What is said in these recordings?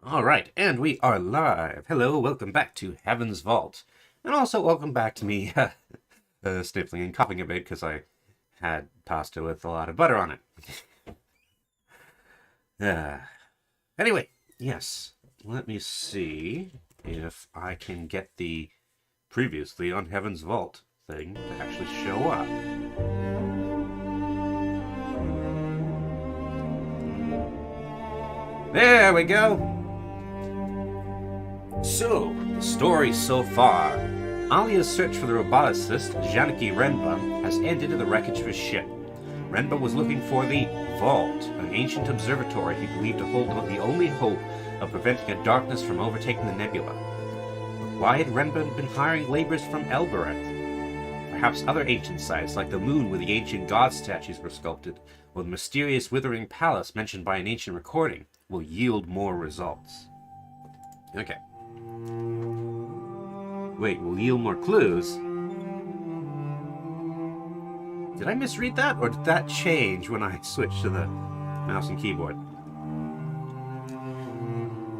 Alright, and we are live. Hello, welcome back to Heaven's Vault. And also welcome back to me sniffling and coughing a bit because I had pasta with a lot of butter on it. Anyway, yes, let me see if I can get the previously on Heaven's Vault thing to actually show up. There we go. So, the story so far. Aliya's search for the roboticist, Janaki Renba, has ended in the wreckage of his ship. Renba was looking for the Vault, an ancient observatory he believed to hold the only hope of preventing a darkness from overtaking the Nebula. But why had Renba been hiring laborers from Elbereth? Perhaps other ancient sites, like the moon where the ancient god statues were sculpted, or the mysterious withering palace mentioned by an ancient recording, will yield more results. Okay. Wait, will yield more clues? Did I misread that, or did that change when I switched to the mouse and keyboard?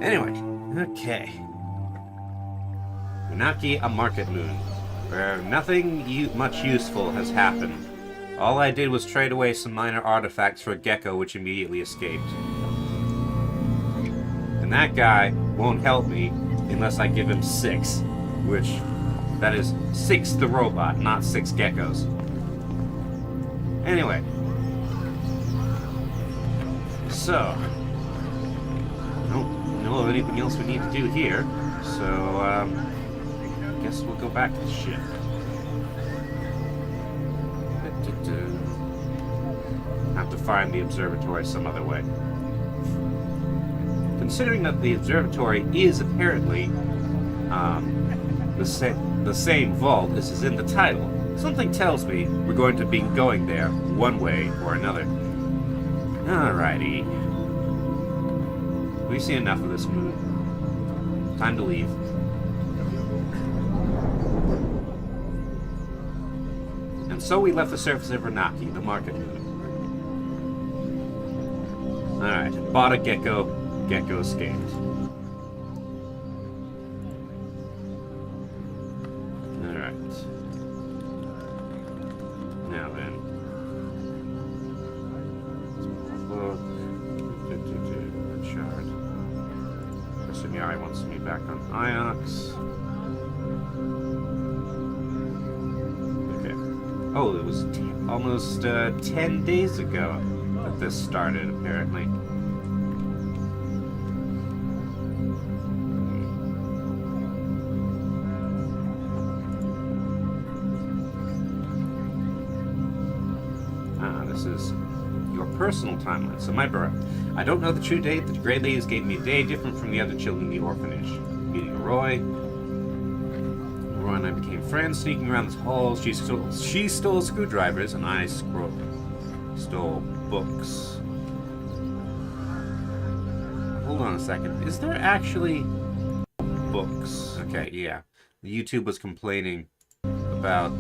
Anyway, okay. Unaki, a market moon, where nothing much useful has happened. All I did was trade away some minor artifacts for a gecko which immediately escaped. And that guy won't help me unless I give him 6. Which, that is 6 the robot, not 6 geckos. Anyway. So. I don't know of anything else we need to do here. So, I guess we'll go back to the ship. Have to find the observatory some other way. Considering that the observatory is apparently the same vault as is in the title, something tells me we're going to be going there one way or another. Alrighty. We've seen enough of this moon. Time to leave. And so we left the surface of Renaki, the market moon. Alright, bought a gecko. Gecko escaped. Alright. Now then. Look. Chart. Yari wants me back on Iox. Okay. Oh, it was almost 10 days ago that this started, apparently. Personal timeline. So my birth. I don't know the true date. The Grey Ladies gave me a day different from the other children in the orphanage. Meeting Roy. Roy and I became friends, sneaking around the halls. She stole screwdrivers, and I stole books. Hold on a second. Is there actually books? Okay, yeah. The YouTube was complaining about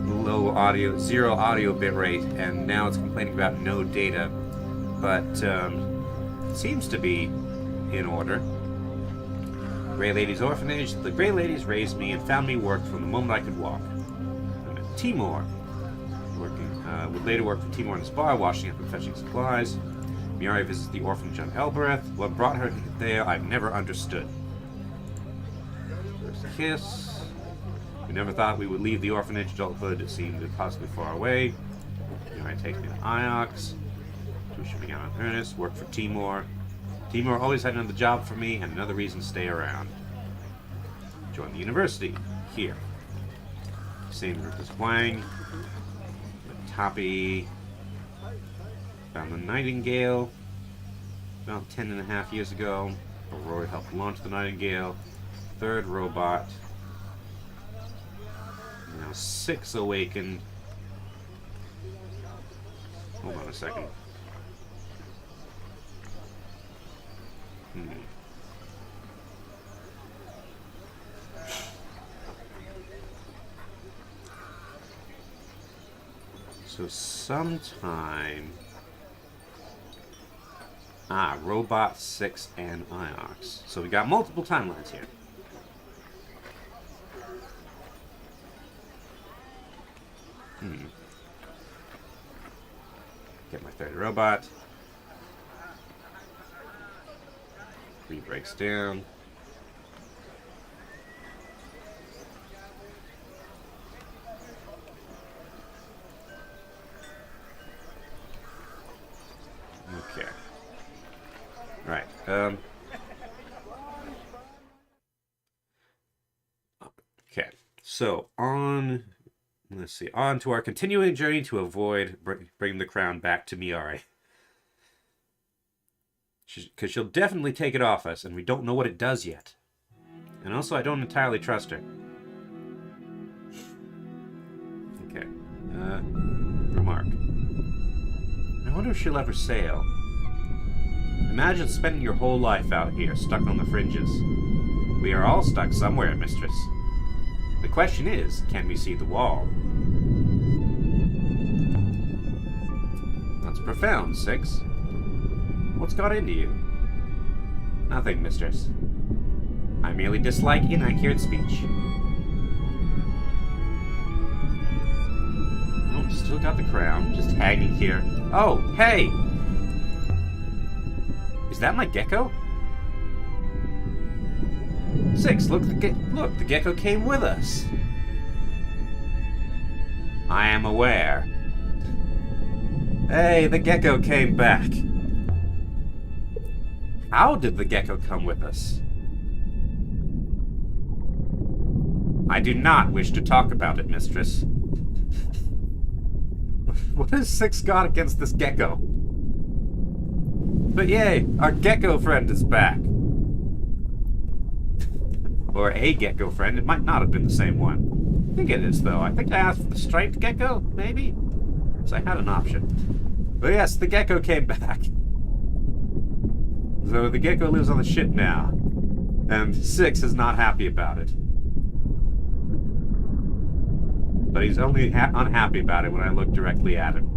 low audio, 0 audio bitrate, and now it's complaining about no data, but it seems to be in order. Grey Ladies Orphanage. The Grey Ladies raised me and found me work from the moment I could walk. I met Timur, would later work for Timur in his bar, washing up and fetching supplies. Miari visits the orphanage on Elbereth. What brought her there, I've never understood. First kiss. We never thought we would leave the orphanage. Adulthood seemed impossibly far away. Miari takes me to Iox. Tuition began on Ernest. Worked for Timur. Timur always had another job for me and another reason to stay around. Joined the university. Here. Same group as Wang. Tapi. Found the Nightingale about 10.5 years ago. Aurora helped launch the Nightingale. Third robot. Now 6 awakened. Hold on a second. So sometime... Robot 6 and Iox. So we got multiple timelines here. Get my third robot. 3 breaks down. Okay. Right. Okay. So let's see. On to our continuing journey to avoid bringing the crown back to Miari. Because she'll definitely take it off us, and we don't know what it does yet. And also, I don't entirely trust her. Okay. Remark. I wonder if she'll ever sail. Imagine spending your whole life out here, stuck on the fringes. We are all stuck somewhere, mistress. The question is, can we see the wall? That's profound, 6. What's got into you? Nothing, mistress. I merely dislike inaccurate speech. Oh, still got the crown, just hanging here. Oh, hey! Is that my gecko? 6, look, the gecko came with us. I am aware. Hey, the gecko came back. How did the gecko come with us? I do not wish to talk about it, mistress. What has 6 got against this gecko? But yay, our gecko friend is back. Or a gecko friend. It might not have been the same one. I think it is, though. I think I asked for the striped gecko, maybe? So I had an option. But yes, the gecko came back. So the gecko lives on the ship now. And 6 is not happy about it. But he's only unhappy about it when I look directly at him.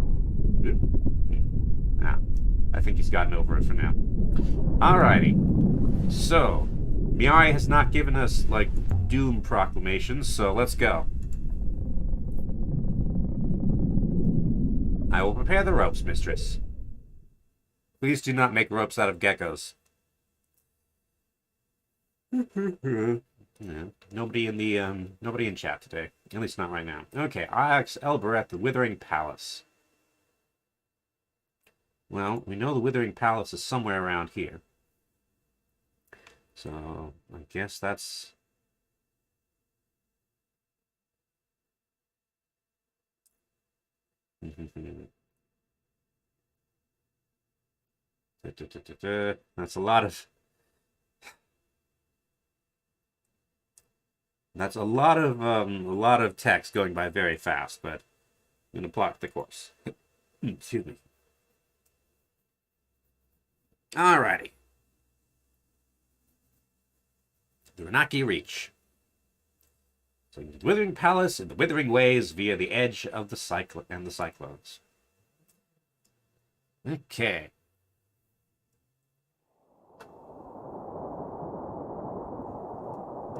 I think he's gotten over it for now. Alrighty. So, Miari has not given us, like, doom proclamations, so let's go. I will prepare the ropes, mistress. Please do not make ropes out of geckos. Yeah, nobody in chat today. At least not right now. Okay, Iox Elber at the Withering Palace. Well, we know the Withering Palace is somewhere around here. So, I guess that's... That's a lot of... That's a lot of text going by very fast, but I'm going to plot the course. Excuse me. Alrighty. The Renaki Reach. So the Withering Palace and the Withering Ways via the edge of the cyclones. Okay.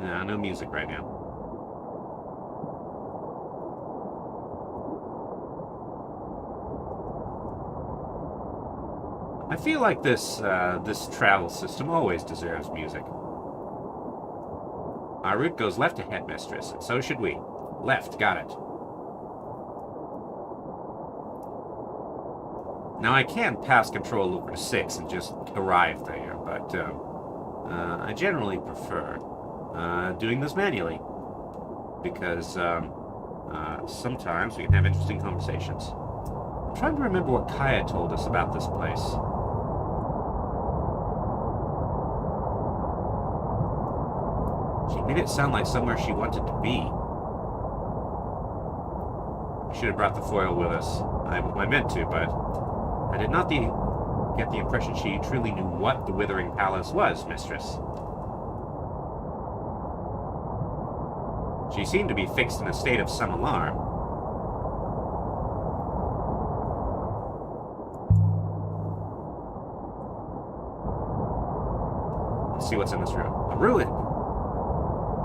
Nah, no music right now. I feel like this travel system always deserves music. Our route goes left ahead, mistress, and so should we. Left, got it. Now I can pass control over to 6 and just arrive there, but I generally prefer doing this manually, because sometimes we can have interesting conversations. I'm trying to remember what Kaya told us about this place. made it sound like somewhere she wanted to be. We should have brought the foil with us. I meant to, but I did not get the impression she truly knew what the Withering Palace was, mistress. She seemed to be fixed in a state of some alarm. Let's see what's in this room. A ruin!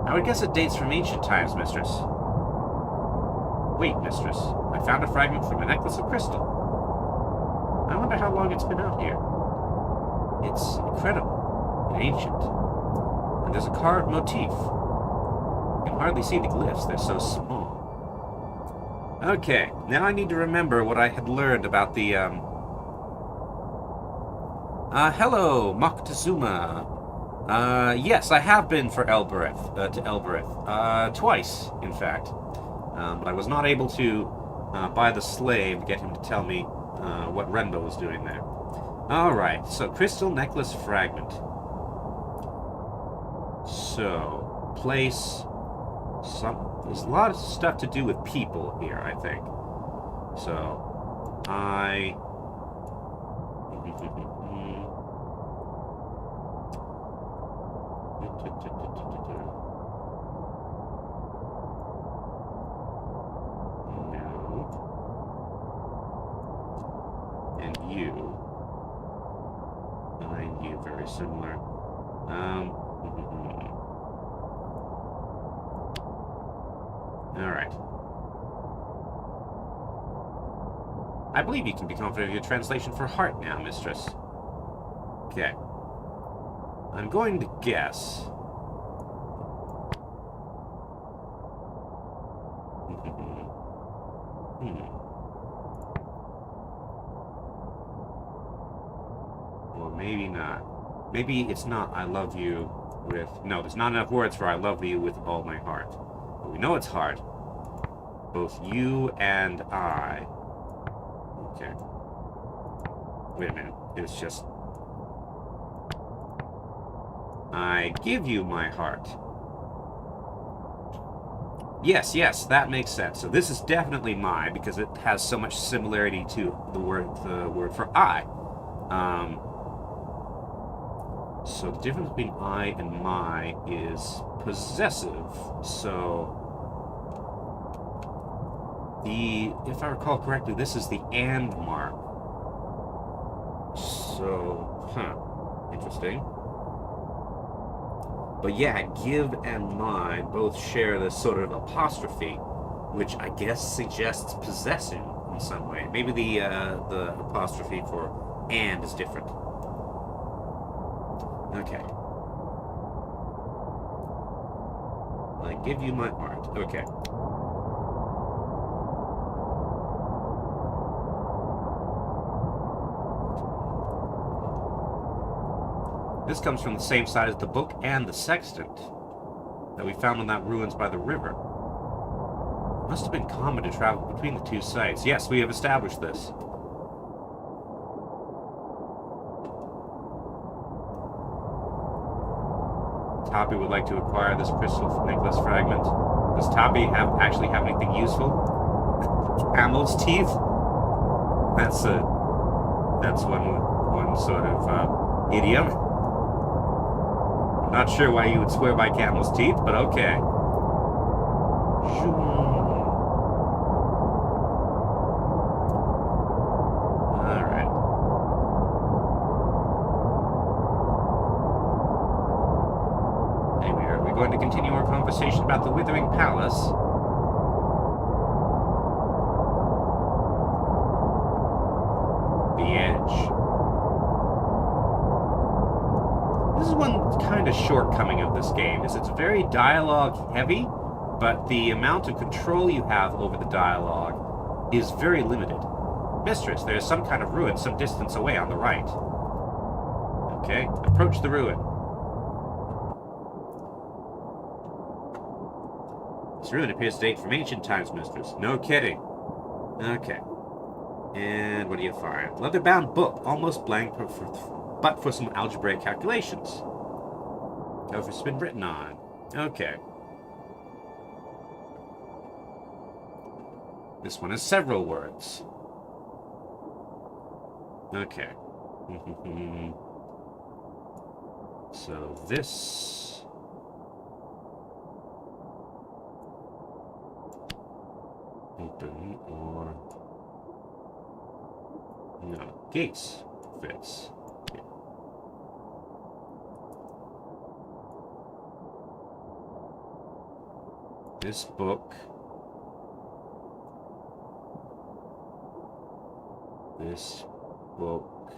I would guess it dates from ancient times, mistress. Wait, mistress. I found a fragment from a necklace of crystal. I wonder how long it's been out here. It's incredible and ancient. And there's a carved motif. You can hardly see the glyphs, they're so small. Okay, now I need to remember what I had learned about the, hello, Moctezuma. Yes, I have been to Elbereth. Twice, in fact. But I was not able to buy the slave to get him to tell me what Renbo was doing there. Alright, so crystal necklace fragment. So, place there's a lot of stuff to do with people here, I think. So, very similar. Alright. I believe you can be confident of your translation for heart now, mistress. Okay. I'm going to guess. Well, maybe not. Maybe it's not I love you with... No, there's not enough words for I love you with all my heart. But we know it's hard. Both you and I. Okay. Wait a minute. It's just... I give you my heart. Yes, that makes sense. So this is definitely my, because it has so much similarity to the word for I. So the difference between I and my is possessive. So if I recall correctly, this is the and mark. So, interesting. But yeah, give and my both share this sort of apostrophe, which I guess suggests possession in some way. Maybe the apostrophe for and is different. Okay. I give you my heart. Okay. This comes from the same side as the book and the sextant that we found on that ruins by the river. It must have been common to travel between the two sites. Yes, we have established this. Tapi would like to acquire this crystal necklace fragment. Does Tapi actually have anything useful? Camel's teeth? That's one sort of idiom. Not sure why you would swear by camel's teeth, but okay. Alright. Anyway, are we going to continue our conversation about the Withering Palace? The Edge. This is one kind of shortcoming of this game, is it's very dialogue heavy, but the amount of control you have over the dialogue is very limited. Mistress, there is some kind of ruin some distance away on the right. Okay, approach the ruin. This ruin appears to date from ancient times, mistress. No kidding. Okay. And what do you find? Leather-bound book, almost blank, but for some algebraic calculations. However, it's been written on. Okay. This one has several words. Okay. So this... Open or... No, gates fits. Yeah. This book... This book,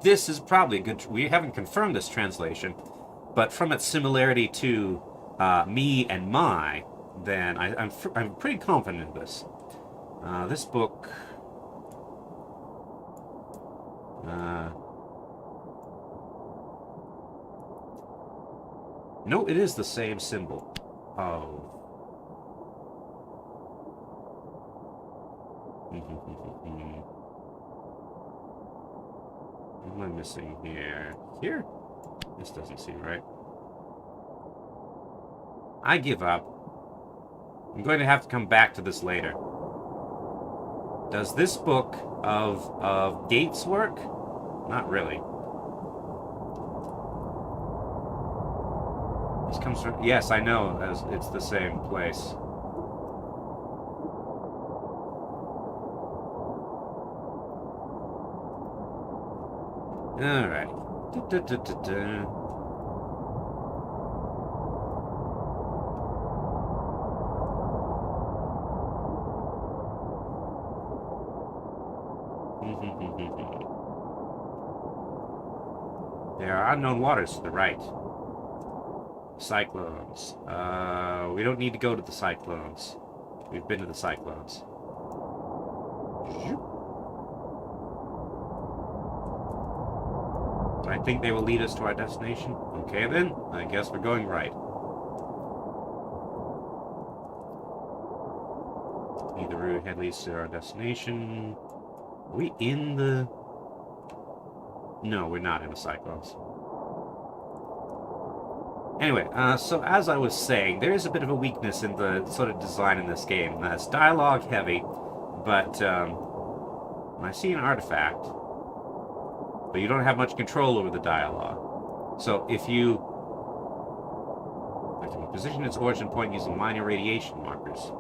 this is probably a good... We haven't confirmed this translation, but from its similarity to me and my, then I'm pretty confident in this. This book... no, it is the same symbol. Oh. What am I missing here? Here? This doesn't seem right. I give up. I'm going to have to come back to this later. Does this book of dates work? Not really. This comes from... Yes, I know. It's the same place. Alright. There are unknown waters to the right. Cyclones. We don't need to go to the cyclones. We've been to the cyclones. I think they will lead us to our destination. Okay then, I guess we're going right. Either route head leads to our destination. Are we in the... No, we're not in the cyclones. Anyway, so as I was saying, there is a bit of a weakness in the sort of design in this game. It's dialogue heavy, but when I see an artifact, but you don't have much control over the dialogue. So if you... I can position its origin point using minor radiation markers.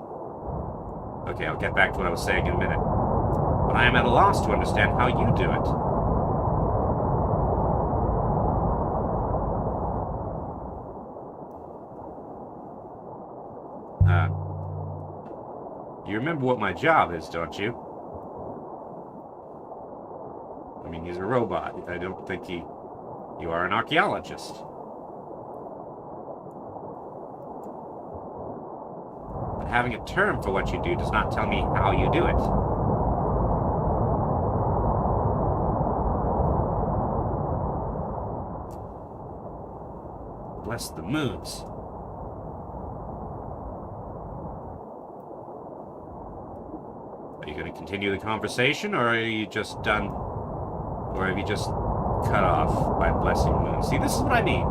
Okay, I'll get back to what I was saying in a minute. But I am at a loss to understand how you do it. You remember what my job is, don't you? I mean, he's a robot. I don't think you are an archaeologist. But having a term for what you do does not tell me how you do it. Bless the moons. Are you going to continue the conversation, or are you just done? Or have you just cut off by blessing moon? See, this is what I mean.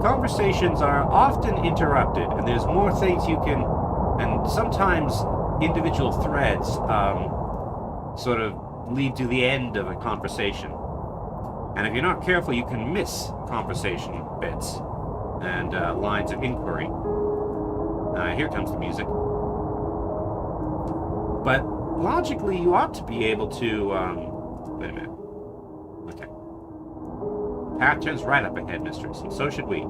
Conversations are often interrupted, and there's more things you can... And sometimes individual threads sort of lead to the end of a conversation. And if you're not careful, you can miss conversation bits and lines of inquiry. Here comes the music. But logically, you ought to be able to... wait a minute. Okay. Path turns right up ahead, mistress, and so should we.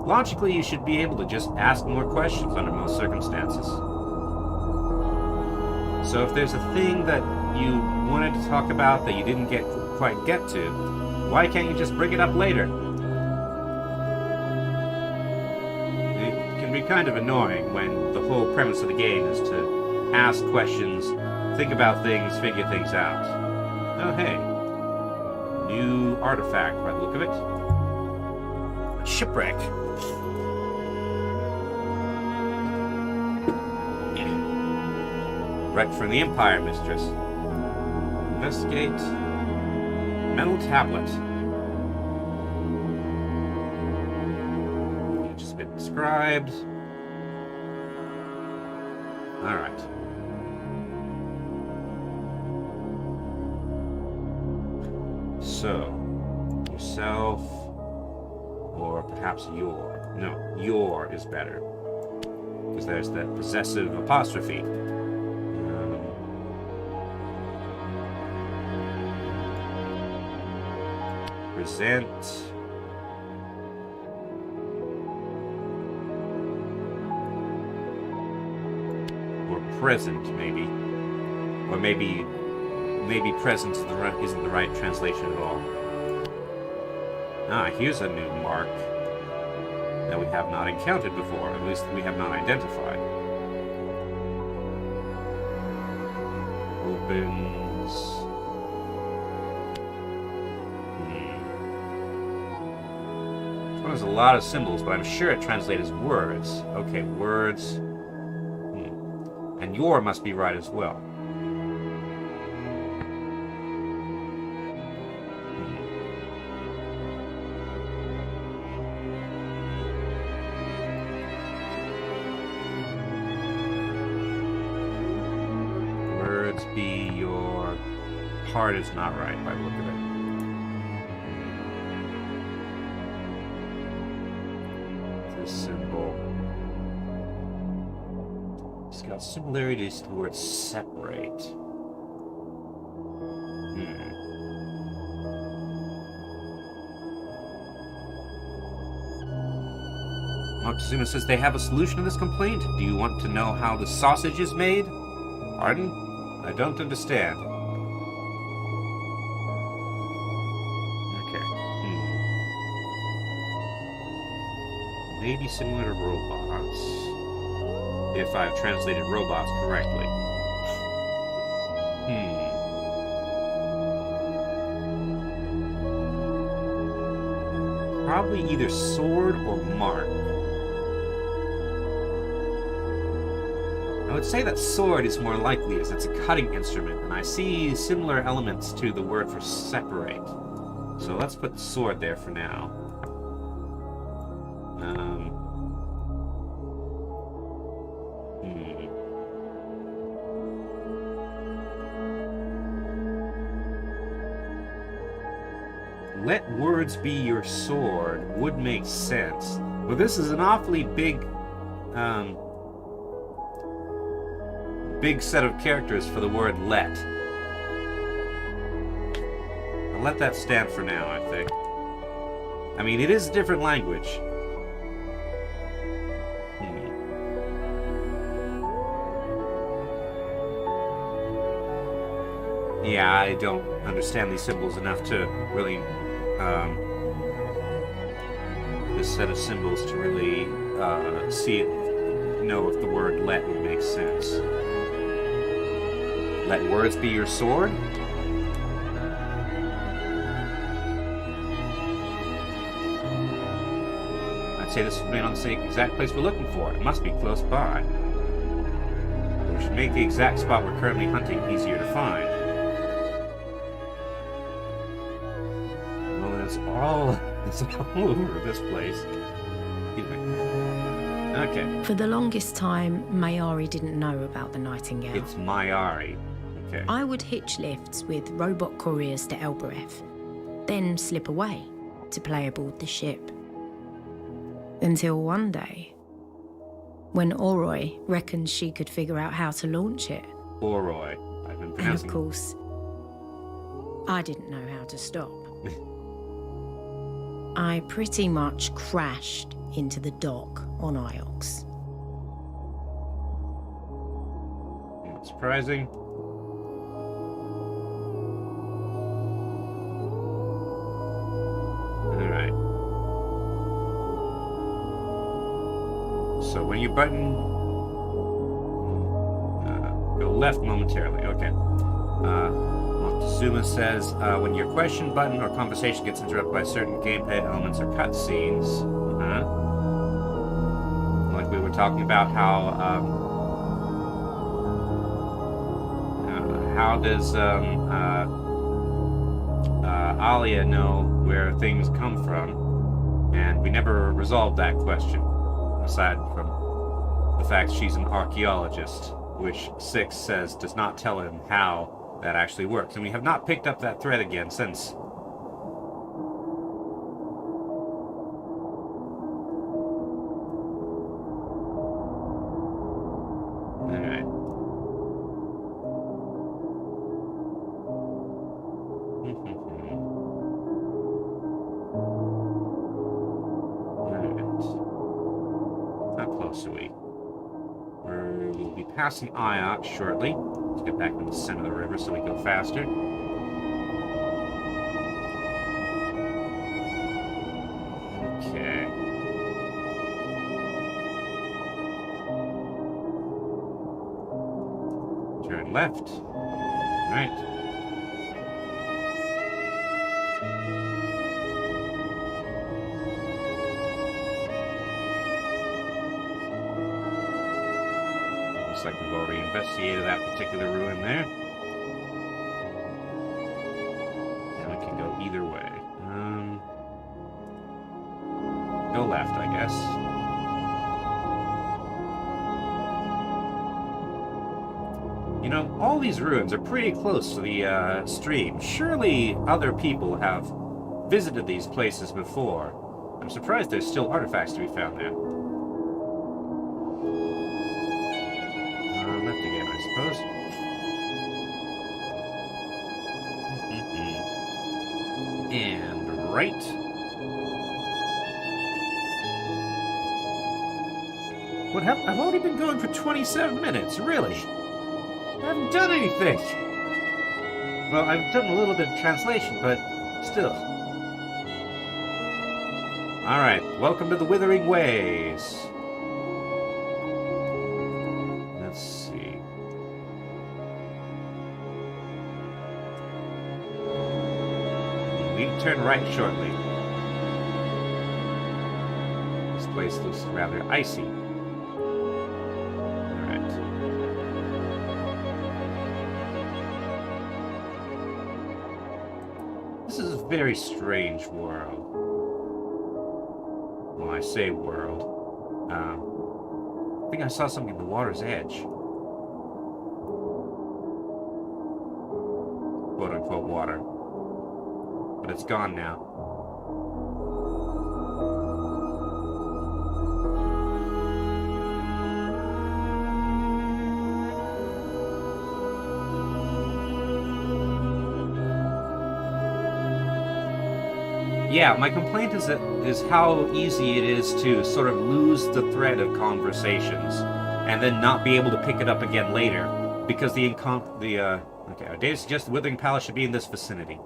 Logically, you should be able to just ask more questions under most circumstances. So if there's a thing that you wanted to talk about that you didn't quite get to, why can't you just bring it up later? It can be kind of annoying when the whole premise of the game is to ask questions, think about things, figure things out. Oh, hey. New artifact by the look of it. Shipwreck. Wreck from the Empire, mistress. Investigate. Metal tablet. Just been described. Alright. So, yourself, or perhaps your. No, your is better. Because there's that possessive apostrophe. Present. Or present, maybe. Or maybe present isn't the right translation at all. Ah, here's a new mark that we have not encountered before, at least we have not identified. Opens. This one has a lot of symbols, but I'm sure it translates as words. Okay, words. And your must be right as well. Be your heart is not right by the look of it. This symbol. It's got similarities to the word separate. Moctezuma says they have a solution to this complaint. Do you want to know how the sausage is made? Pardon? I don't understand. Okay. Maybe similar to robots. If I've translated robots correctly. Probably either sword or mark. I would say that sword is more likely as it's a cutting instrument, and I see similar elements to the word for separate. So let's put sword there for now. Let words be your sword would make sense. But this is an awfully big set of characters for the word let. I'll let that stand for now, I think. I mean, it is a different language. Yeah, I don't understand these symbols enough to really, this set of symbols to really know if the word let would make sense. Let words be your sword? I'd say this would be on the same exact place we're looking for. It must be close by. We should make the exact spot we're currently hunting easier to find. Well, it's all over this place. Excuse me. Okay. For the longest time, Mayari didn't know about the Nightingale. It's Mayari. Okay. I would hitch lifts with robot couriers to Elbereth, then slip away to play aboard the ship. Until one day, when Oroi reckoned she could figure out how to launch it. Oroi. I've been And pronouncing. of course, I didn't know how to stop. I pretty much crashed into the dock on Iox. Not surprising. Alright. So when you button... go left momentarily. Okay. Moctezuma says, when your question button or conversation gets interrupted by certain gameplay elements or cutscenes... Like we were talking about how does Aliya know where things come from, and we never resolved that question, aside from the fact she's an archaeologist, which 6 says does not tell him how that actually works, and we have not picked up that thread again since. Alright. How close are we? We'll be passing Iox shortly. Let's get back to the center of the river so we go faster. Okay. Turn left. Right. Looks like we've already investigated that particular ruin there. And we can go either way. Go left, I guess. You know, all these ruins are pretty close to the stream. Surely other people have visited these places before. I'm surprised there's still artifacts to be found there. Left again, I suppose. And right. What happened? I've already been going for 27 minutes, really? I haven't done anything. Well, I've done a little bit of translation, but still. Alright, welcome to the Withering Ways. Let's see. We turn right shortly. This place looks rather icy. This is a very strange world. Well, I say world. I think I saw something at the water's edge. Quote-unquote water. But it's gone now. Yeah, my complaint is how easy it is to sort of lose the thread of conversations and then not be able to pick it up again later because okay, our data suggests the Withering Palace should be in this vicinity.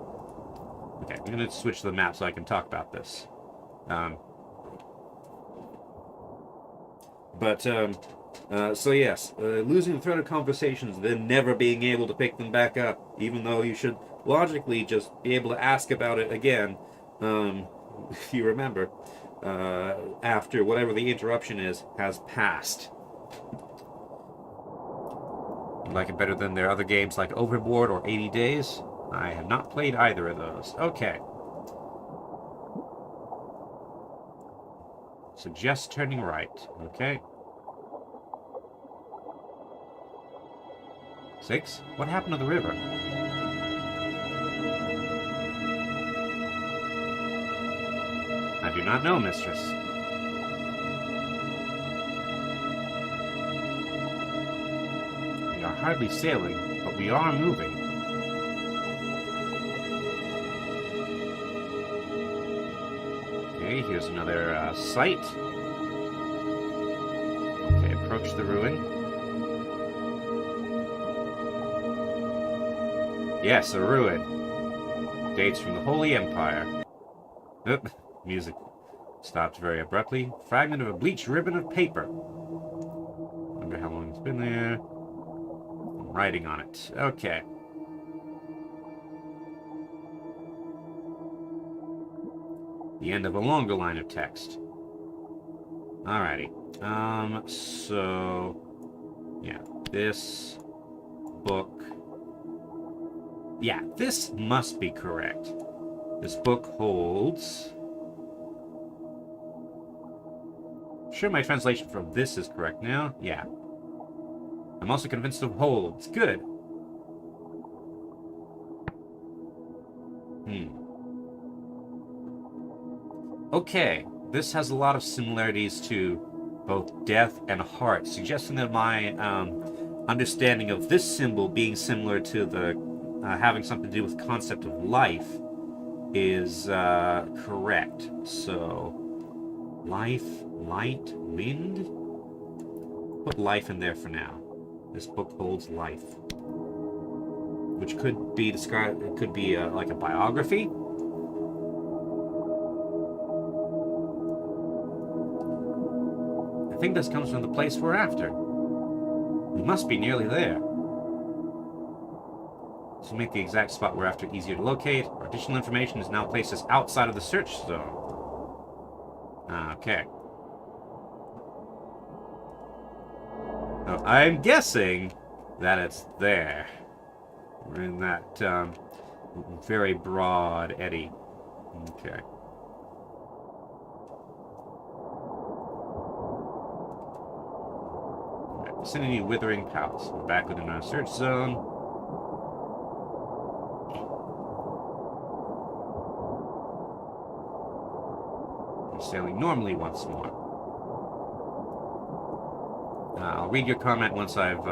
Okay, I'm going to switch to the map so I can talk about this. So yes, losing the thread of conversations, then never being able to pick them back up, even though you should logically just be able to ask about it again. If you remember, after whatever the interruption has passed. You like it better than their other games like Overboard or 80 Days? I have not played either of those. Okay. Suggest turning right. Okay. 6? What happened to the river? I do not know, mistress. We are hardly sailing, but we are moving. Okay, here's another site. Okay, approach the ruin. Yes, a ruin. Dates from the Holy Empire. Oop. Music stopped very abruptly. Fragment of a bleached ribbon of paper. Wonder how long it's been there. I'm writing on it. Okay. The end of a longer line of text. Alrighty. So... yeah, this book... yeah, this must be correct. This book holds... Sure my translation from this is correct now? Yeah. I'm also convinced it holds. Good. Okay, this has a lot of similarities to both death and heart, suggesting that my understanding of this symbol being similar to the having something to do with concept of life is correct. So, life, light, wind? Put life in there for now. This book holds life. Which could be described, it could be like a biography. I think this comes from the place we're after. We must be nearly there. This will make the exact spot we're after easier to locate. Our additional information is now placed us outside of the search zone. Okay. So I'm guessing that it's there. We're in that very broad eddy. Okay. Vicinity Withering Palace. We're back within our search zone. We're sailing normally once more. I'll read your comment once I'm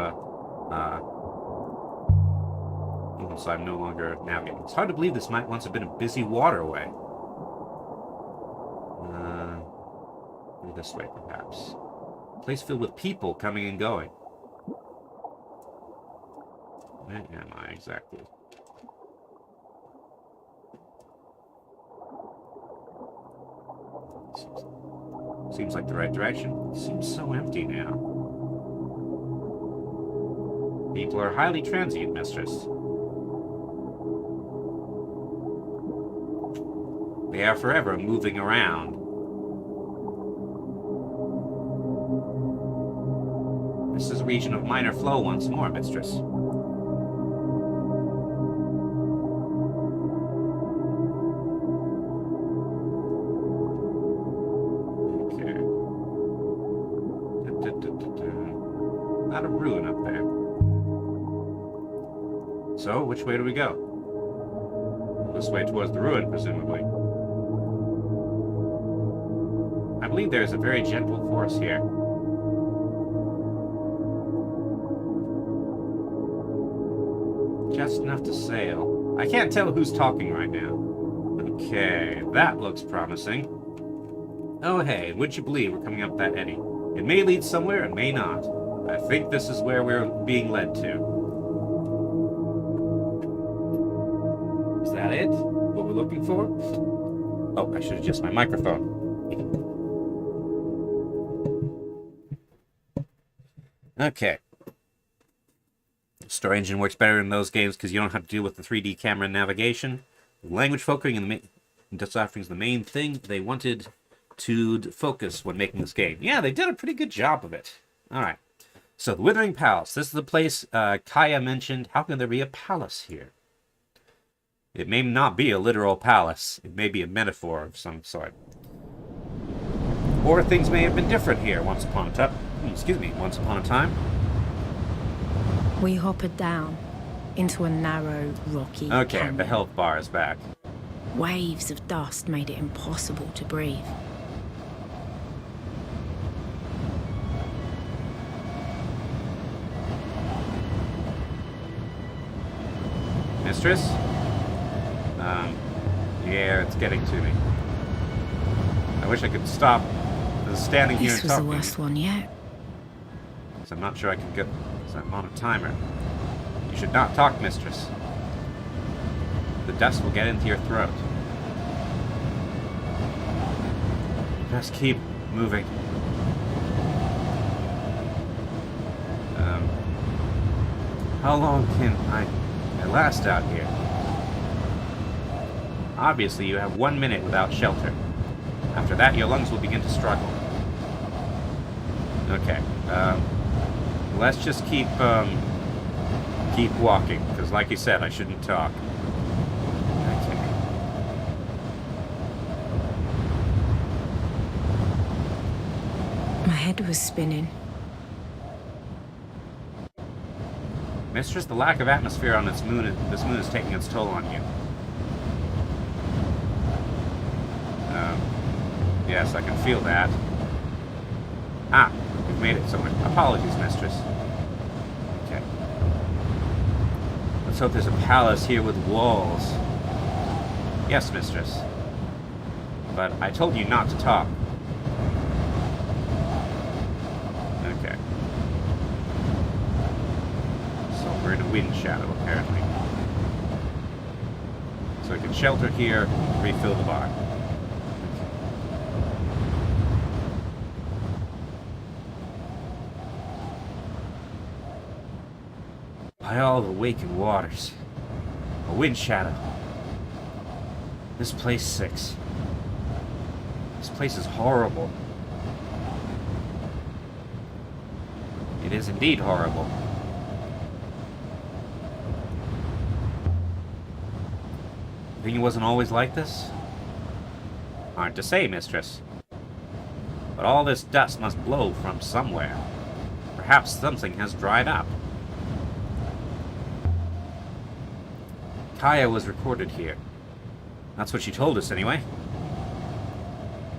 no longer navigating. It's hard to believe this might once have been a busy waterway. This way, perhaps. Place filled with people coming and going. Where am I exactly? Seems like the right direction. It seems so empty now. People are highly transient, mistress. They are forever moving around. This is a region of minor flow once more, mistress. Okay. Not a ruin up there. So, which way do we go? This way towards the ruin, presumably. I believe there is a very gentle force here. Just enough to sail. I can't tell who's talking right now. Okay, that looks promising. Oh hey, would you believe we're coming up that eddy? It may lead somewhere, it may not. I think this is where we're being led to. Is that it? What we're looking for? Oh, I should adjust my microphone. Okay. Story engine works better in those games because you don't have to deal with the 3D camera navigation. Language focusing and deciphering is the main thing they wanted to focus when making this game. Yeah, they did a pretty good job of it. Alright. So, the Withering Palace. This is the place Kaya mentioned. How can there be a palace here? It may not be a literal palace. It may be a metaphor of some sort. Or things may have been different here once upon a time. Once upon a time. We hoppered down into a narrow, rocky canyon. The health bar is back. Waves of dust made it impossible to breathe. Mistress? Yeah, it's getting to me. I wish I could stop standing here and talking. This was the worst one yet. I'm not sure I can get... I'm on a timer. You should not talk, mistress. The dust will get into your throat. Just keep moving. How long can I last out here? Obviously, you have 1 minute without shelter. After that, your lungs will begin to struggle. Okay. Let's just keep walking, because like you said, I shouldn't talk. Okay. head was spinning. Mistress, the lack of atmosphere on this moon is taking its toll on you. Yes, I can feel that. Ah, we've made it somewhere. Apologies, Mistress. Okay. Let's hope there's a palace here with walls. Yes, Mistress. But I told you not to talk. Okay. So we're in a wind shadow, apparently. So we can shelter here, refill the bar. By all the waking waters. A wind shadow. This place sicks. This place is horrible. It is indeed horrible. Think it wasn't always like this? Hard to say, Mistress. But all this dust must blow from somewhere. Perhaps something has dried up. Kaya was recorded here. That's what she told us, anyway.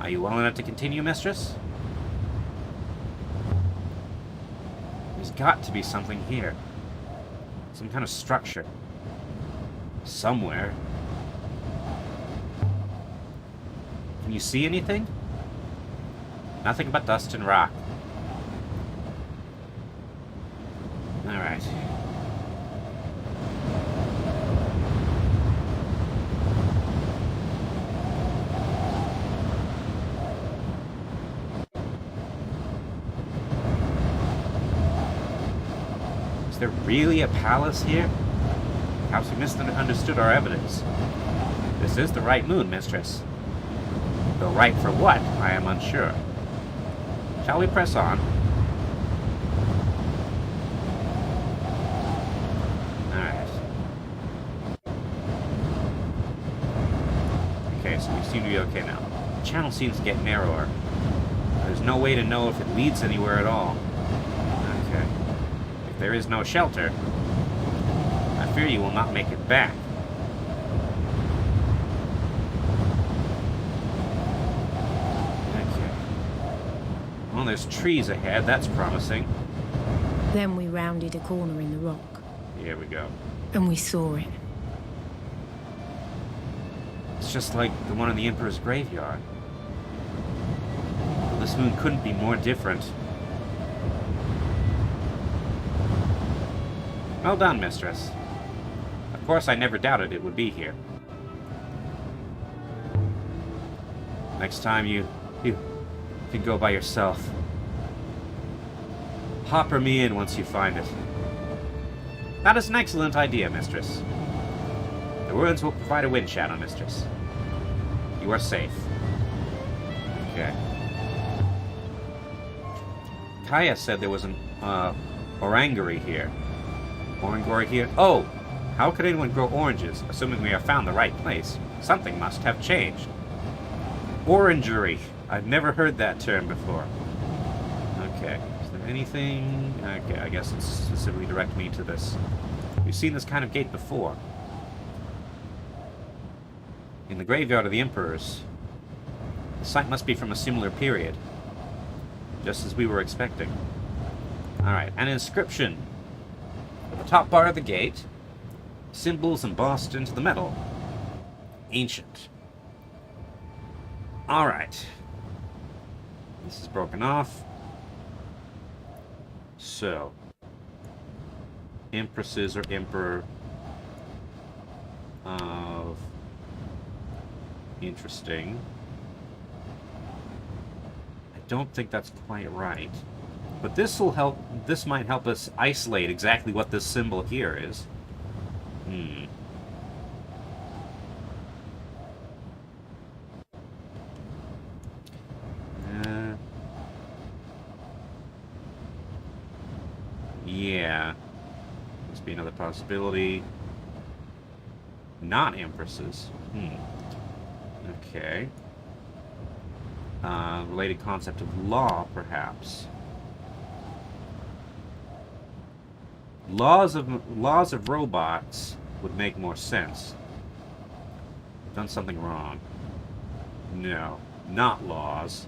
Are you well enough to continue, Mistress? There's got to be something here. Some kind of structure. Somewhere. Can you see anything? Nothing but dust and rock. Alright. Is there really a palace here? Perhaps we misunderstood our evidence. This is the right moon, Mistress. Though right for what, I am unsure. Shall we press on? Alright. Okay, so we seem to be okay now. The channel seems to get narrower. There's no way to know if it leads anywhere at all. Okay. If there is no shelter, I fear you will not make it back. Okay. Well, there's trees ahead. That's promising. Then we rounded a corner in the rock. Here we go. And we saw it. It's just like the one in the Emperor's graveyard. Well, this moon couldn't be more different. Well done, Mistress. Of course, I never doubted it would be here. Next time you can go by yourself. Hopper me in once you find it. That is an excellent idea, Mistress. The ruins will provide a wind shadow, Mistress. You are safe. Okay. Kaya said there was an orangary here. Orangary here? Oh! How could anyone grow oranges, assuming we have found the right place? Something must have changed. Orangery. I've never heard that term before. Okay. Is there anything? Okay, I guess it's specifically direct me to this. We've seen this kind of gate before. In the graveyard of the Emperors. The site must be from a similar period. Just as we were expecting. Alright, an inscription. At the top bar of the gate, symbols embossed into the metal. Ancient. Alright. This is broken off. So. Empresses or Emperor of... Interesting. I don't think that's quite right. But this will help. This might help us isolate exactly what this symbol here is. Yeah. Must be another possibility. Not empresses. Okay. related concept of law, perhaps. Laws of robots would make more sense. I've done something wrong. No, not laws.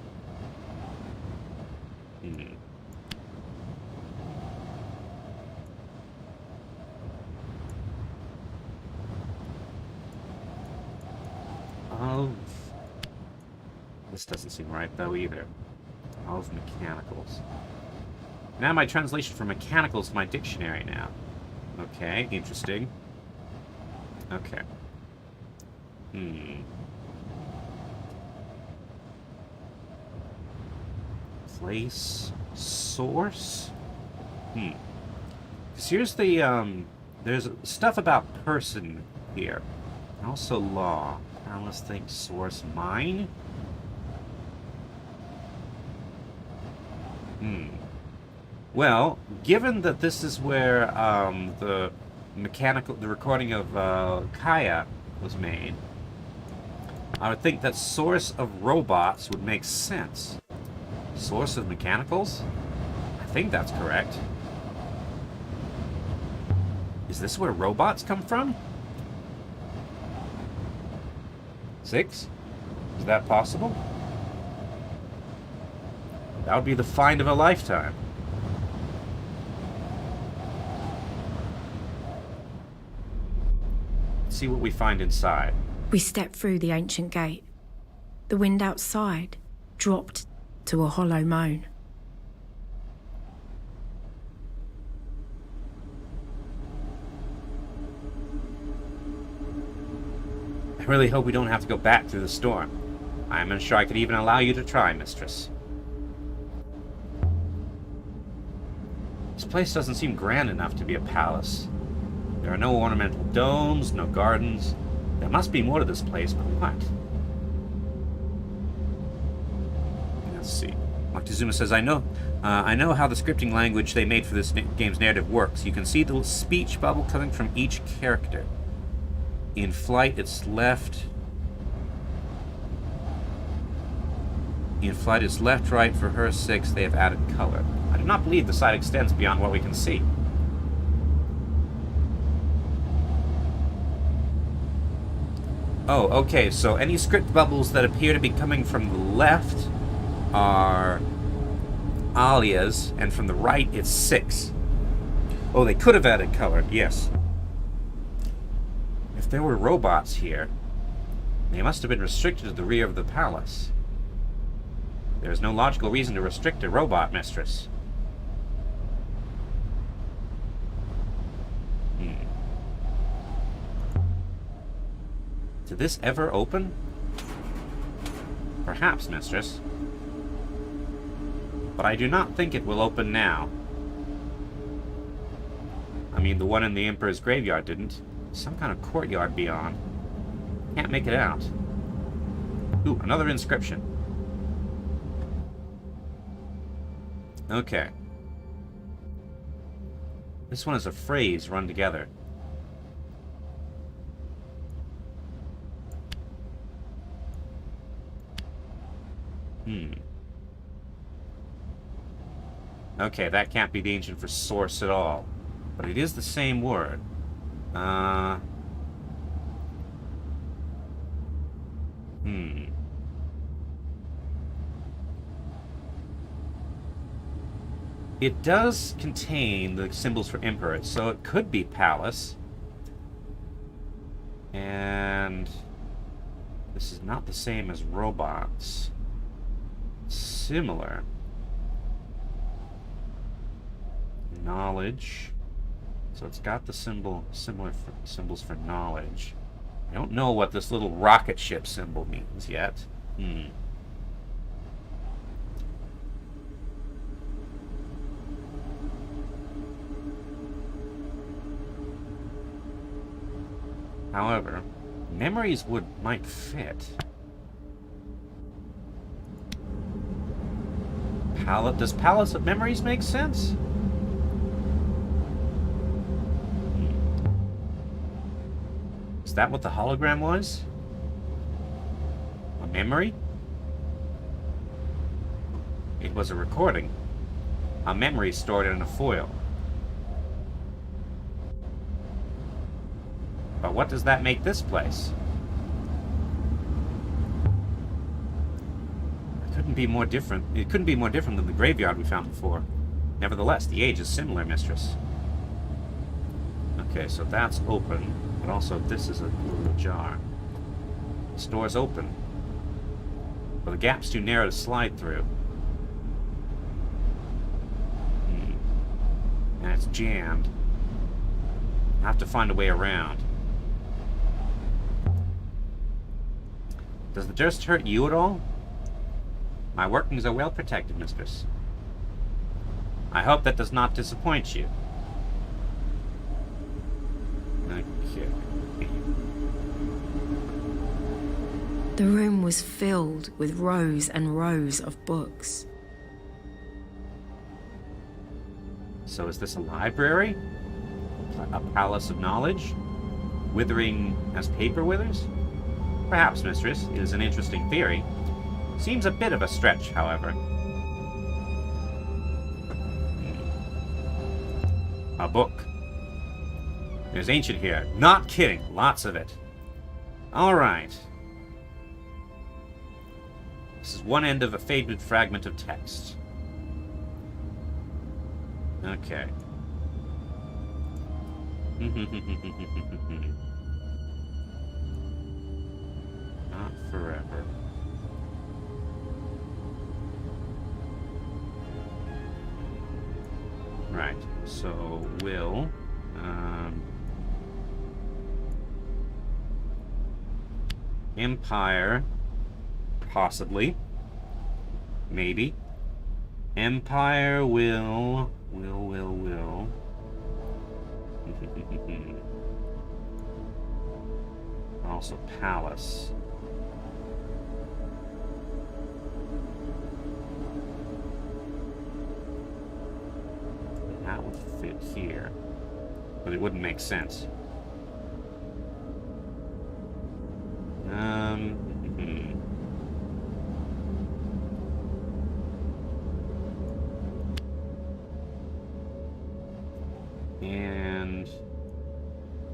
Of... This doesn't seem right, though, either. Of mechanicals. Now my translation for mechanicals to my dictionary now. Okay, interesting. Okay. Place. Source? Because here's the, there's stuff about person here. Also law. Let's think source. Mine? Well, given that this is where the recording of Kaya was made, I would think that source of robots would make sense. Source of mechanicals? I think that's correct. Is this where robots come from? 6? Is that possible? That would be the find of a lifetime. Let's see what we find inside. We stepped through the ancient gate. The wind outside dropped to a hollow moan. I really hope we don't have to go back through the storm. I'm unsure I could even allow you to try, mistress. This place doesn't seem grand enough to be a palace. There are no ornamental domes, no gardens. There must be more to this place, but what? Let's see. Moctezuma says, I know how the scripting language they made for this game's narrative works. You can see the speech bubble coming from each character. In flight, it's left. In flight, it's left, right. For her 6, they have added color. I do not believe the site extends beyond what we can see. Oh, okay, so any script bubbles that appear to be coming from the left are Aliya's, and from the right, it's 6. Oh, they could have added color, yes. If there were robots here, they must have been restricted to the rear of the palace. There is no logical reason to restrict a robot, mistress. Did this ever open? Perhaps, mistress. But I do not think it will open now. I mean, the one in the Emperor's graveyard didn't. Some kind of courtyard beyond. Can't make it out. Ooh, another inscription. Okay. This one is a phrase run together. Okay, that can't be the ancient for source at all. But it is the same word. It does contain the symbols for emperor, so it could be palace. And this is not the same as robots. Similar. Knowledge. So it's got the symbols for knowledge. I don't know what this little rocket ship symbol means yet. However, memories might fit. Does Palace of Memories make sense? Is that what the hologram was? A memory? It was a recording. A memory stored in a foil. But what does that make this place? It couldn't be more different. It couldn't be more different than the graveyard we found before. Nevertheless, the age is similar, mistress. Okay, so that's open, but also this is a little ajar. This door's open, but the gap's too narrow to slide through. And it's jammed. I have to find a way around. Does the dust hurt you at all? My workings are well protected, mistress. I hope that does not disappoint you. Okay. The room was filled with rows and rows of books. So is this a library? A palace of knowledge? Withering as paper withers? Perhaps, mistress. It is an interesting theory. Seems a bit of a stretch, however. A book. There's ancient here. Not kidding. Lots of it. Alright. This is one end of a faded fragment of text. Okay. Not forever. Right, so we'll Empire, possibly, maybe. Empire will. Also palace. That would fit here, but it wouldn't make sense. And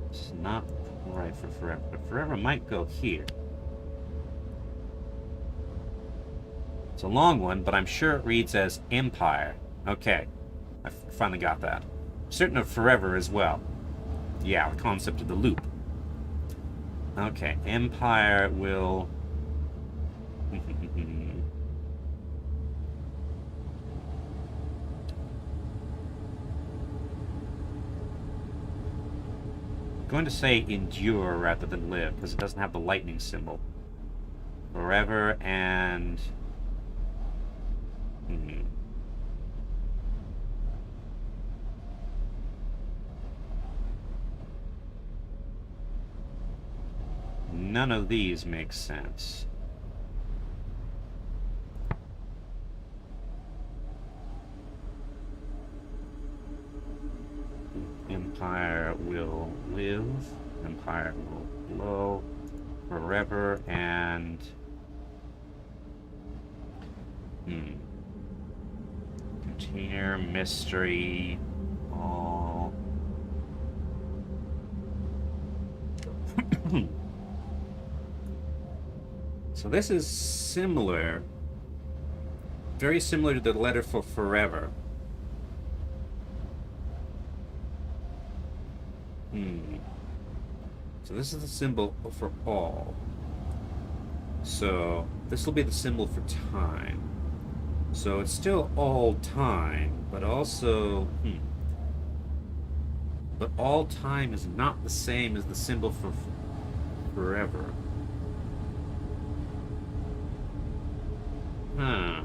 it's not right for forever, but forever might go here. It's a long one, but I'm sure it reads as Empire. Okay, I finally got that. Certain of forever as well. Yeah, the concept of the loop. Okay, Empire will... I'm going to say endure rather than live, because it doesn't have the lightning symbol. Forever and... None of these make sense. Empire will live. Empire will blow. Forever and... Container, mystery, all... So this is similar, very similar to the letter for forever. So this is the symbol for all. So this will be the symbol for time. So it's still all time, but also... But all time is not the same as the symbol for forever. Huh.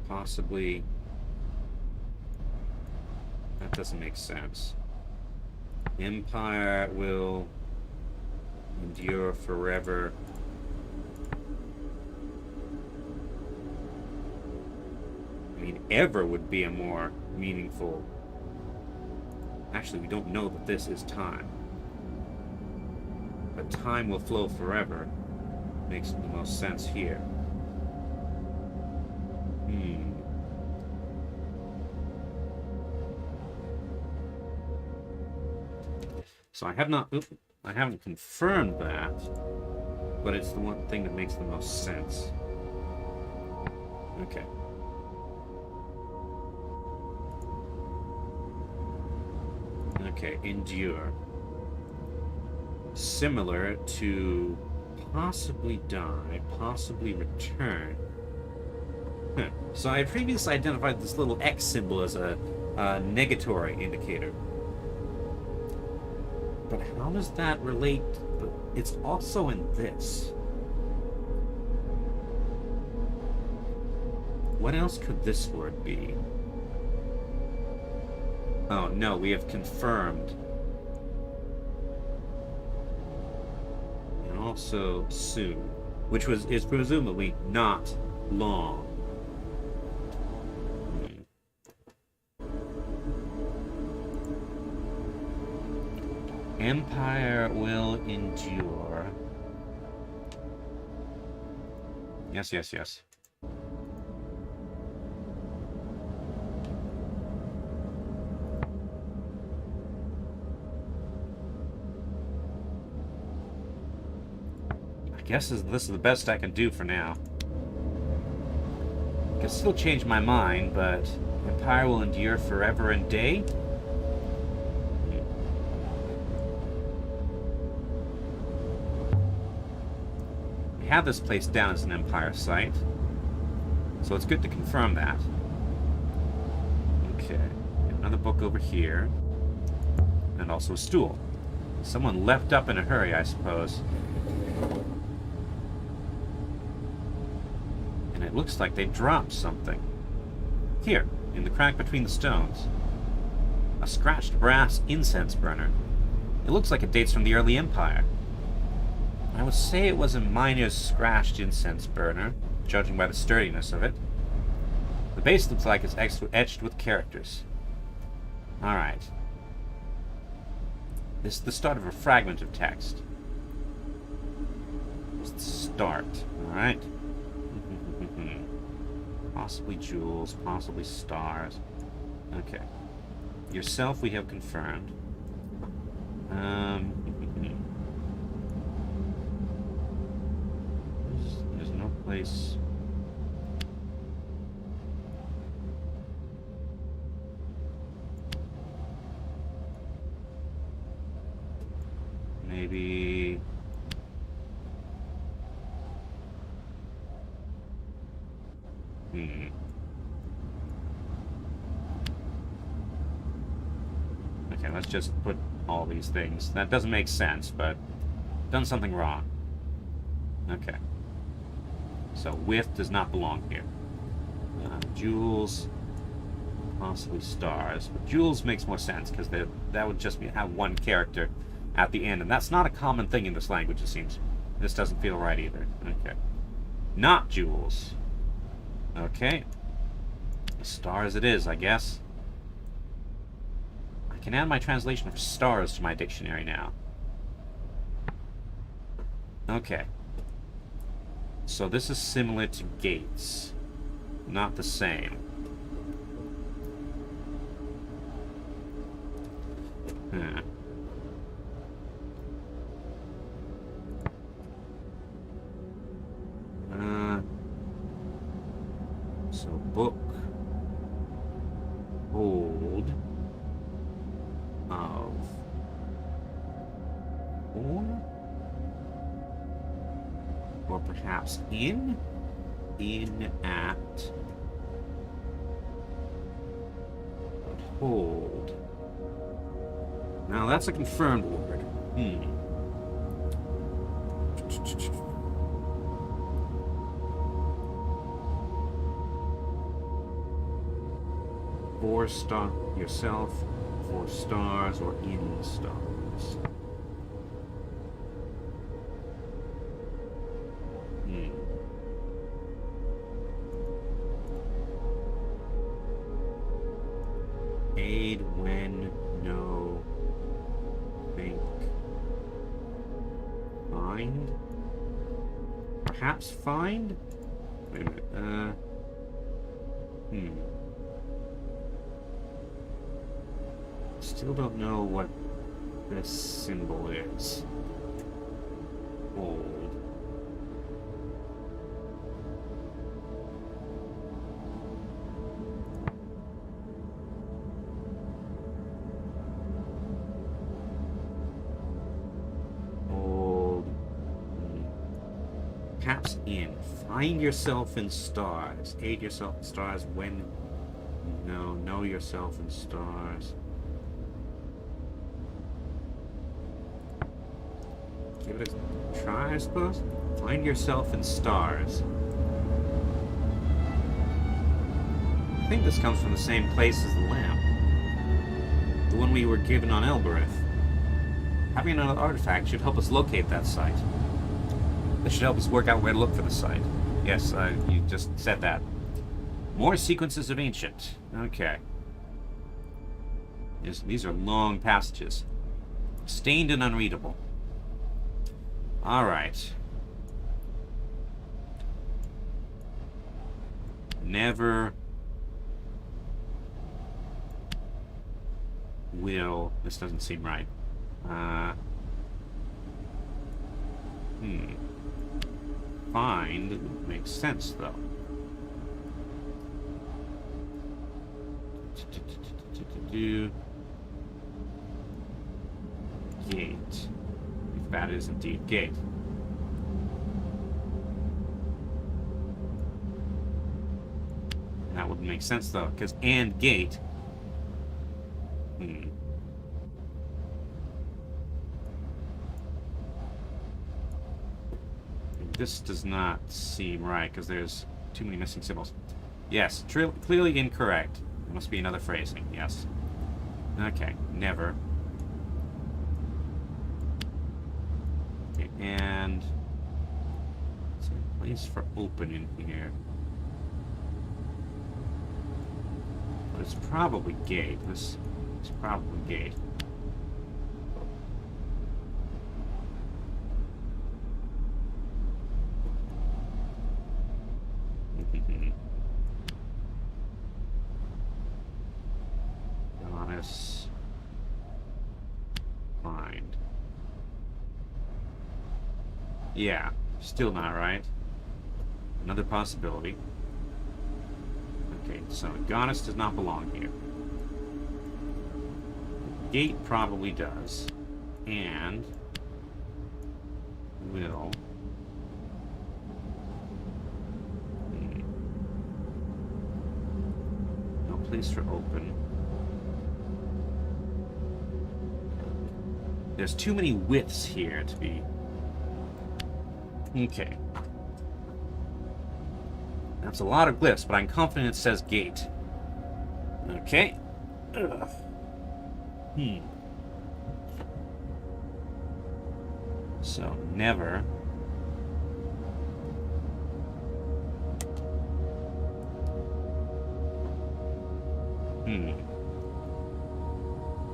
Possibly. That doesn't make sense. Empire will endure forever. mean, ever would be a more meaningful... Actually, we don't know that this is time. But time will flow forever. Makes the most sense here. So I haven't confirmed that, but it's the one thing that makes the most sense. Okay. Okay, endure. Similar to possibly die, possibly return. Huh. So I previously identified this little X symbol as a negatory indicator. But how does that relate? But it's also in this. What else could this word be? Oh, no, we have confirmed. And also soon, which is presumably not long. Empire will endure. Yes, yes, yes. I guess this is the best I can do for now. I can still change my mind, but Empire will endure forever and day? We have this place down as an Empire site, so it's good to confirm that. Okay, another book over here, and also a stool. Someone left up in a hurry, I suppose. And it looks like they dropped something. Here, in the crack between the stones. A scratched brass incense burner. It looks like it dates from the early Empire. I would say it was a miner's scratched incense burner, judging by the sturdiness of it. The base looks like it's etched with characters. Alright. This is the start of a fragment of text. It's the start. Alright. Possibly jewels, possibly stars. Okay. Yourself we have confirmed. There's no place. Maybe. Okay, let's just put all these things. That doesn't make sense, but done something wrong. Okay. So width does not belong here. Jewels, possibly stars. But jewels makes more sense because that would just have one character at the end, and that's not a common thing in this language, it seems. This doesn't feel right either. Okay. Not jewels. Okay. Stars it is, I guess. I can add my translation for stars to my dictionary now. Okay. So this is similar to gates. Not the same. Huh. So book, hold of, or perhaps in at, but hold. Now that's a confirmed word. For star yourself, for stars, or in stars. perhaps find? Wait a minute. Still don't know what this symbol is. Old. Perhaps in. Find yourself in stars. Aid yourself in stars when... No, know yourself in stars. Give it a try, I suppose. Find yourself in stars. I think this comes from the same place as the lamp. The one we were given on Elbereth. Having another artifact should help us locate that site. This should help us work out where to look for the site. Yes, you just said that. More sequences of ancient. Okay. Yes, these are long passages. Stained and unreadable. Alright. Never will... This doesn't seem right. Find makes sense, though. Gate. If that is indeed gate. That would make sense, though, because and gate. This does not seem right, because there's too many missing symbols. Yes, clearly incorrect. There must be another phrasing, yes. Okay, never. Okay, and... Is there a place for open in here? But it's probably gate. This is probably gate. Honest. Find. Yeah, still not right. Another possibility. Okay, so Goddess does not belong here. Gate probably does. And will. No place for open. There's too many widths here to be... Okay. That's a lot of glyphs, but I'm confident it says gate. Okay. Ugh. So, never.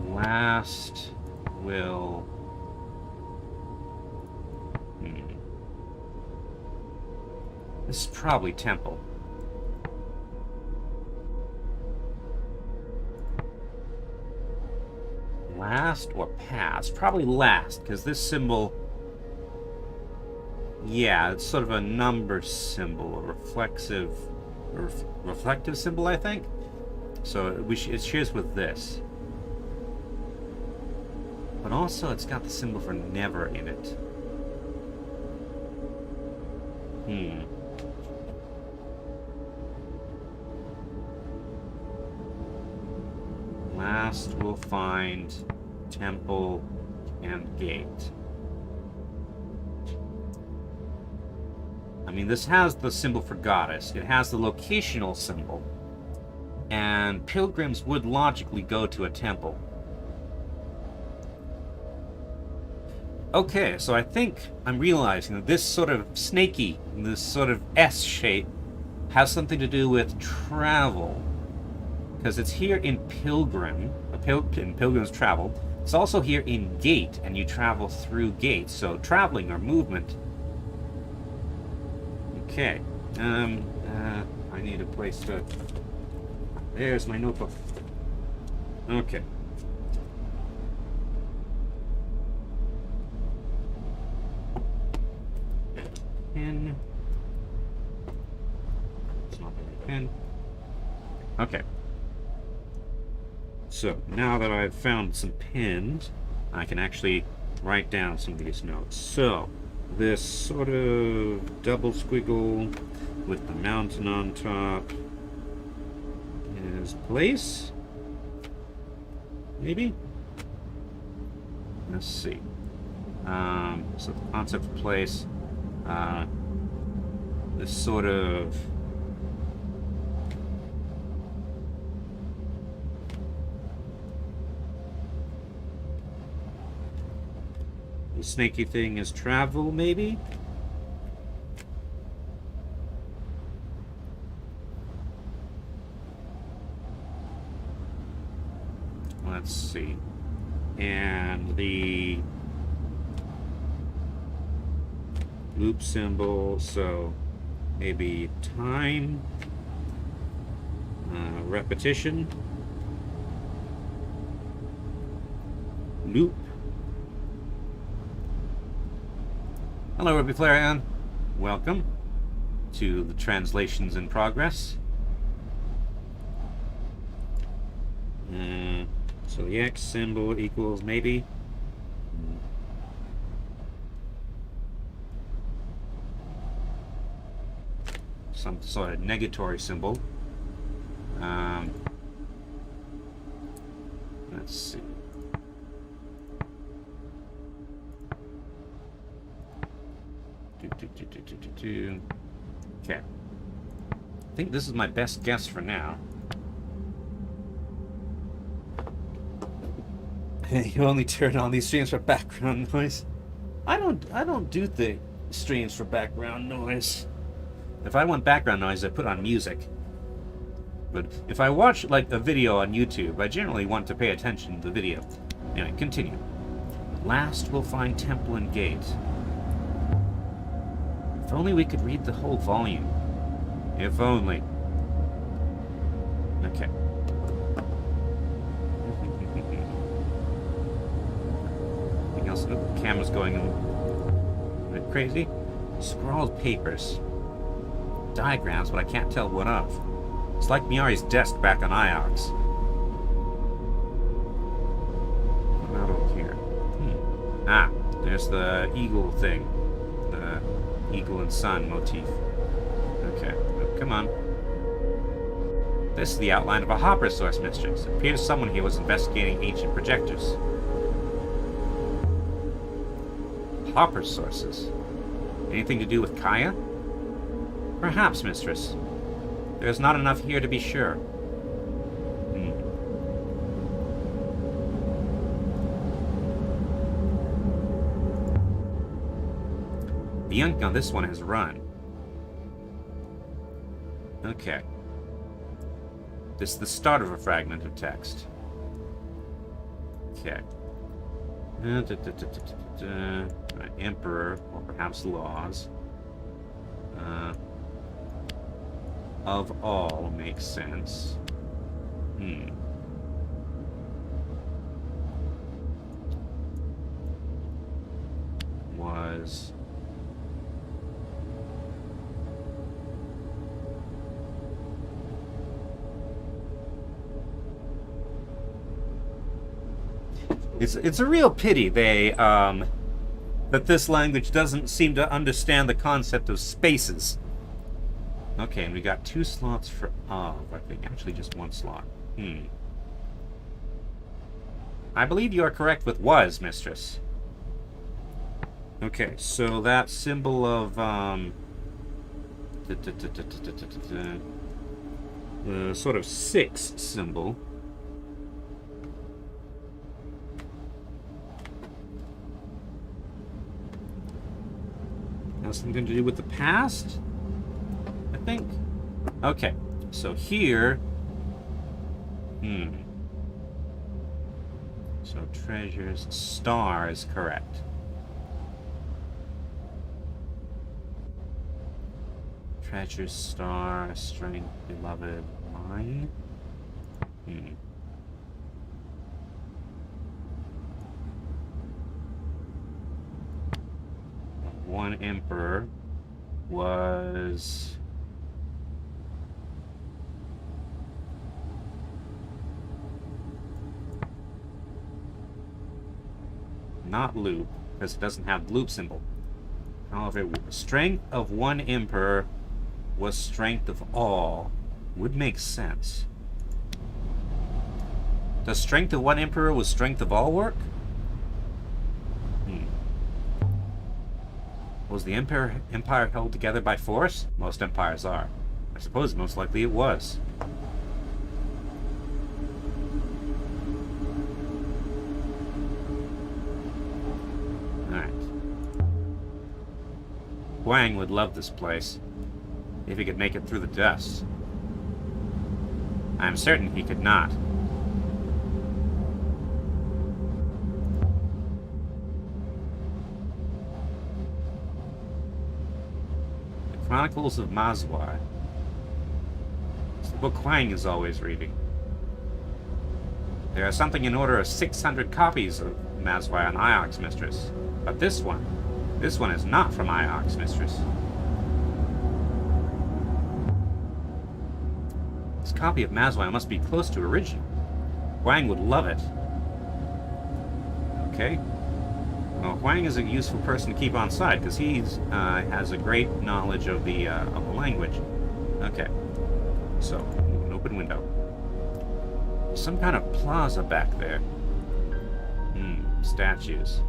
Last will... This is probably temple. Last or past? Probably last, because this symbol... Yeah, it's sort of a number symbol, a reflective symbol, I think. So it shares with this. But also, it's got the symbol for never in it. Last we'll find temple and gate. I mean, this has the symbol for goddess. It has the locational symbol. And pilgrims would logically go to a temple. Okay, so I think I'm realizing that this sort of snaky, this sort of S shape, has something to do with travel. Because it's here in Pilgrim, in Pilgrim's Travel. It's also here in Gate, and you travel through Gate. So traveling or movement Okay. I need a place to... There's my notebook. Okay. Pen. It's not the right pen. Okay. So, now that I've found some pens, I can actually write down some of these notes. So, this sort of double squiggle with the mountain on top is place. Maybe? Let's see. So the concept of place, this sort of the snaky thing is travel, maybe? Let's see. And the loop symbol, so maybe time, repetition, loop. Hello, Ruby Flareon. Welcome to the translations in progress. So the X symbol equals maybe some sort of negatory symbol. Let's see. Okay. I think this is my best guess for now. You only turn on these streams for background noise. I don't do the streams for background noise. If I want background noise, I put on music. But if I watch like a video on YouTube, I generally want to pay attention to the video. Anyway, continue. Last we'll find temple and gate. If only we could read the whole volume. If only. Okay. Anything else? Oh, the camera's going a bit crazy. Scrawled papers. Diagrams, but I can't tell what of. It's like Miari's desk back on Iox. What about over here? Ah, there's the eagle thing. The eagle and sun motif. Okay, oh, come on. This is the outline of a hopper source, mistress. It appears someone here was investigating ancient projectors. Hopper sources? Anything to do with Kaya? Perhaps, mistress. There's not enough here to be sure. The ink on this one has run. Okay. This is the start of a fragment of text. Okay. Emperor, or perhaps laws. Of all makes sense. Was it's a real pity they that this language doesn't seem to understand the concept of spaces. Okay, and we got 2 slots for I think actually just 1 slot. I believe you are correct with was, mistress. Okay, so that symbol of the sort of 6 symbol. Has something to do with the past? I think. Okay, so here. So treasures, star is correct. Treasure, star, strength, beloved, mine. One emperor was... not loop, because it doesn't have the loop symbol. However, strength of one emperor was strength of all. Would make sense. Does strength of one emperor was strength of all work? Was the empire held together by force? Most empires are. I suppose most likely it was. Alright. Huang would love this place, if he could make it through the dust. I'm certain he could not. The Chronicles of Mazwai. It's the book Huang is always reading. There are something in order of 600 copies of Mazwai on Iox, Mistress. But this one is not from Iox, Mistress. This copy of Mazwai must be close to original. Huang would love it. Okay. Well, Huang is a useful person to keep on side because he has a great knowledge of the language. Okay. So, an open window. Some kind of plaza back there. Statues.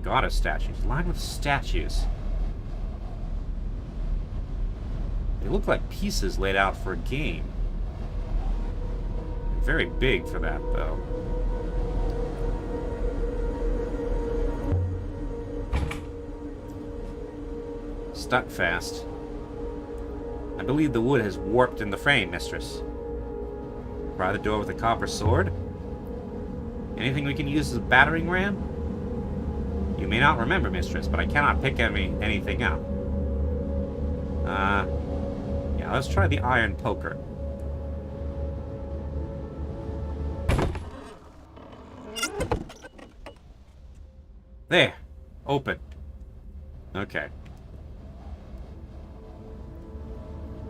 Goddess statues. Lined with statues. They look like pieces laid out for a game. Very big for that, though. Stuck fast. I believe the wood has warped in the frame, Mistress. Pry the door with a copper sword? Anything we can use as a battering ram? You may not remember, Mistress, but I cannot pick anything up. Yeah, let's try the iron poker. There! Open. Okay.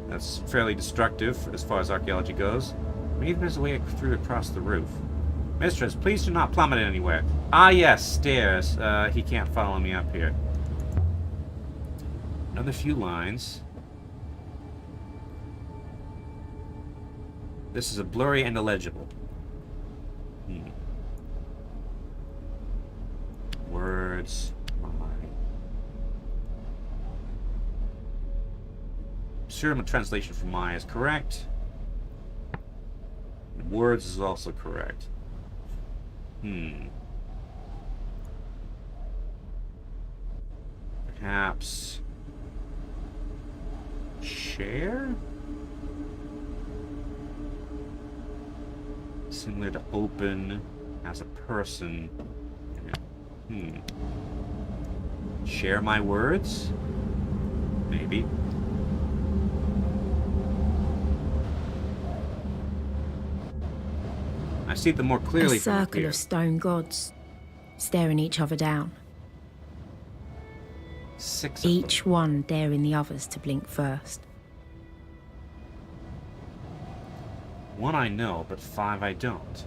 That's fairly destructive as far as archaeology goes. Maybe there's a way through across the roof. Mistress, please do not plummet anywhere. Ah, yes, stairs. He can't follow me up here. Another few lines. This is a blurry and illegible. Words. Sure, my translation from my is correct. Words is also correct. Perhaps share? Similar to open as a person. Share my words? Maybe. I see them more clearly from A circle here. of stone gods, staring each other down. 6 of Each one daring the others to blink first. them. 1 I know, but 5 I don't.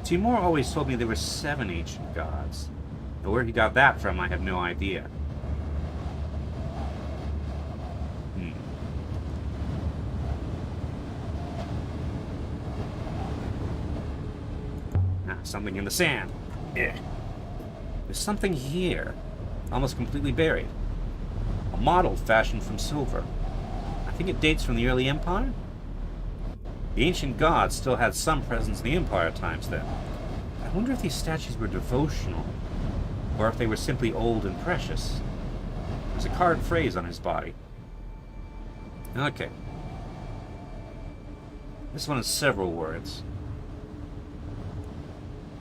Timur always told me there were 7 ancient gods. But where he got that from, I have no idea. Something in the sand. Yeah. There's something here, almost completely buried. A model fashioned from silver. I think it dates from the early Empire? The ancient gods still had some presence in the Empire times then. I wonder if these statues were devotional, or if they were simply old and precious. There's a carved phrase on his body. Okay. This one has several words.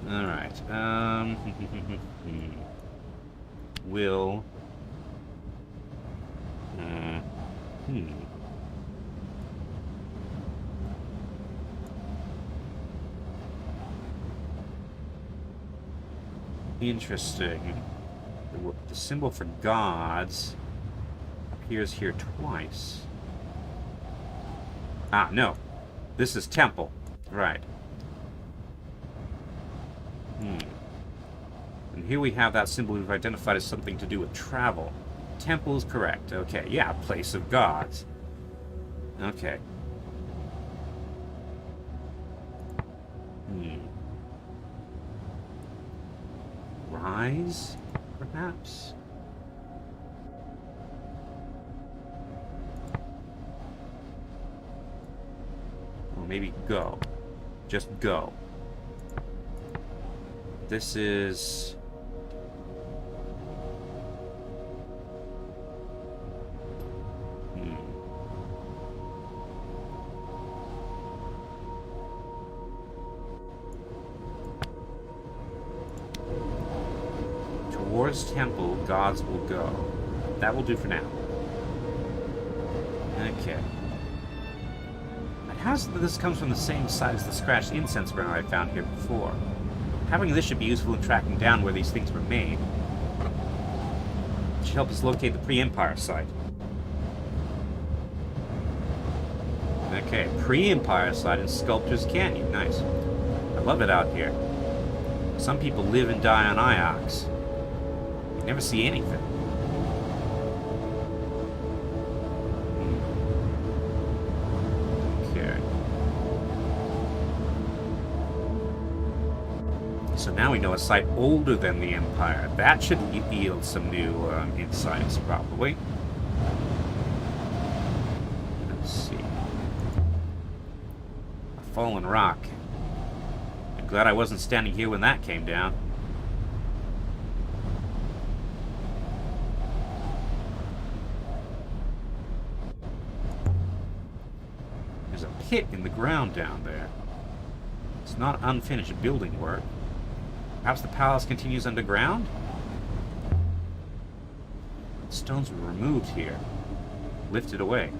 Alright, will Hmm. Interesting. The symbol for gods appears here twice. Ah, no. This is temple. Right. And here we have that symbol we've identified as something to do with travel. Temple is correct. Okay, yeah, place of gods. Okay. Rise, perhaps? Or maybe go. Just go. This is... Towards temple, gods will go. That will do for now. Okay. But how's this comes from the same side as the scratched incense burner I found here before? Having this should be useful in tracking down where these things were made. It should help us locate the pre-Empire site. Okay, pre-Empire site in Sculptor's Canyon. Nice. I love it out here. Some people live and die on Iox. You never see anything. Okay. So now we know a site older than the Empire. That should yield some new insights, probably. Let's see. A fallen rock. I'm glad I wasn't standing here when that came down. There's a pit in the ground down there. It's not unfinished building work. Perhaps the palace continues underground? Stones were removed here. Lifted away.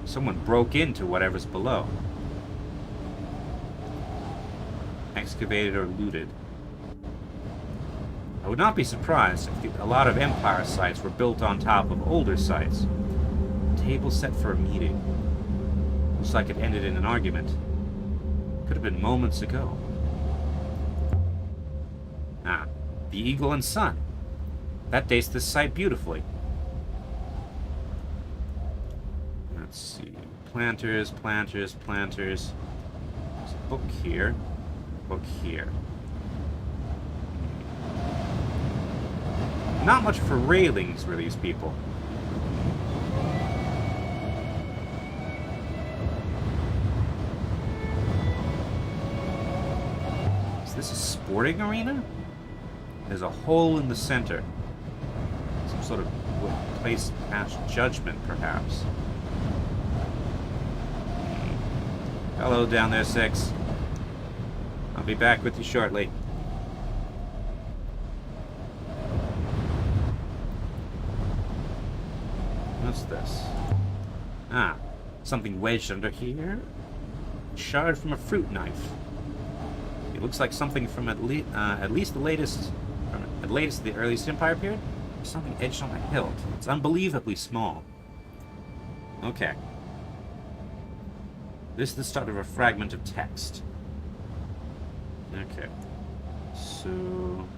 Someone broke into whatever's below. Excavated or looted. I would not be surprised if a lot of Empire sites were built on top of older sites. Table set for a meeting. Looks like it ended in an argument. Could have been moments ago. Ah, the Eagle and Sun. That dates this site beautifully. Let's see. Planters, planters, planters. There's a book here. Book here. Not much for railings for these people. Is this a sporting arena? There's a hole in the center. Some sort of place past judgment, perhaps. Hello down there, Six. I'll be back with you shortly. What's this? Ah, something wedged under here. Shard from a fruit knife. It looks like something from at least the latest the earliest Empire period. Something etched on a hilt. It's unbelievably small. Okay. This is the start of a fragment of text. Okay. So...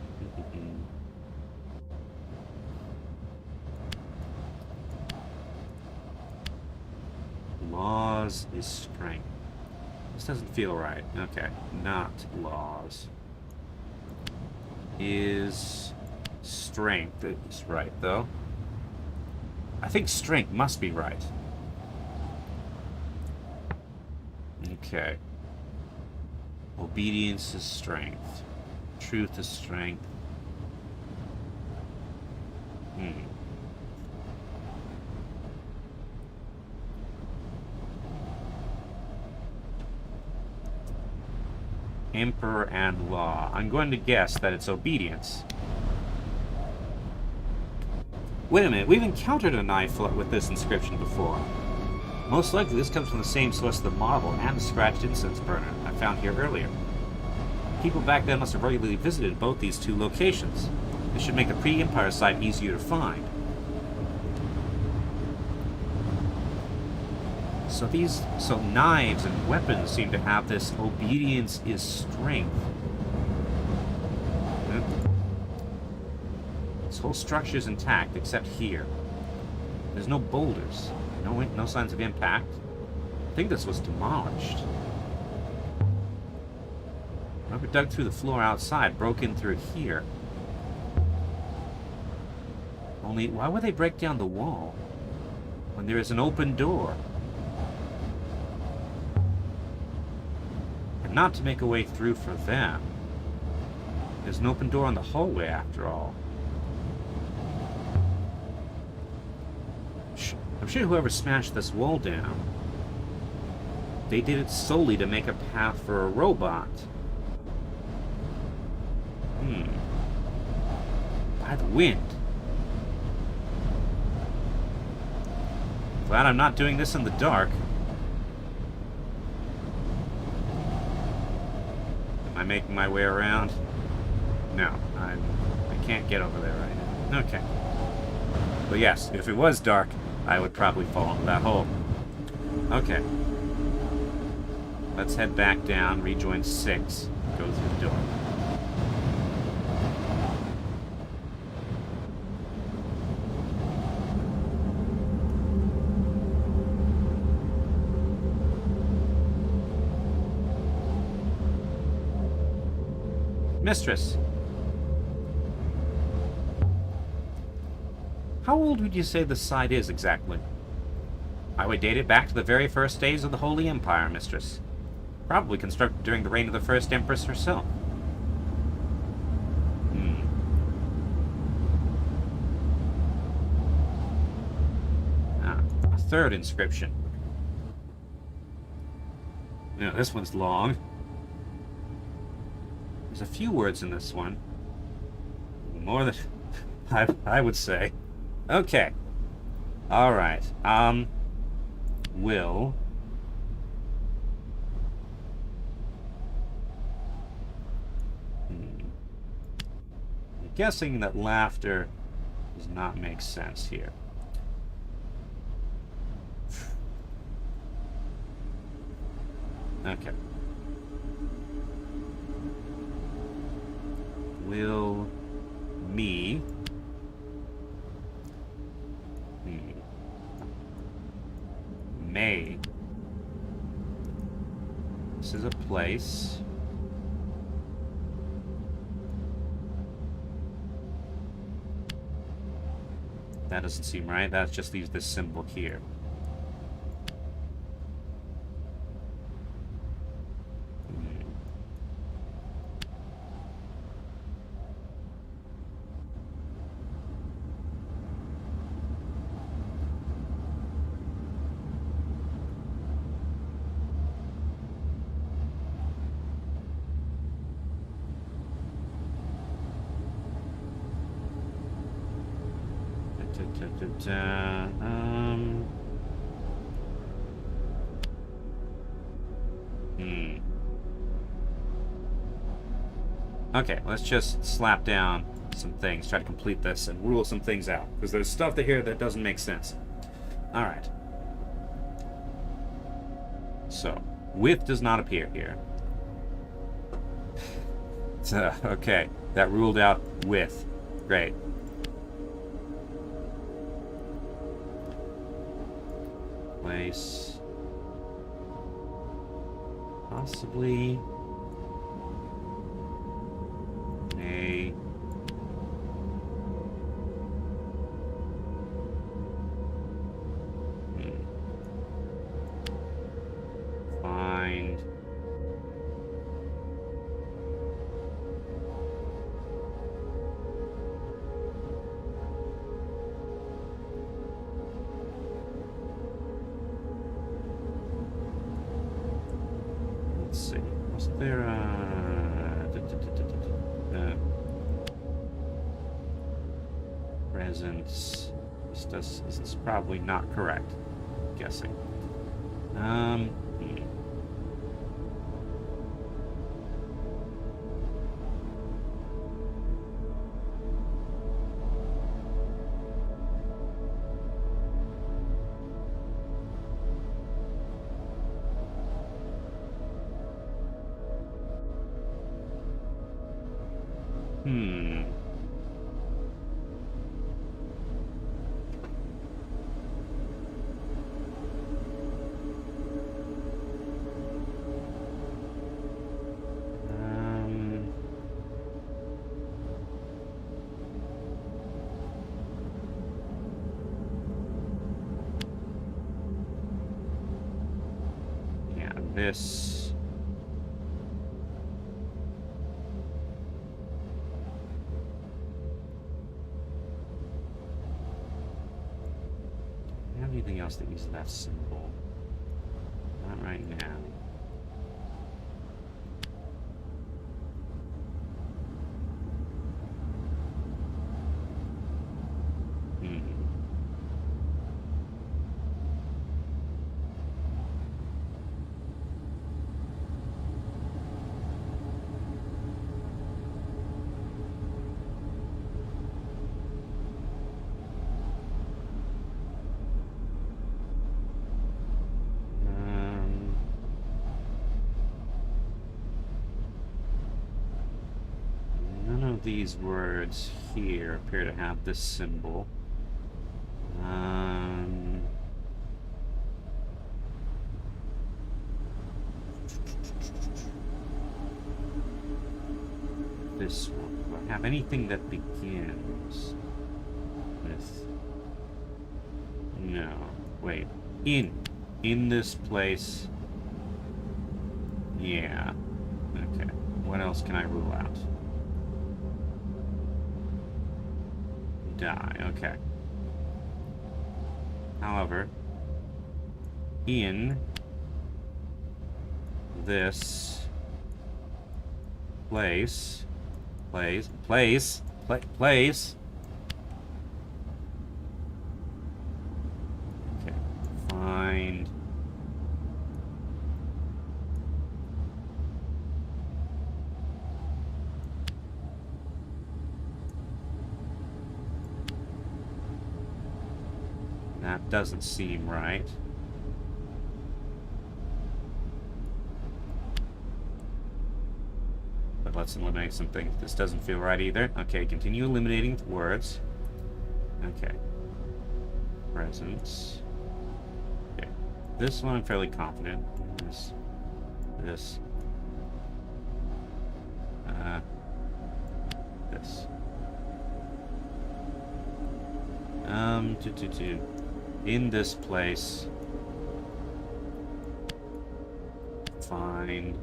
Laws is strength. This doesn't feel right. Okay. Not laws. Is strength is right, though. I think strength must be right. Okay. Obedience is strength. Truth is strength. Emperor and law. I'm going to guess that it's obedience. Wait a minute, we've encountered a knife with this inscription before. Most likely this comes from the same source of the marble and the scratched incense burner I found here earlier. People back then must have regularly visited both these two locations. This should make the pre-Empire site easier to find. So knives and weapons seem to have this obedience is strength. This whole structure is intact except here. There's no boulders. No signs of impact. I think this was demolished. Whoever dug through the floor outside broke in through here. Only, why would they break down the wall when there is an open door? And not to make a way through for them. There's an open door in the hallway after all. I'm sure whoever smashed this wall down, they did it solely to make a path for a robot. By the wind. Glad I'm not doing this in the dark. Am I making my way around? No, I can't get over there right now. Okay. But yes, if it was dark, I would probably fall into that hole. Okay. Let's head back down, rejoin 6, go through the door. Mistress. How old would you say this site is exactly? I would date it back to the very first days of the Holy Empire, Mistress. Probably constructed during the reign of the first Empress herself. A third inscription. Yeah, this one's long. There's a few words in this one. More than I would say. Okay. Alright. Will. I'm guessing that laughter does not make sense here. Okay. Will me may. This is a place. That doesn't seem right. That just leaves this symbol here. Okay, let's just slap down some things, try to complete this, and rule some things out. Because there's stuff here that doesn't make sense. Alright. So, width does not appear here. Okay, that ruled out width. Great. Place. Possibly. A. Find. Let's see. Was there Presence. This is probably not correct. I'm guessing. This. Do you have anything else that uses that symbol? Not right now. These words here appear to have this symbol. This one. Do I have anything that begins with? No. Wait. In this place. Yeah. Okay. What else can I rule out? Die. Okay. However, in this place, okay, find that doesn't seem right. But let's eliminate some things. This doesn't feel right either. Okay, continue eliminating words. Okay. Presence. Okay. This one I'm fairly confident. This. This. In this place, find.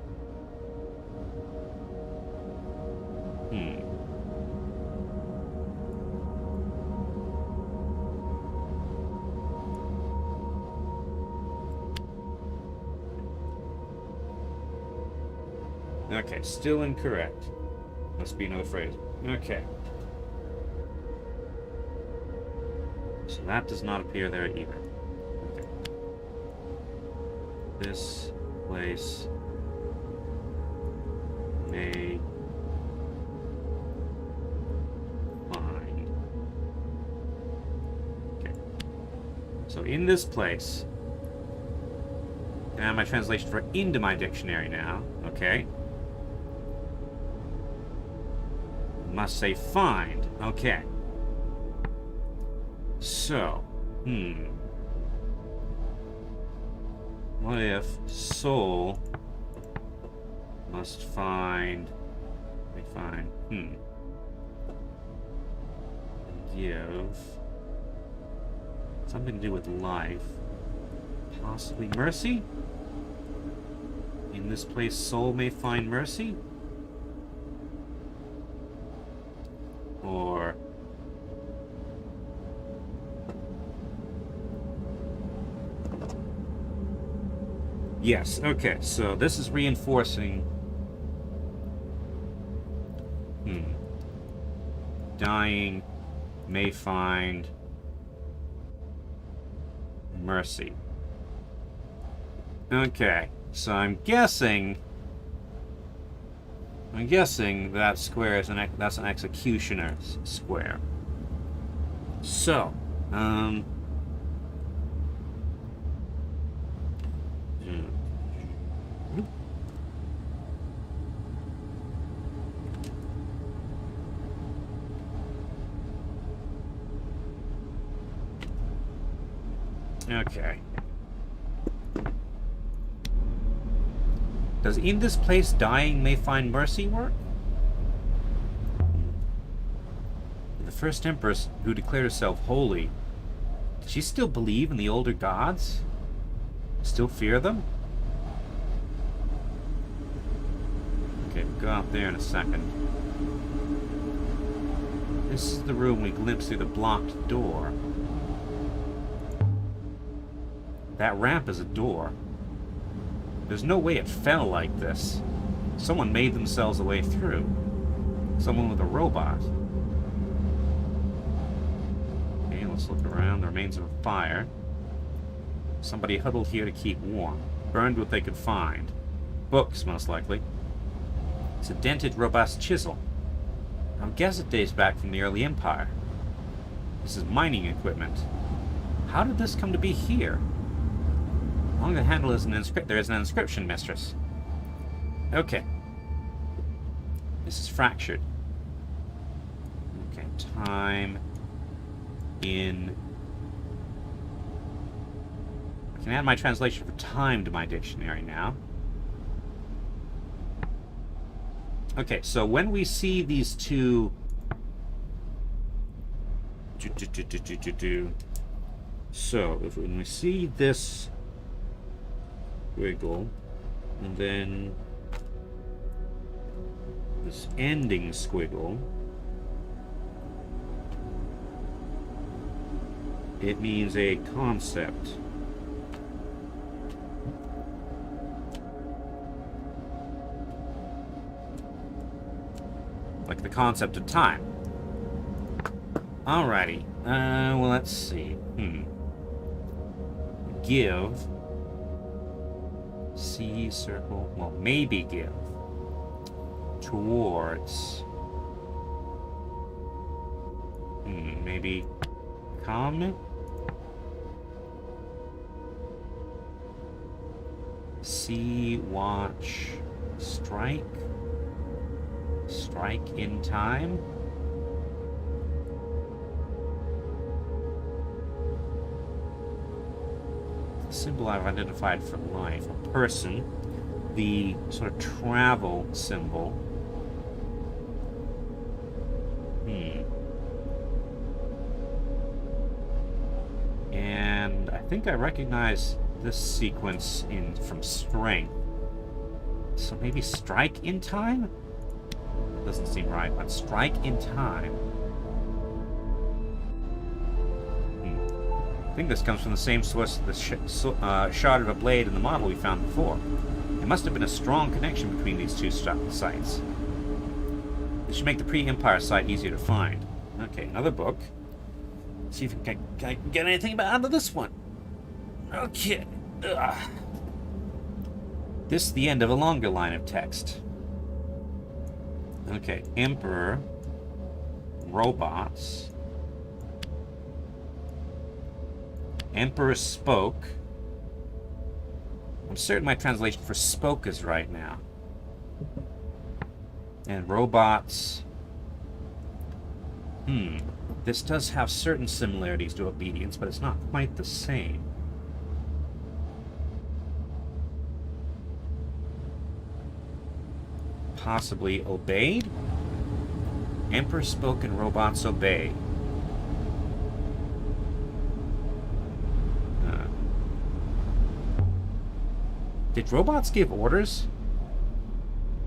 Okay, still incorrect. Must be another phrase. Okay. So that does not appear there either. Okay. This place may find. Okay. So in this place, and my translation for into my dictionary now. Okay. Must say find. Okay. So, what if soul must find, give something to do with life, possibly mercy? In this place, soul may find mercy? Or yes, okay, so this is reinforcing dying may find mercy. Okay, so I'm guessing that square is that's an executioner's square. So, okay. Does in this place dying may find mercy work? The first empress who declared herself holy, did she still believe in the older gods? Still fear them? Okay, we'll go out there in a second. This is the room we glimpsed through the blocked door. That ramp is a door. There's no way it fell like this. Someone made themselves a way through. Someone with a robot. Okay, let's look around. The remains of a fire. Somebody huddled here to keep warm. Burned what they could find. Books, most likely. It's a dented, robust chisel. I would guess it dates back from the early Empire. This is mining equipment. How did this come to be here? Along the handle is there is an inscription, mistress. Okay. This is fractured. Okay, time in... I can add my translation for time to my dictionary now. Okay, so when we see these two... So, when we see this squiggle, and then this ending squiggle, it means a concept. Like the concept of time. Alrighty. Well, let's see. Give. C circle. Well, maybe give. Towards. Maybe come. See, watch, strike. Strike in time. The symbol I've identified for life. A person. The sort of travel symbol. And I think I recognize this sequence from strength. So maybe strike in time? Doesn't seem right, but strike in time. I think this comes from the same source as the shard of a blade in the model we found before. There must have been a strong connection between these two sites. This should make the pre-Empire site easier to find. Okay, another book. Let's see if I can get anything out of this one. Okay. This is the end of a longer line of text. Okay, Emperor, robots. Emperor spoke. I'm certain my translation for spoke is right now. And robots. This does have certain similarities to obedience, but it's not quite the same. Possibly obeyed? Emperor spoke and robots obey. Did robots give orders?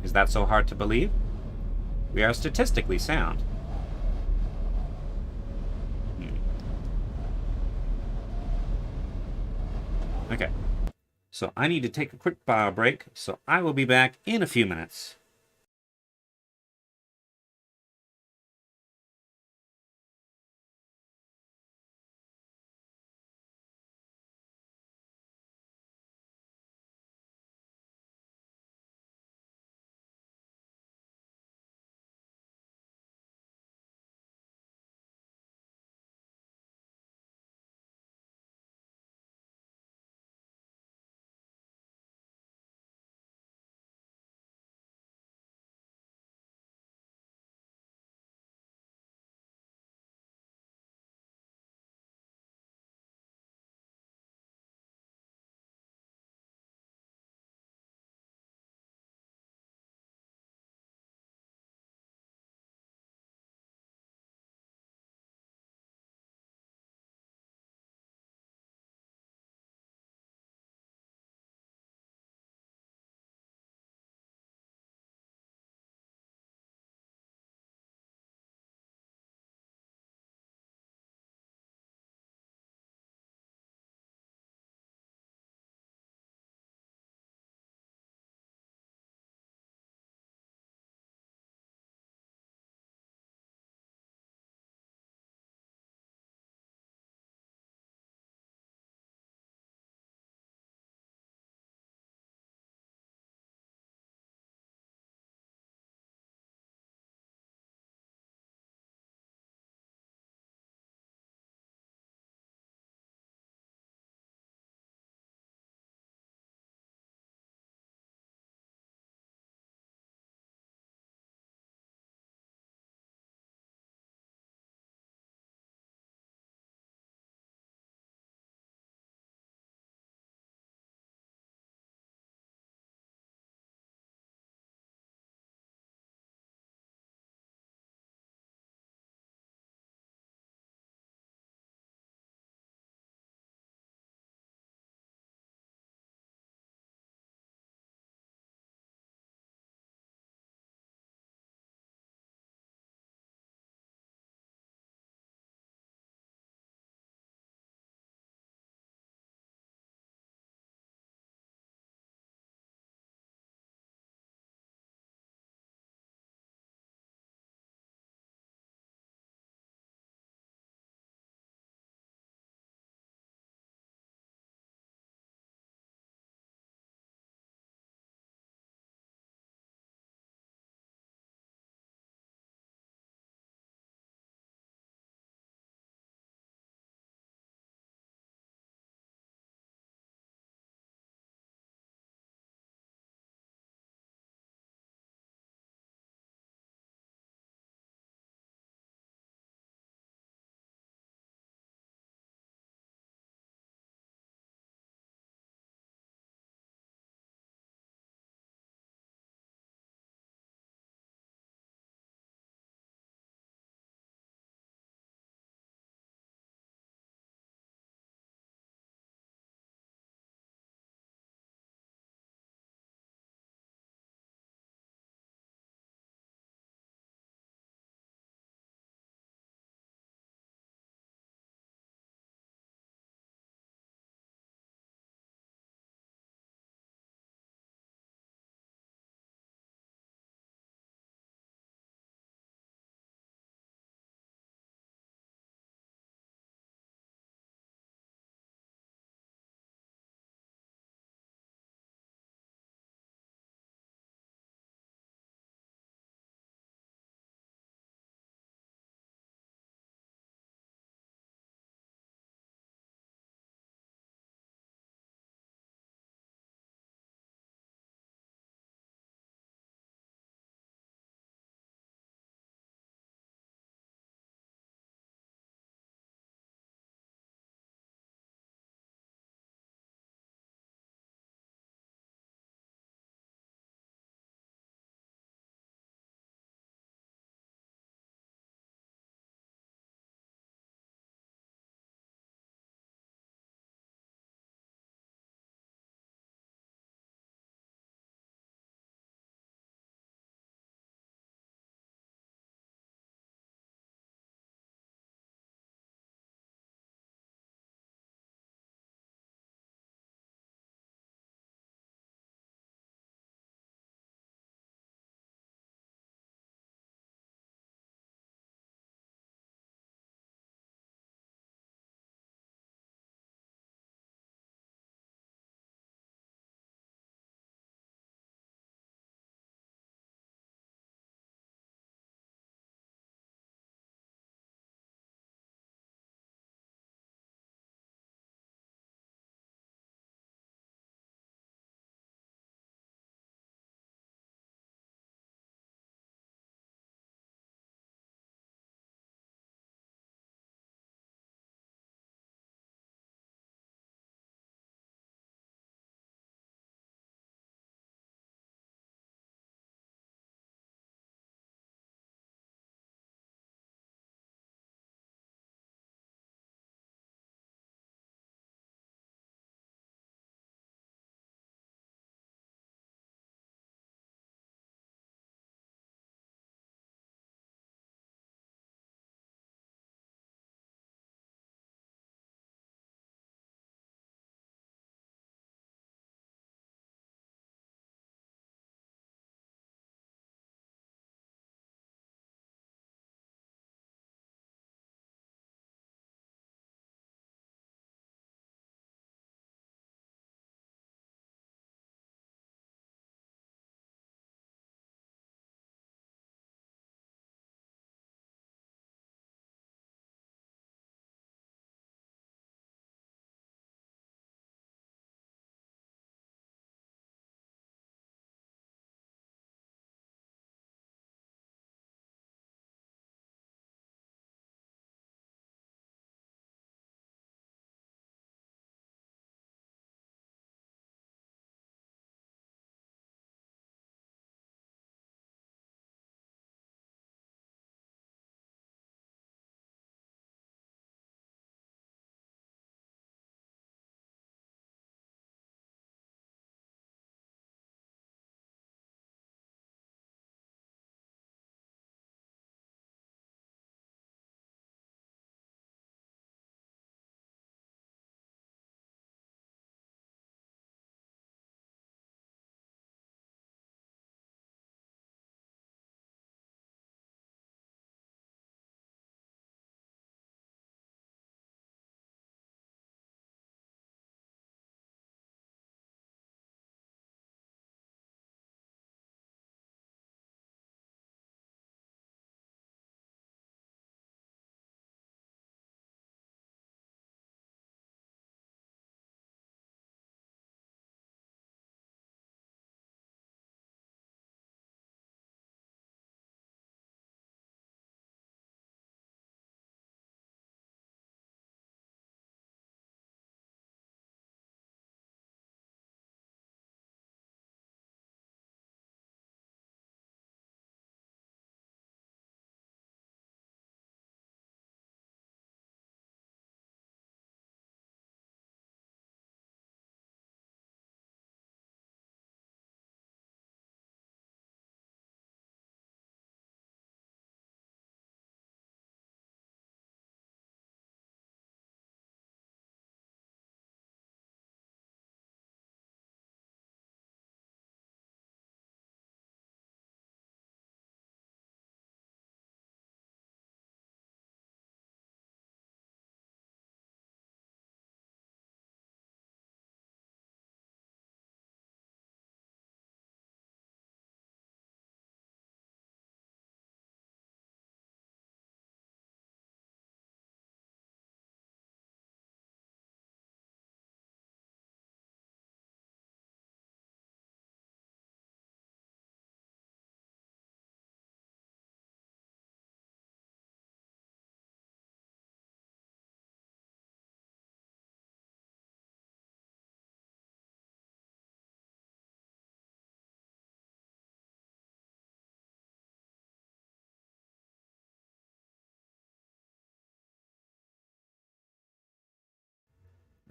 Is that so hard to believe? We are statistically sound. Okay. So I need to take a quick bio break, so I will be back in a few minutes.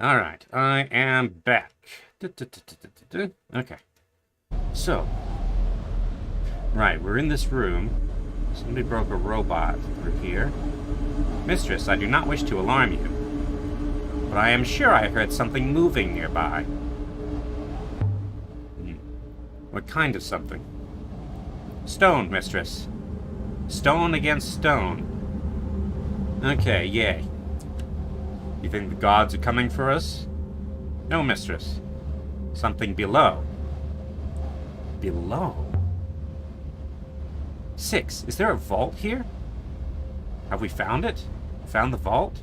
Alright, I am back. Okay. So. Right, we're in this room. Somebody broke a robot through here. Mistress, I do not wish to alarm you, but I am sure I heard something moving nearby. What kind of something? Stone, mistress. Stone against stone. Okay, yay. You think the gods are coming for us? No, mistress. Something below. Below? 6. Is there a vault here? Have we found it? Found the vault?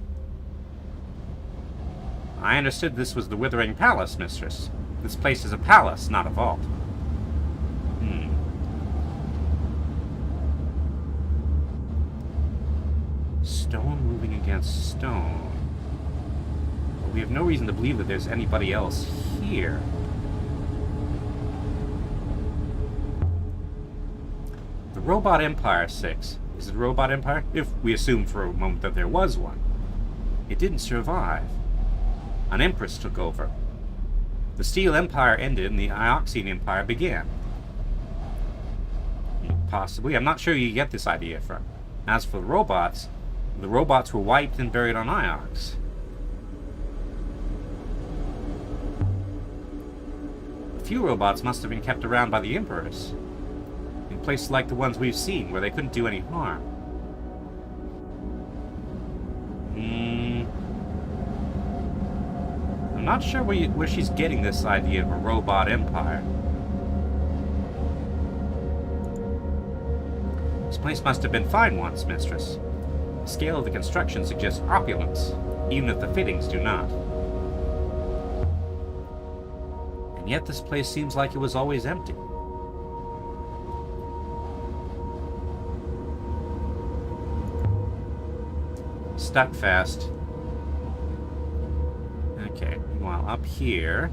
I understood this was the Withering Palace, mistress. This place is a palace, not a vault. Stone moving against stone. But we have no reason to believe that there's anybody else here. The Robot Empire 6. Is it a Robot Empire? If we assume for a moment that there was one. It didn't survive. An Empress took over. The Steel Empire ended and the Ioxian Empire began. Possibly. I'm not sure you get this idea from. As for the robots were wiped and buried on Iox. A few robots must have been kept around by the Emperors. In places like the ones we've seen, where they couldn't do any harm. I'm not sure where she's getting this idea of a robot empire. This place must have been fine once, mistress. The scale of the construction suggests opulence, even if the fittings do not. And yet this place seems like it was always empty. Stuck fast. Okay, meanwhile up here,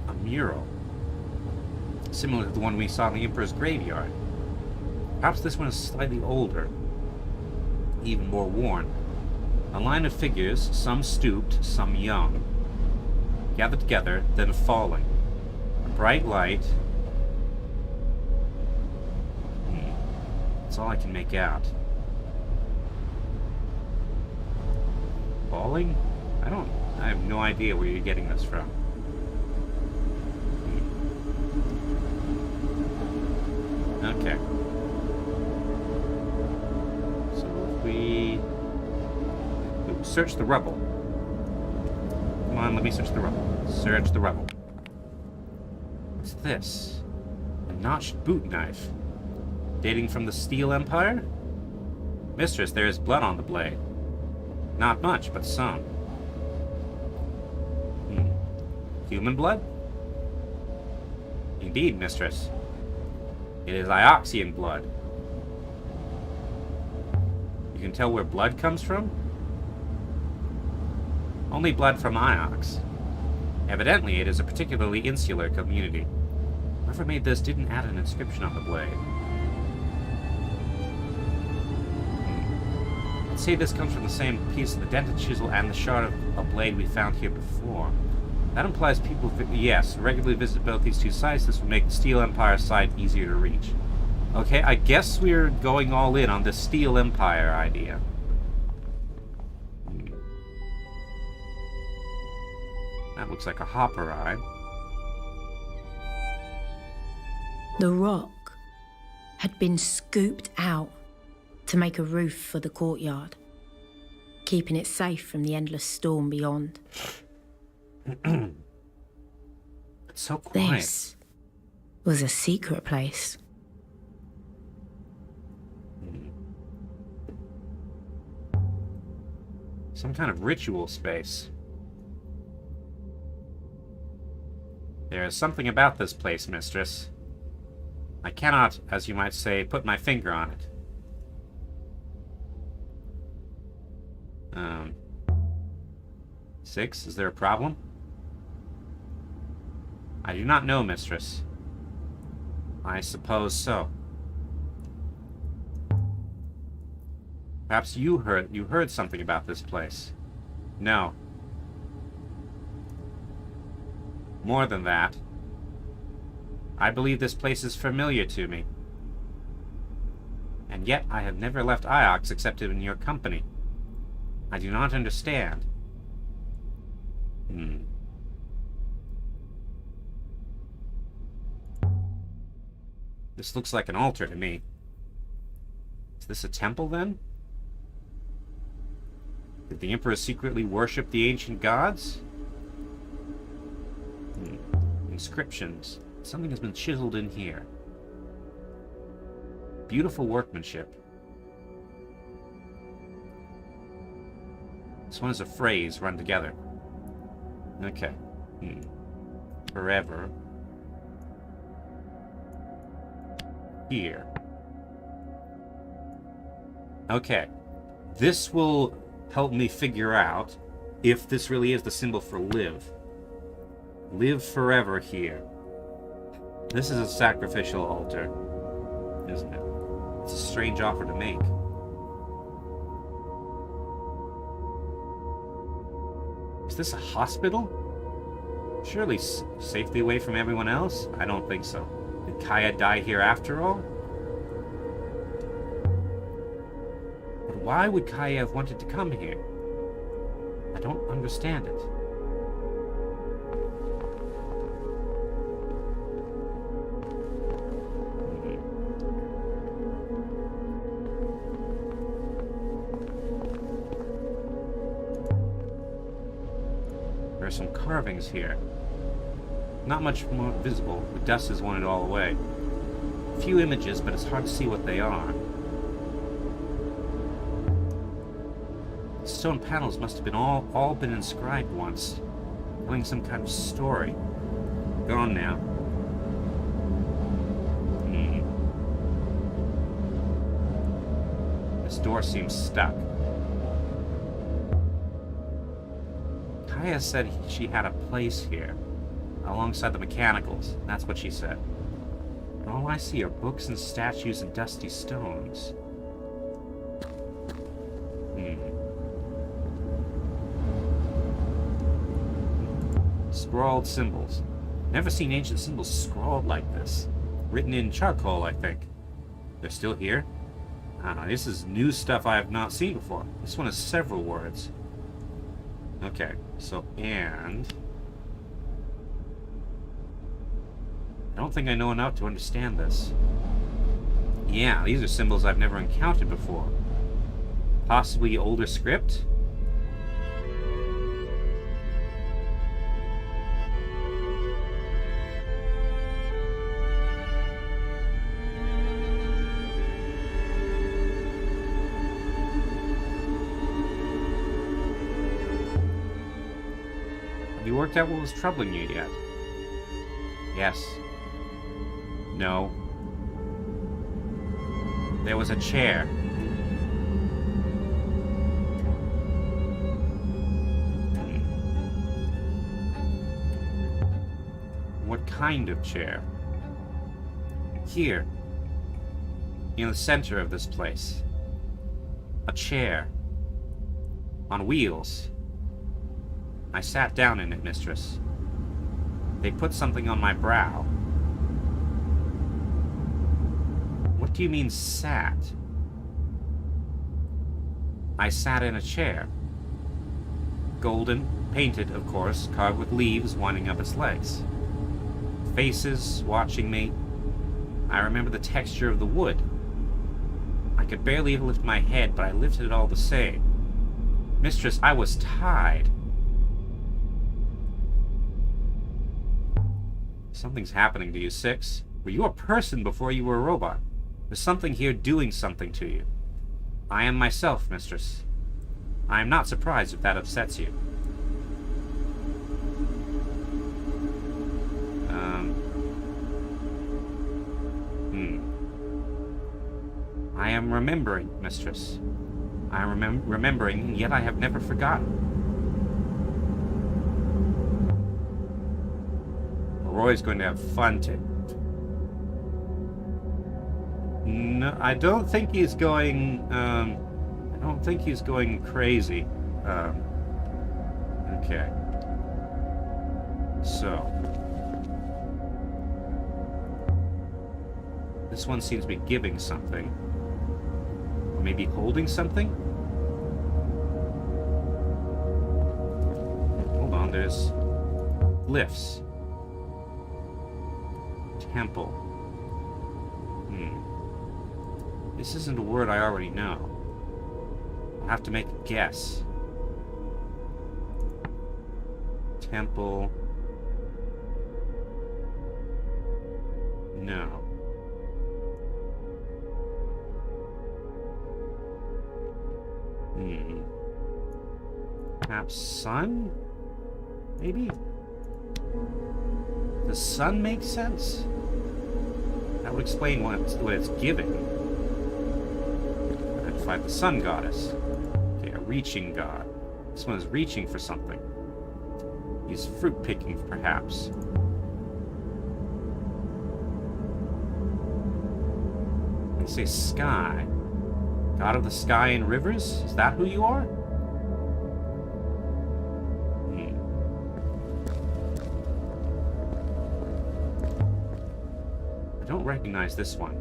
a mural. Similar to the one we saw in the Emperor's graveyard. Perhaps this one is slightly older, even more worn. A line of figures, some stooped, some young, gathered together, then falling. A bright light. That's all I can make out. Falling? I have no idea where you're getting this from. Okay. So if we search the rubble. Come on, let me search the rubble. Search the rubble. What's this? A notched boot knife. Dating from the Steel Empire? Mistress, there is blood on the blade. Not much, but some. Human blood? Indeed, mistress. It is Ioxian blood. You can tell where blood comes from? Only blood from Iox. Evidently, it is a particularly insular community. Whoever made this didn't add an inscription on the blade. Let's say this comes from the same piece of the dented chisel and the shard of a blade we found here before. That implies people, yes, regularly visit both these two sites. This would make the Steel Empire site easier to reach. Okay, I guess we're going all in on this Steel Empire idea. That looks like a hopper ride. The rock had been scooped out to make a roof for the courtyard, keeping it safe from the endless storm beyond. It's so quiet. This was a secret place. Some kind of ritual space. There is something about this place, mistress. I cannot, as you might say, put my finger on it. 6, is there a problem? I do not know, mistress. I suppose so. Perhaps you heard something about this place. No. More than that. I believe this place is familiar to me. And yet I have never left Iox except in your company. I do not understand. This looks like an altar to me. Is this a temple, then? Did the Emperor secretly worship the ancient gods? Inscriptions. Something has been chiseled in here. Beautiful workmanship. This one is a phrase run together. Okay. Forever. Here. Okay. This will help me figure out if this really is the symbol for live. Live forever here. This is a sacrificial altar, isn't it? It's a strange offer to make. Is this a hospital? Surely safely away from everyone else? I don't think so. Did Kaya die here after all? But why would Kaya have wanted to come here? I don't understand it. There are some carvings here. Not much more visible. The dust has worn it all away. A few images, but it's hard to see what they are. The stone panels must have been all been inscribed once, telling some kind of story. Gone now. This door seems stuck. Kaya said she had a place here, alongside the mechanicals. That's what she said. And all I see are books and statues and dusty stones. Scrawled symbols. Never seen ancient symbols scrawled like this. Written in charcoal, I think. They're still here? I don't know. This is new stuff I have not seen before. This one has several words. Okay, so, and... I don't think I know enough to understand this. Yeah, these are symbols I've never encountered before. Possibly older script? Have you worked out what was troubling you yet? Yes. No. There was a chair. What kind of chair? Here. In the center of this place. A chair. On wheels. I sat down in it, mistress. They put something on my brow. What do you mean, sat? I sat in a chair. Golden, painted, of course, carved with leaves winding up its legs. Faces watching me. I remember the texture of the wood. I could barely lift my head, but I lifted it all the same. Mistress, I was tied. Something's happening to you, Six. Were you a person before you were a robot? There's something here doing something to you. I am myself, mistress. I am not surprised if that upsets you. I am remembering, mistress. I am remembering, yet I have never forgotten. Roy's going to have fun too. No, I don't think he's going. don't think he's going crazy. Okay. So. This one seems to be giving something. Or maybe holding something? Hold on, there's glyphs. Temple. This isn't a word I already know. I'll have to make a guess. Temple. No. Perhaps sun? Maybe? Does sun make sense? That would explain what it's giving. Identify the sun goddess. Okay, a reaching god. This one is reaching for something. He's fruit picking, perhaps. They say sky. God of the sky and rivers? Is that who you are? I don't recognize this one.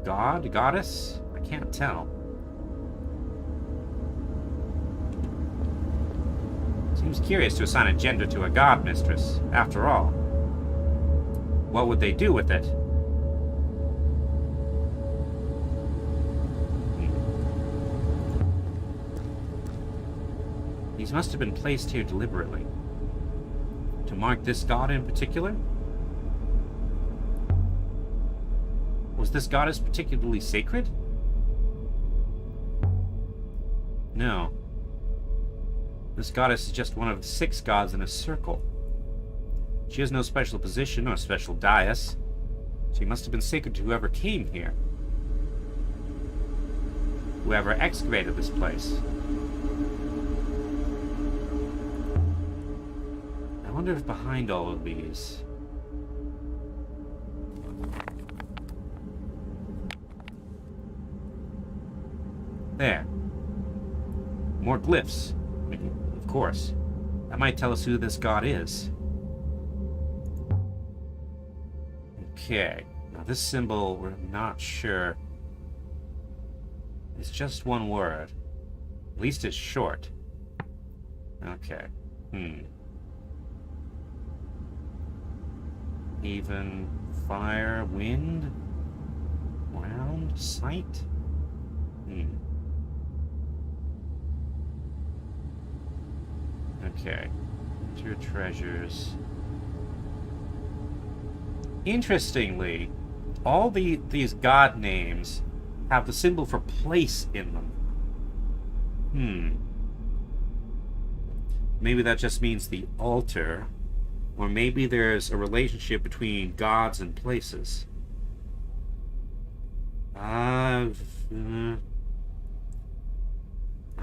God? Goddess? I can't tell. Seems curious to assign a gender to a god mistress. After all, what would they do with it? These must have been placed here deliberately. To mark this god in particular? Was this goddess particularly sacred? No. This goddess is just one of 6 gods in a circle. She has no special position or special dais. She must have been sacred to whoever came here. Whoever excavated this place. I wonder if behind all of these... There. More glyphs. Of course. That might tell us who this god is. Okay. Now this symbol, we're not sure. It's just one word. At least it's short. Okay. Even, fire, wind, ground, sight. Okay. Enter treasures. Interestingly, all these god names have the symbol for place in them. Maybe that just means the altar, or maybe there's a relationship between gods and places. I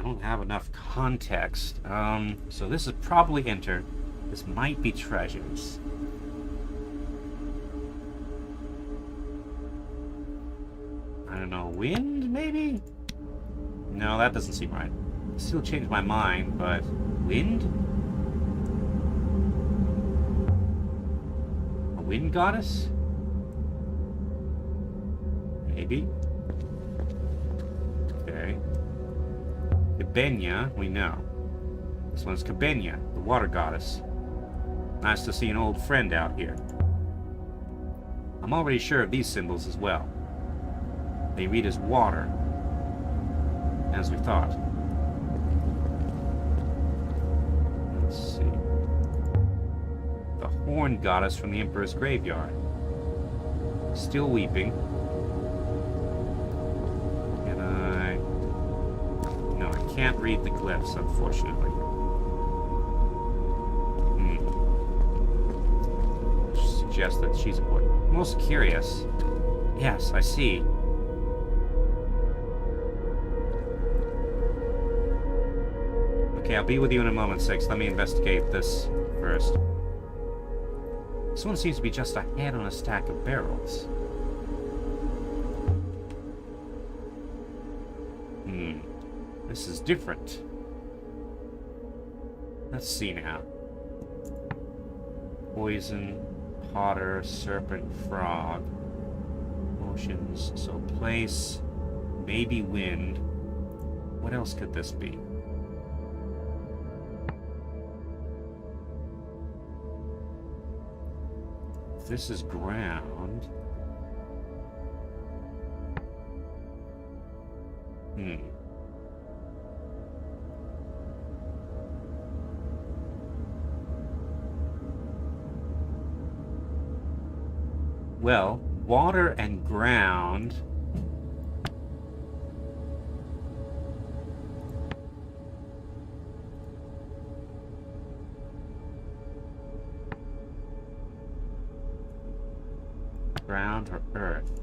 don't have enough context. So this is probably enter. This might be treasures. I don't know, wind, maybe? No, that doesn't seem right. Still changed my mind, but wind? A wind goddess? Maybe. Okay. Cabenya, we know. This one's Cabenya, the water goddess. Nice to see an old friend out here. I'm already sure of these symbols as well. They read as water, as we thought. Let's see. The horn goddess from the Emperor's graveyard. Still weeping. Can I... No, I can't read the glyphs, unfortunately. Suggest that she's most curious. Yes, I see. Okay, I'll be with you in a moment, Six. Let me investigate this first. This one seems to be just a head on a stack of barrels. This is different. Let's see now. Poison, potter, serpent, frog. Motions, so place, maybe wind. What else could this be? If this is ground. Well, water and ground. Ground or earth.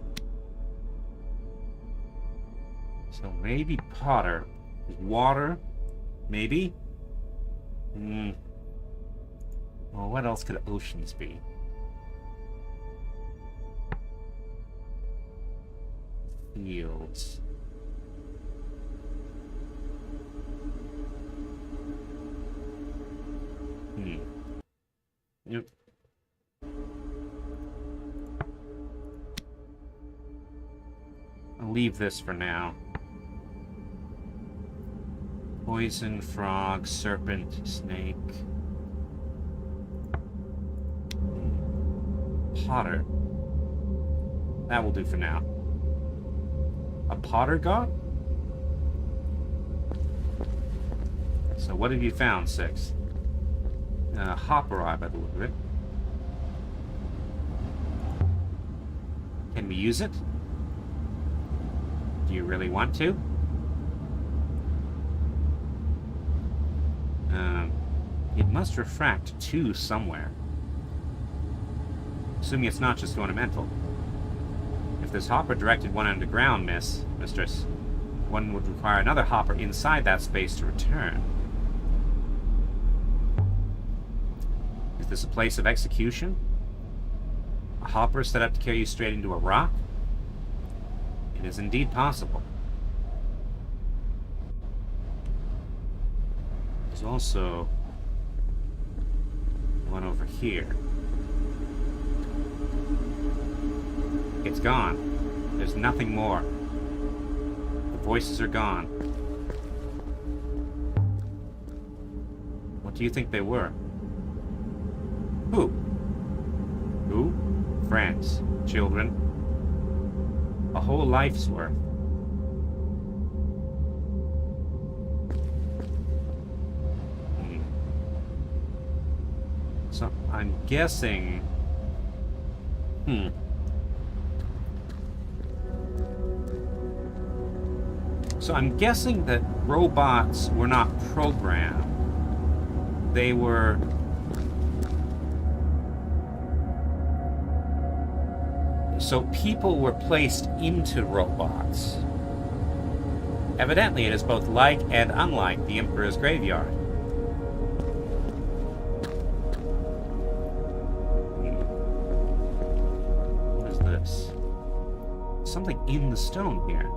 So maybe potter. Water? Maybe? Well, what else could oceans be? Fields. Yep. I'll leave this for now. Poison, frog, serpent, snake. Potter. That will do for now. A potter god? So what have you found, 6? Hopper eye by the look of it. Can we use it? Do you really want to? It must refract to somewhere. Assuming it's not just ornamental. If this hopper directed one underground, mistress, one would require another hopper inside that space to return. Is this a place of execution? A hopper set up to carry you straight into a rock? It is indeed possible. There's also one over here. It's gone. There's nothing more. The voices are gone. What do you think they were? Who? Who? Friends. Children. A whole life's worth. So, I'm guessing... So I'm guessing that robots were not programmed. They were... So people were placed into robots. Evidently, it is both like and unlike the Emperor's graveyard. What is this? Something in the stone here.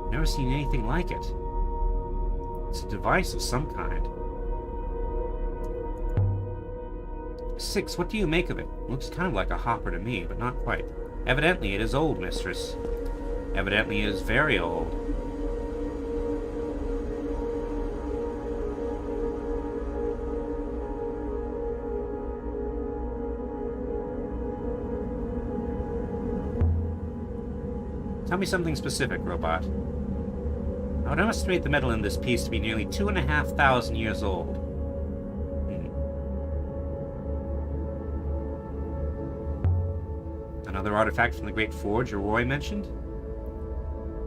Never seen anything like it. It's a device of some kind. 6, what do you make of it? Looks kind of like a hopper to me, but not quite. Evidently it is old, mistress. Evidently it is very old. Tell me something specific, robot. I would estimate the metal in this piece to be nearly 2,500 years old. Another artifact from the Great Forge Roy mentioned?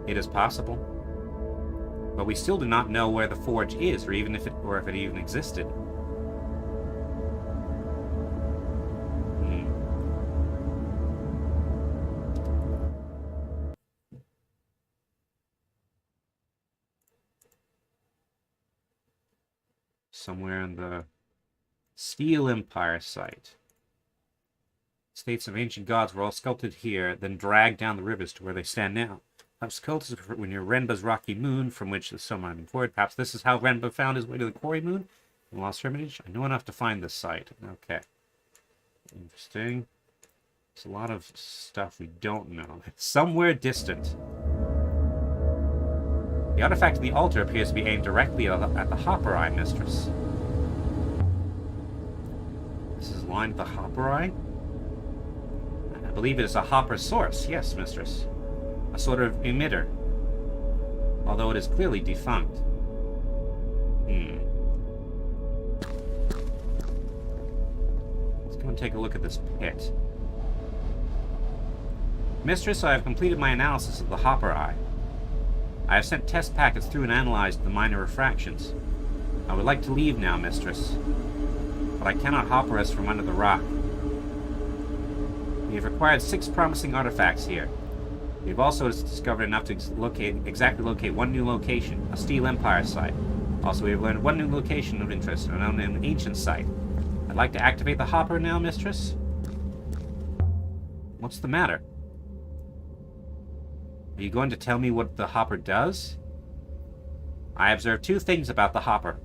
It is possible. But we still do not know where the forge is, or if it even existed. Somewhere in the Steel Empire site. States of ancient gods were all sculpted here, then dragged down the rivers to where they stand now. Skulls when near Renba's rocky moon, from which the sun might be poured. Perhaps this is how Renba found his way to the quarry moon in Lost Hermitage. I know enough to find this site. Okay. Interesting. There's a lot of stuff we don't know. It's somewhere distant. The artifact in the altar appears to be aimed directly at the Hopper Eye, Mistress. This is lined with the Hopper Eye? I believe it is a Hopper source. Yes, Mistress. A sort of emitter. Although it is clearly defunct. Let's go and take a look at this pit. Mistress, I have completed my analysis of the Hopper Eye. I have sent test packets through and analyzed the minor refractions. I would like to leave now, Mistress. But I cannot hopper us from under the rock. We have acquired 6 promising artifacts here. We have also discovered enough to exactly locate one new location, a Steel Empire site. Also, we have learned one new location of interest, an ancient site. I'd like to activate the hopper now, Mistress. What's the matter? Are you going to tell me what the hopper does? I observed 2 things about the hopper.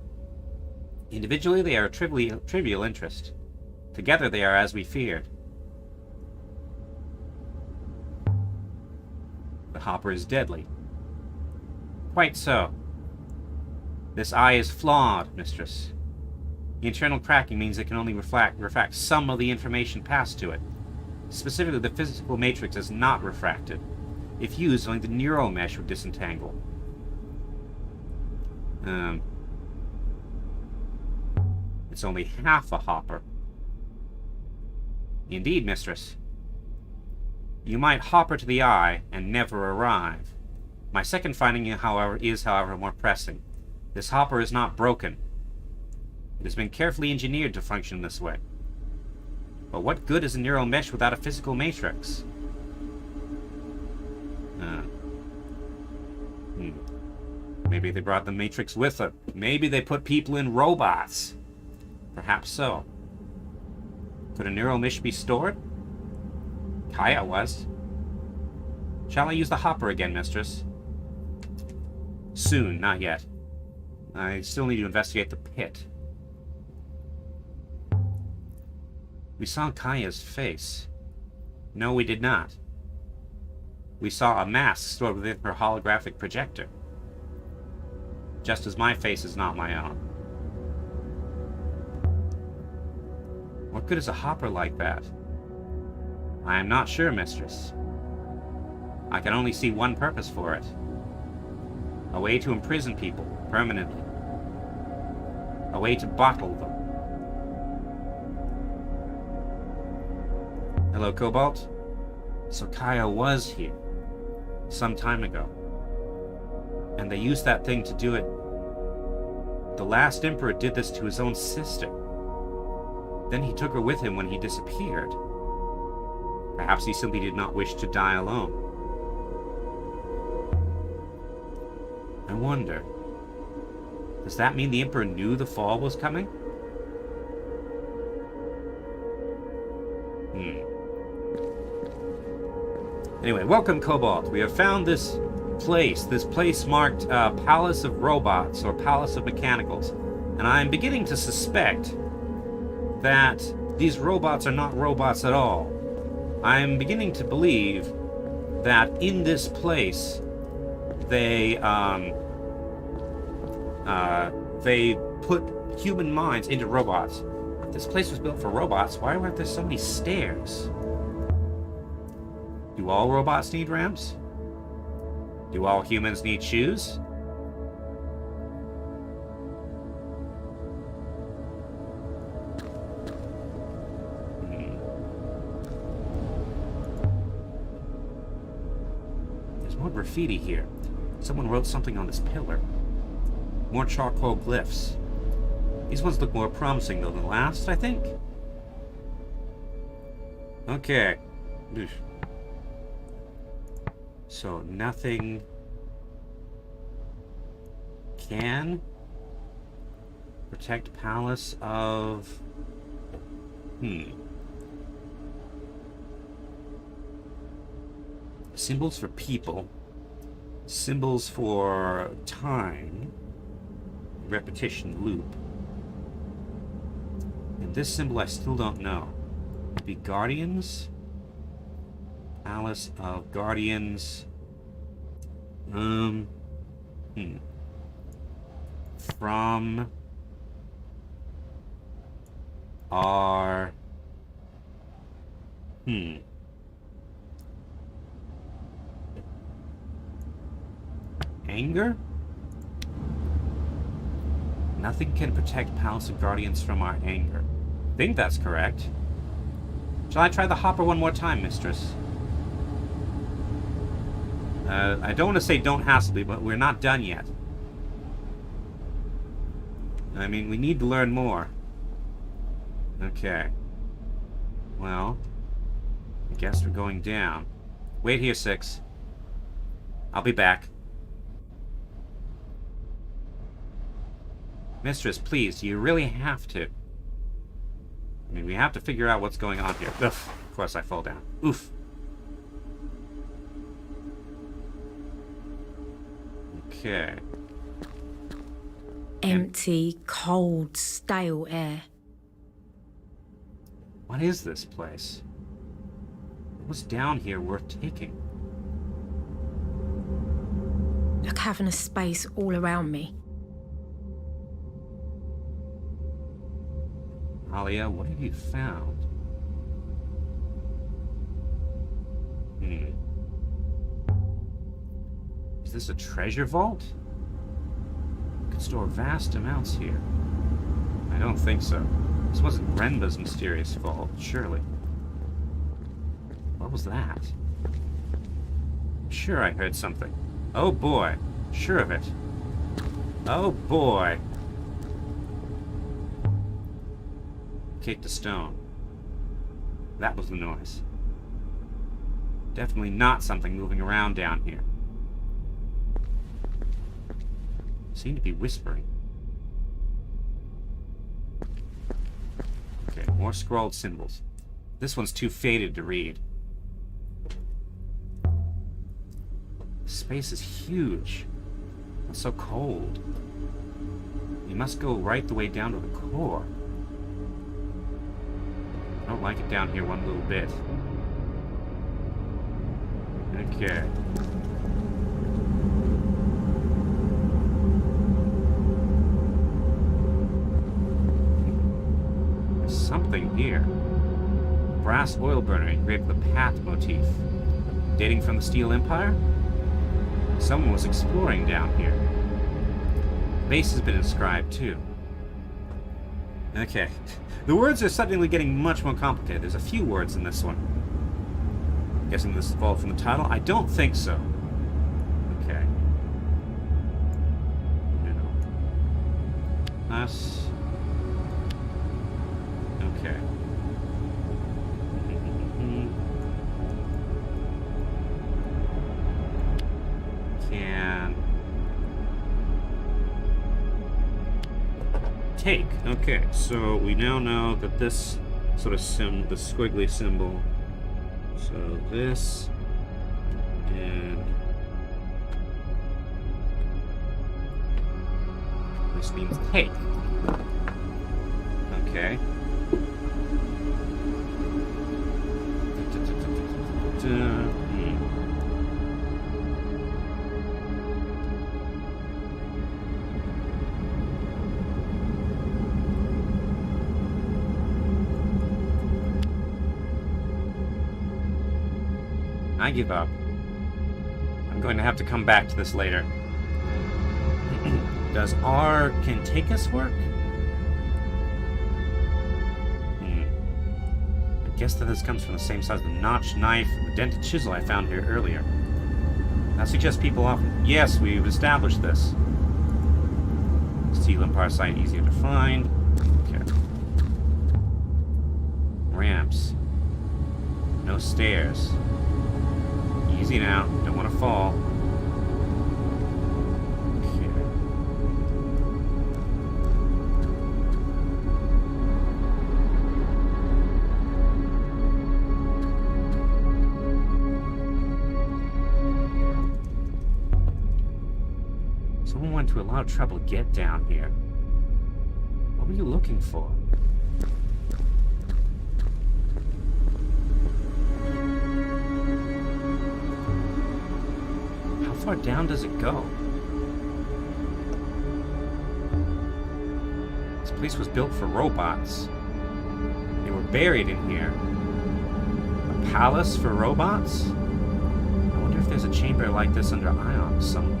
Individually, they are of trivial interest. Together, they are as we feared. The hopper is deadly. Quite so. This eye is flawed, Mistress. The internal cracking means it can only refract some of the information passed to it. Specifically, the physical matrix is not refracted. If used, only the neural mesh would disentangle. It's only half a hopper. Indeed, Mistress. You might hopper to the eye and never arrive. My second finding, however, more pressing. This hopper is not broken. It has been carefully engineered to function this way. But what good is a neural mesh without a physical matrix? Maybe they brought the matrix with them. Maybe they put people in robots. Perhaps so. Could a neural mesh be stored? Kaya was. Shall I use the hopper again, Mistress? Soon, not yet. I still need to investigate the pit. We saw Kaya's face. No, we did not. We saw a mask stored within her holographic projector. Just as my face is not my own. What good is a hopper like that? I am not sure, Mistress. I can only see one purpose for it. A way to imprison people, permanently. A way to bottle them. Hello, Cobalt? So Kaya was here. Some time ago. And they used that thing to do it. The last Emperor did this to his own sister. Then he took her with him when he disappeared. Perhaps he simply did not wish to die alone. I wonder, does that mean the Emperor knew the fall was coming? Anyway, welcome, Cobalt. We have found this place marked Palace of Robots, or Palace of Mechanicals. And I'm beginning to suspect that these robots are not robots at all. I'm beginning to believe that in this place, they put human minds into robots. If this place was built for robots, why weren't there so many stairs? Do all robots need ramps? Do all humans need shoes? There's more graffiti here. Someone wrote something on this pillar. More charcoal glyphs. These ones look more promising though than the last, I think. Okay. Oof. So nothing can protect Palace of... Symbols for people. Symbols for time, repetition, loop. And this symbol I still don't know. Be Guardians? Palace of Guardians. From our anger? Nothing can protect Palace of Guardians from our anger. I think that's correct. Shall I try the hopper one more time, mistress? I don't want to say don't hassle me, but we're not done yet. I mean, we need to learn more. Okay. Well, I guess we're going down. Wait here, 6. I'll be back. Mistress, please, you really have to. I mean, we have to figure out what's going on here. Ugh, of course I fall down. Oof. Okay. Empty, cold, stale air. What is this place? What's down here worth taking? A cavernous space all around me. Aliya, what have you found? Is this a treasure vault? You could store vast amounts here. I don't think so. This wasn't Renba's mysterious vault, surely. What was that? Sure, I heard something. Oh boy, sure of it. Oh boy. Kicked a stone. That was the noise. Definitely not something moving around down here. Seemed to be whispering. Okay, more scrawled symbols. This one's too faded to read. Space is huge. It's so cold. You must go right the way down to the core. I don't like it down here one little bit. Okay. There's something here. Brass oil burner engraved with a path motif. Dating from the Steel Empire? Someone was exploring down here. The base has been inscribed too. Okay. The words are suddenly getting much more complicated. There's a few words in this one. I'm guessing this evolved from the title? I don't think so. Okay. No. Us. Okay. Can take. Okay, so we now know that this sort of the squiggly symbol. So this and this means take. Okay. I give up. I'm going to have to come back to this later. Does R can take us work? I guess that this comes from the same size as the notched knife and the dented chisel I found here earlier. That suggests people often... Yes, we've established this. Steel Empire site easier to find. Okay. Ramps. No stairs. Easy now. Don't want to fall. Okay. went to a lot of trouble to get down here. What were you looking for? How far down does it go? This place was built for robots. They were buried in here. A palace for robots? I wonder if there's a chamber like this under Iox somewhere.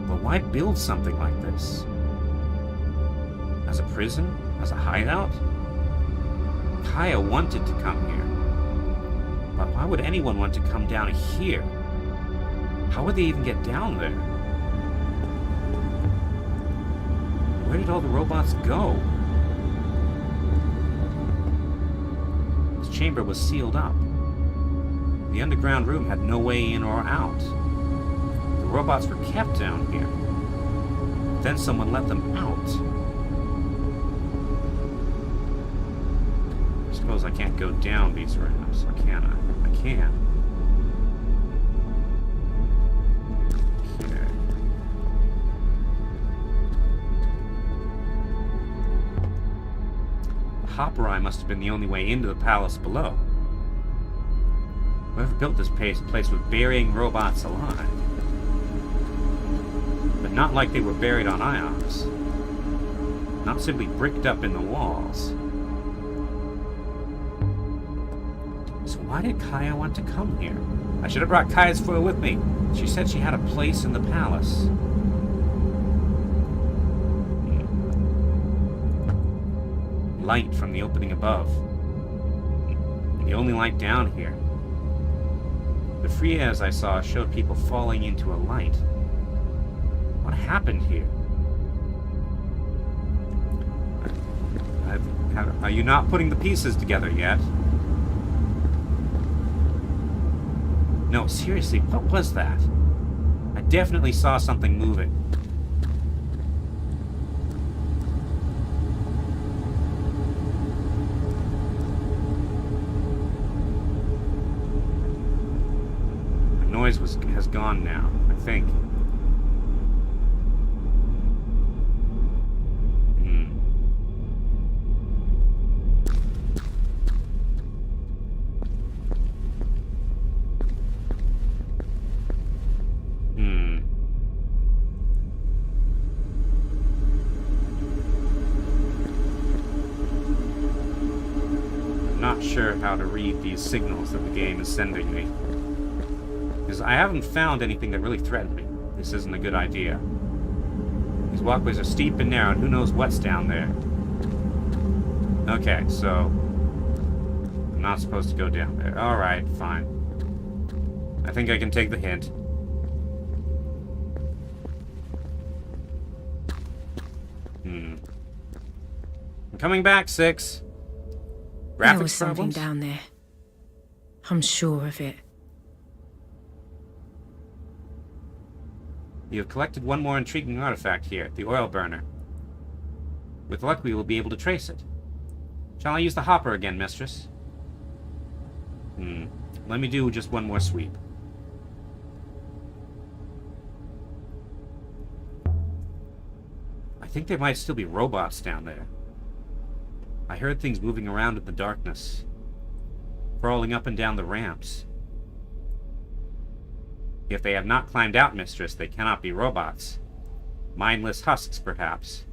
But why build something like this? As a prison? As a hideout? Kaya wanted to come here. But why would anyone want to come down here? How would they even get down there? Where did all the robots go? This chamber was sealed up. The underground room had no way in or out. The robots were kept down here. Then someone let them out. I suppose I can't go down these ramps, or can I? I can. Okay. The hopper eye must have been the only way into the palace below. Whoever built this place was burying robots alive. But not like they were buried on Iox. Not simply bricked up in the walls. So why did Kaya want to come here? I should have brought Kaya's foil with me. She said she had a place in the palace. Light from the opening above. The only light down here. The frieze I saw showed people falling into a light. What happened here? Are you not putting the pieces together yet? No, seriously, what was that? I definitely saw something moving. The noise has gone now, I think. Not sure how to read these signals that the game is sending me. Because I haven't found anything that really threatened me. This isn't a good idea. These walkways are steep and narrow, and who knows what's down there. Okay, so I'm not supposed to go down there. Alright, fine. I think I can take the hint. I'm coming back, 6. There was something down there. I'm sure of it. You have collected one more intriguing artifact here, the oil burner. With luck, we will be able to trace it. Shall I use the hopper again, mistress? Let me do just one more sweep. I think there might still be robots down there. I heard things moving around in the darkness, crawling up and down the ramps. If they have not climbed out, mistress, they cannot be robots. Mindless husks, perhaps.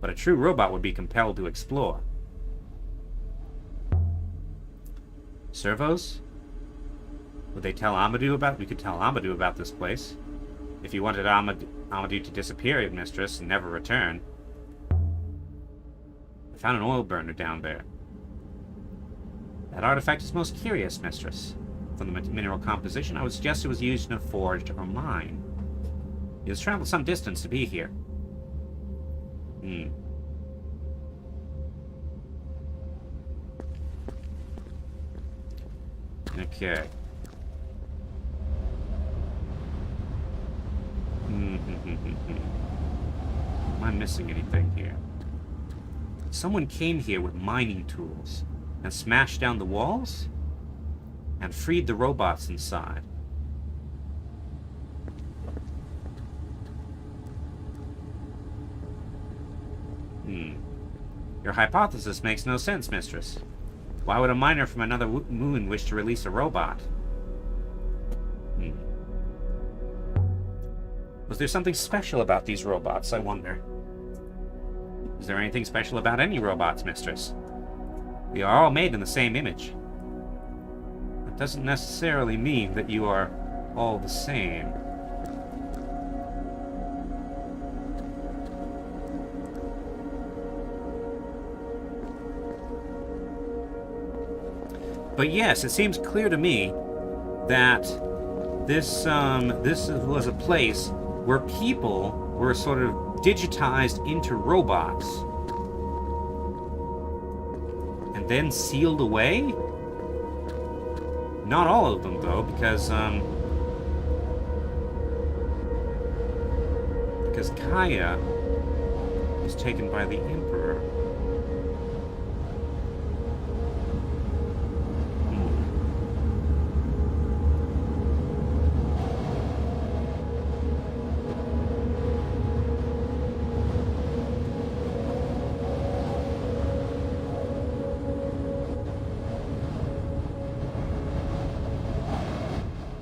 But a true robot would be compelled to explore. Servos? Would they tell Amadou about... We could tell Amadou about this place. If you wanted Amadou to disappear, mistress, and never return. I found an oil burner down there. That artifact is most curious, mistress. From the mineral composition, I would suggest it was used in a forge or mine. It has traveled some distance to be here. Okay. Am I missing anything here? Someone came here with mining tools and smashed down the walls and freed the robots inside. Your hypothesis makes no sense, mistress. Why would a miner from another moon wish to release a robot? Was there something special about these robots, I wonder? Is there anything special about any robots, mistress? We are all made in the same image. That doesn't necessarily mean that you are all the same. But yes, it seems clear to me that this was a place where people were sort of digitized into robots and then sealed away. Not all of them, though, because Kaya was taken by the Emperor.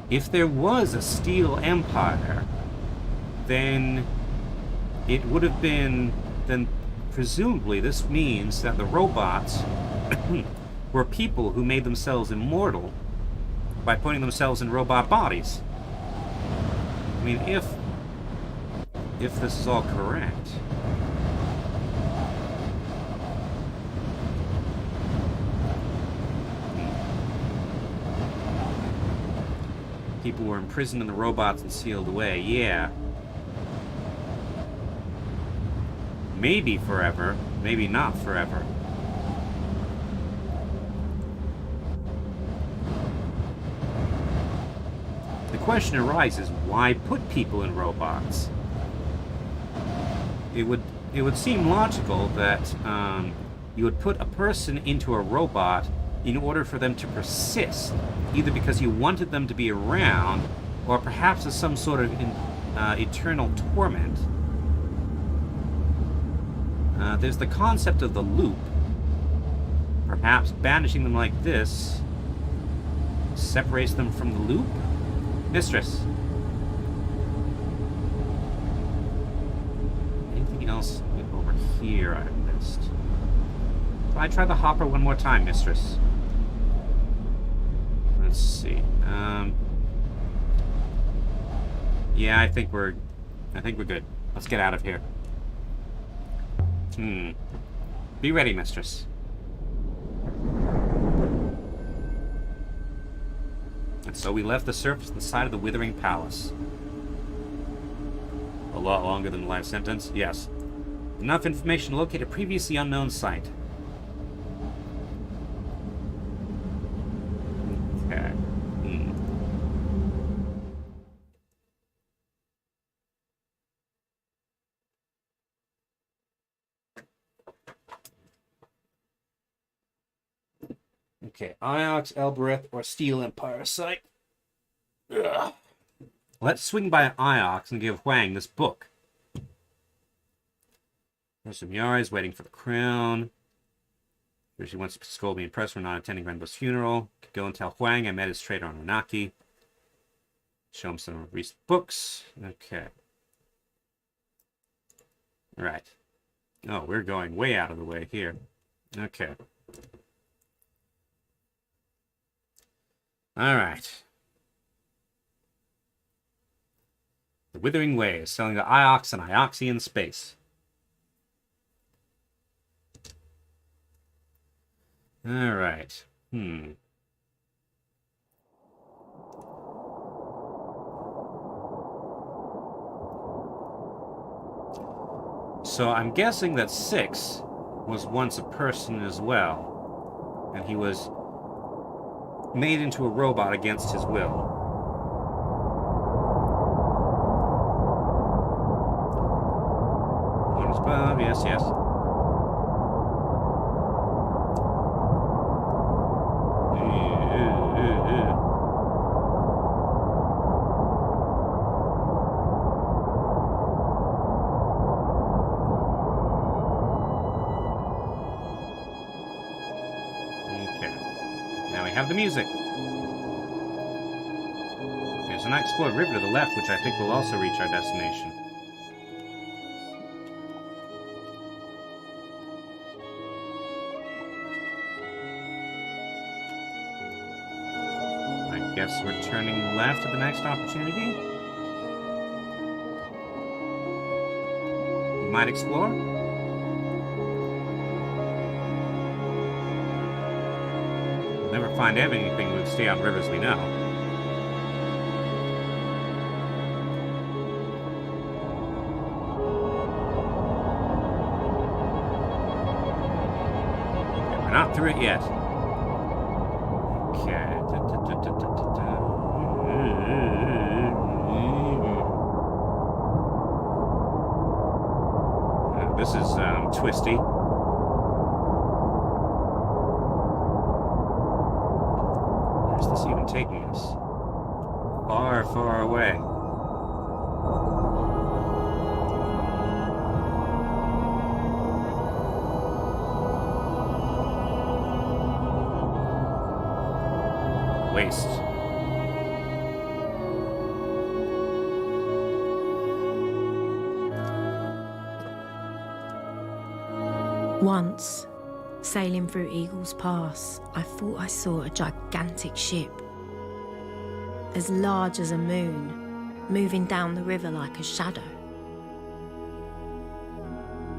If there was a steel empire, then it would have been, then presumably this means that the robots were people who made themselves immortal by putting themselves in robot bodies. I mean, if this is all correct. People were imprisoned in the robots and sealed away. Yeah. Maybe forever. Maybe not forever. The question arises, why put people in robots? It would seem logical that you would put a person into a robot in order for them to persist, either because you wanted them to be around, or perhaps as some sort of eternal torment. There's the concept of the loop. Perhaps banishing them like this separates them from the loop? Mistress. Anything else over here I've missed? Can I try the hopper one more time, mistress? Let's see. Yeah, I think we're good. Let's get out of here. Be ready, mistress. And so we left the surface and the side of the withering palace. A lot longer than the life sentence? Yes. Enough information to locate a previously unknown site. Okay. Okay, Iox, Elbereth, or Steel Empire site. Ugh. Let's swing by Iox and give Huang this book. There's some Yaris waiting for the crown. She wants to scold me and press for not attending Renbo's funeral. Could go and tell Huang I met his traitor on Onaki. Show him some recent books. Okay. Right. Oh, we're going way out of the way here. Okay. Alright. The Withering Ways, selling to Iox and Ioxian space. Alright. So I'm guessing that 6 was once a person as well. And he was made into a robot against his will. One is above, yes, yes. have the music. There's an unexplored river to the left, which I think will also reach our destination. I guess we're turning left at the next opportunity. We might explore. We'll never find anything we would stay on rivers we know. Not through it yet. Okay. This is twisty. Where's this even taking us? Far, far away. Waste. Once, sailing through Eagle's Pass, I thought I saw a gigantic ship, as large as a moon, moving down the river like a shadow.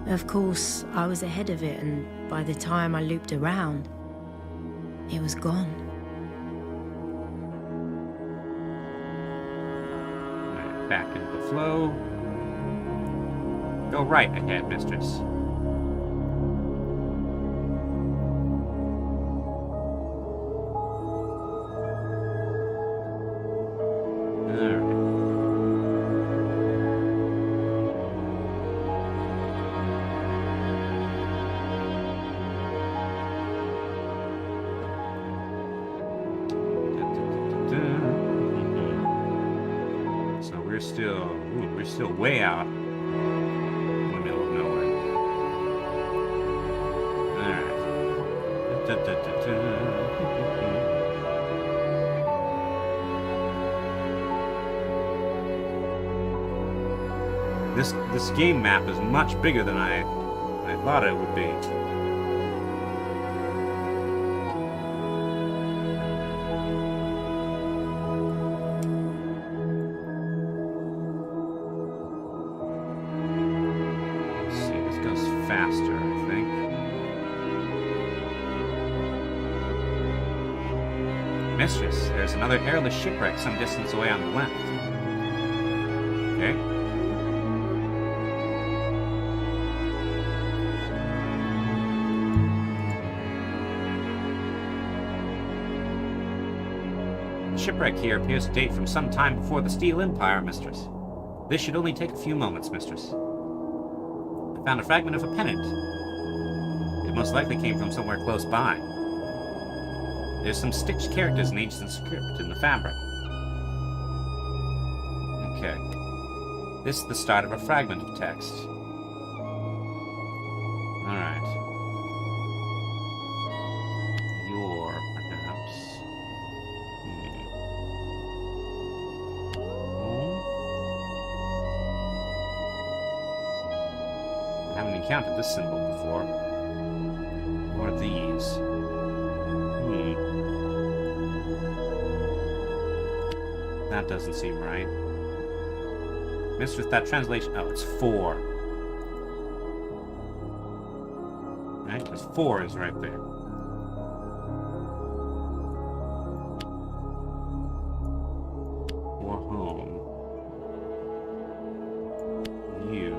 Of course, I was ahead of it, and by the time I looped around, it was gone. Back into the flow. Go right ahead, mistress. We're still way out in the middle of nowhere. Alright. This game map is much bigger than I thought it would be. Faster, I think. Mistress, there's another airless shipwreck some distance away on the left. Okay. The shipwreck here appears to date from some time before the Steel Empire, mistress. This should only take a few moments, mistress. Found a fragment of a pennant. It most likely came from somewhere close by. There's some stitched characters in ancient script in the fabric. Okay. This is the start of a fragment of text. Alright. Your, perhaps. I haven't encountered this symbol before. Or these. That doesn't seem right. Mistress, that translation... Oh, it's 4. Right? Because 4 is right there. For home. You.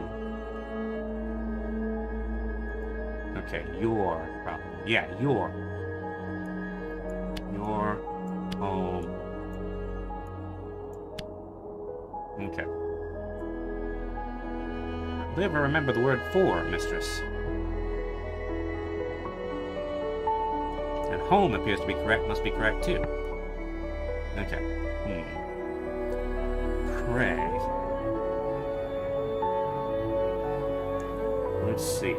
Okay, your problem. Yeah, your home. Okay. I believe I remember the word for, mistress. And home appears to be correct, must be correct too. Okay. Pray. Let's see.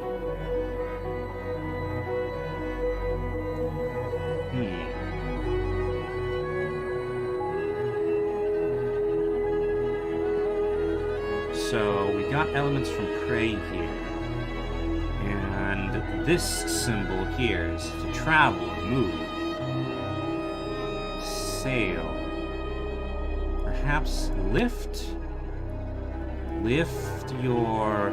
So we got elements from prey here. And this symbol here is to travel or move. Sail. Perhaps lift? Lift your...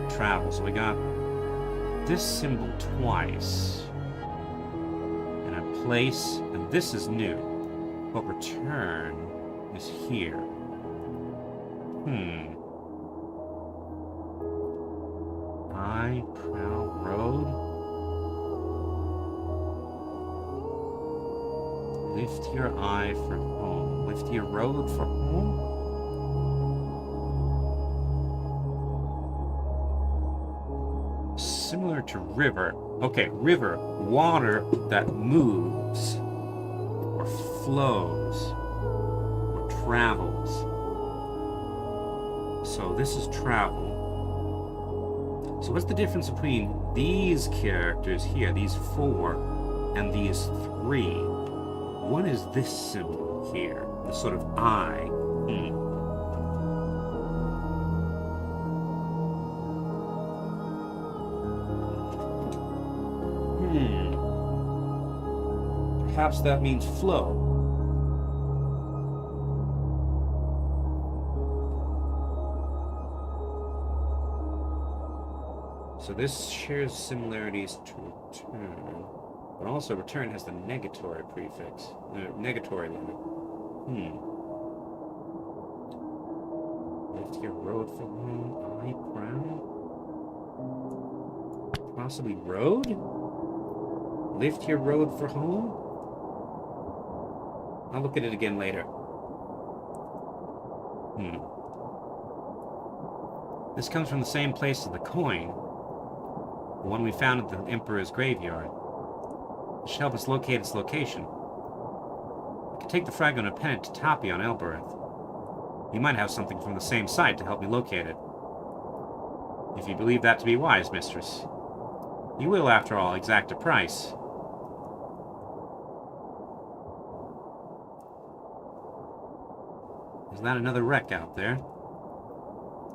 Travel. So we got this symbol twice. And a place, and this is new. But return is here. Eye, prow, road. Lift your eye for home. Lift your road for home? Similar to river. Okay, river. Water that moves, or flows, or travels. So this is travel. So what's the difference between these characters here, these four, and these three? What is this symbol here? This sort of eye. Perhaps that means flow. So this shares similarities to return, but also return has the negatory prefix, negatory limit. Lift your road for home, eye, prow. Possibly road? Lift your road for home? I'll look at it again later. This comes from the same place as the coin, the one we found at the Emperor's graveyard. It should help us locate its location. I can take the fragment of pennant to Tapi on Elbereth. You might have something from the same site to help me locate it. If you believe that to be wise, mistress. You will, after all, exact a price. Is that another wreck out there?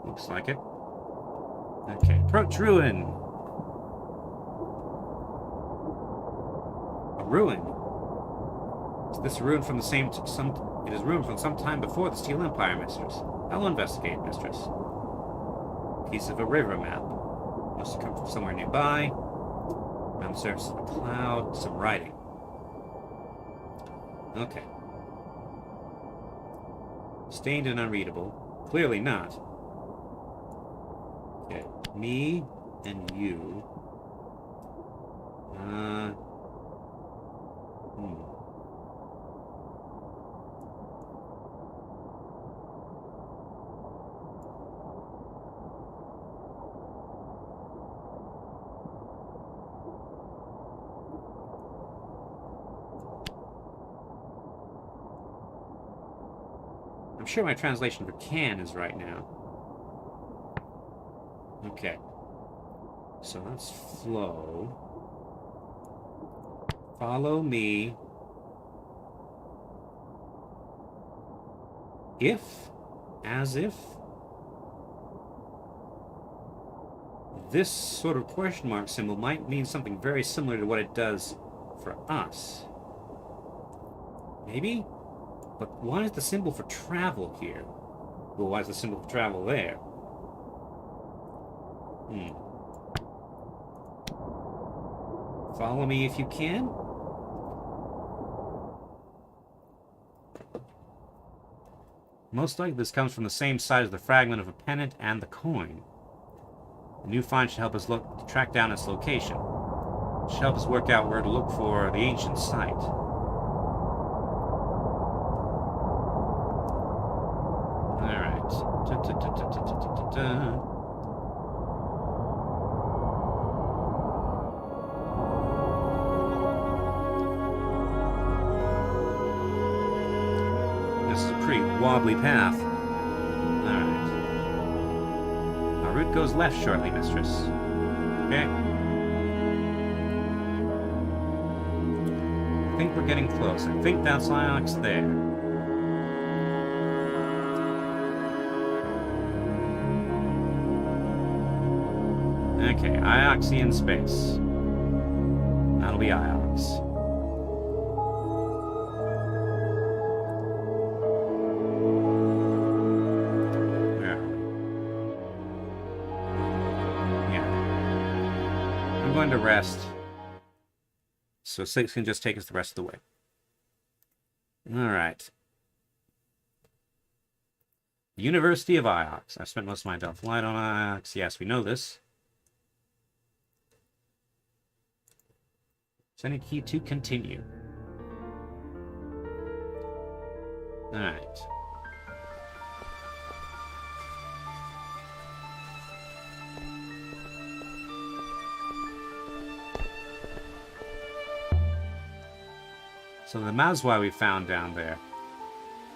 Looks like it. Okay, approach ruin. A ruin. Is this a ruin from the same? It is ruined from some time before the Steel Empire, mistress. I'll investigate, mistress. Piece of a river map. Must have come from somewhere nearby. On the surface of a cloud, some writing. Okay. Stained and unreadable. Clearly not. Okay. Me and you. I'm sure my translation for can is right now. Okay. So that's flow. Follow me. If, as if. This sort of question mark symbol might mean something very similar to what it does for us. Maybe? But why is the symbol for travel here? Well, why is the symbol for travel there? Follow me if you can. Most likely this comes from the same side as the fragment of a pennant and the coin. The new find should help us track down its location. It should help us work out where to look for the ancient site. This is a pretty wobbly path. Alright. Our route goes left shortly, mistress. Okay. getting close. I think that's Iox there. Okay, Ioxian space. That'll be Iox. Going to rest, so 6 can just take us the rest of the way. All right. University of Iox. I've spent most of my adult life on Iox. Yes, we know this. Sending key to continue. All right. So the Mazwai we found down there,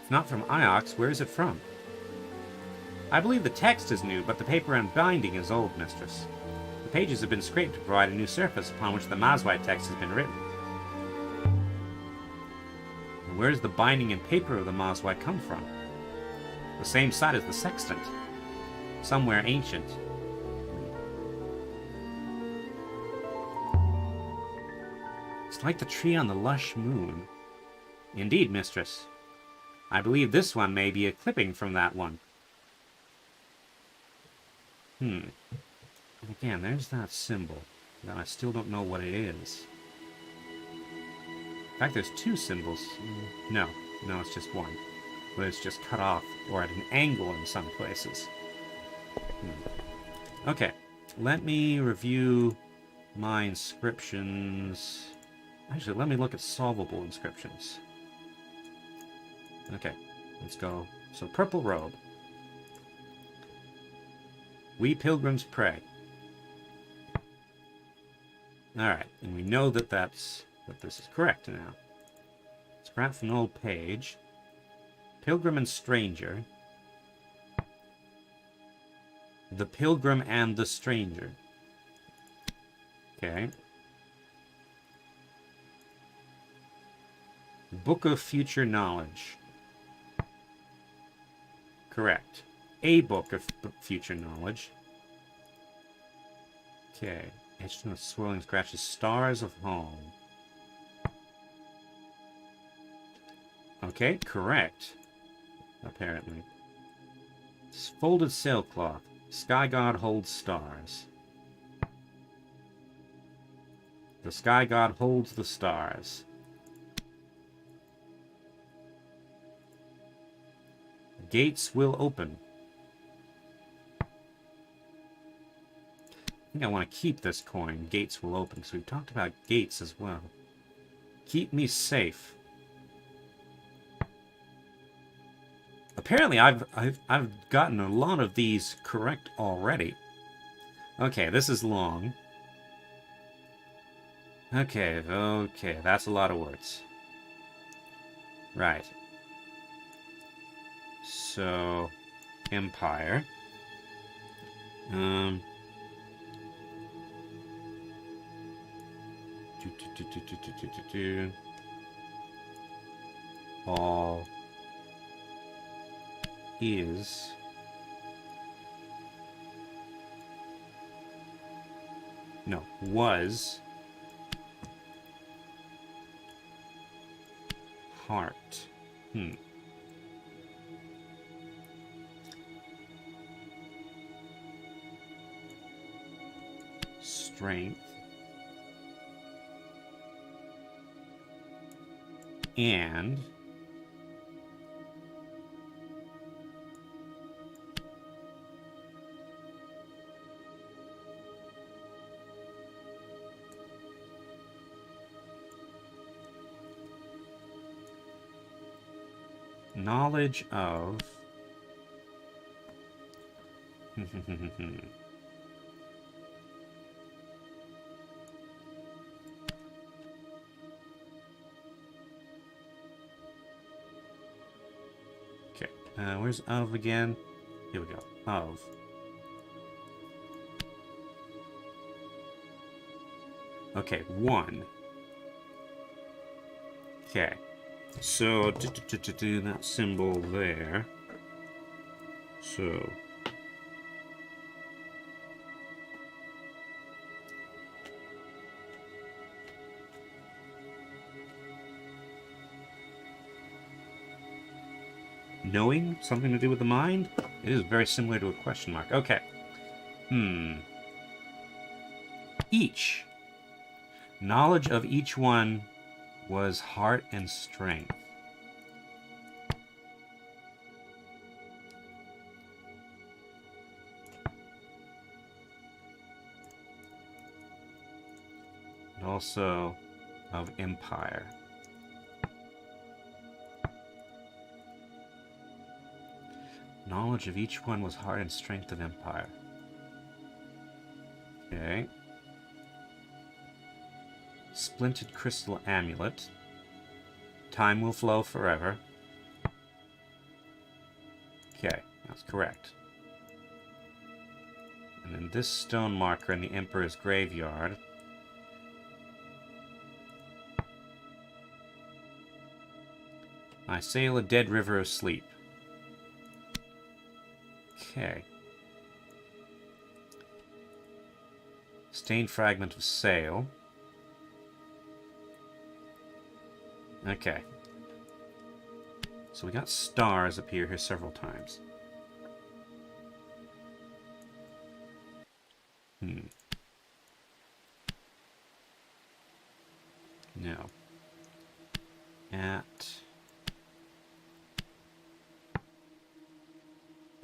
if not from Iox, where is it from? I believe the text is new, but the paper and binding is old, mistress. The pages have been scraped to provide a new surface upon which the Mazwai text has been written. And where does the binding and paper of the Mazwai come from? The same side as the sextant. Somewhere ancient. Like the tree on the lush moon. Indeed, mistress. I believe this one may be a clipping from that one. And again, there's that symbol. That I still don't know what it is. In fact, there's 2 symbols. No, it's just one. But it's just cut off, or at an angle in some places. Okay, let me review my inscriptions. Actually, let me look at solvable inscriptions. Okay, let's go. So, purple robe. We pilgrims pray. Alright, and we know that that this is correct now. Let's grab from an old page. Pilgrim and stranger. The pilgrim and the stranger. Okay. Book of Future Knowledge. Correct. A book of future knowledge. Okay. Etched in the swirling scratches. Stars of Home. Okay, correct. Apparently. Folded sailcloth. Sky God holds stars. The Sky God holds the stars. Gates will open. I think I want to keep this coin. Gates will open. So we've talked about gates as well. Keep me safe. Apparently, I've gotten a lot of these correct already. Okay, this is long. Okay, that's a lot of words. Right. So, Empire. All is no was heart. Strength and knowledge of okay, where's of again? Here we go. Of. Okay, 1. Okay. So, do that symbol there. So... knowing? Something to do with the mind? It is very similar to a question mark. Okay. Each. Knowledge of each one was heart and strength. And also of empire. Knowledge of each one was heart and strength of empire. Okay. Splinted crystal amulet. Time will flow forever. Okay, that's correct. And then this stone marker in the Emperor's graveyard. I sail a dead river of sleep. Okay. Stained fragment of sail. Okay. So we got stars appear here several times. No.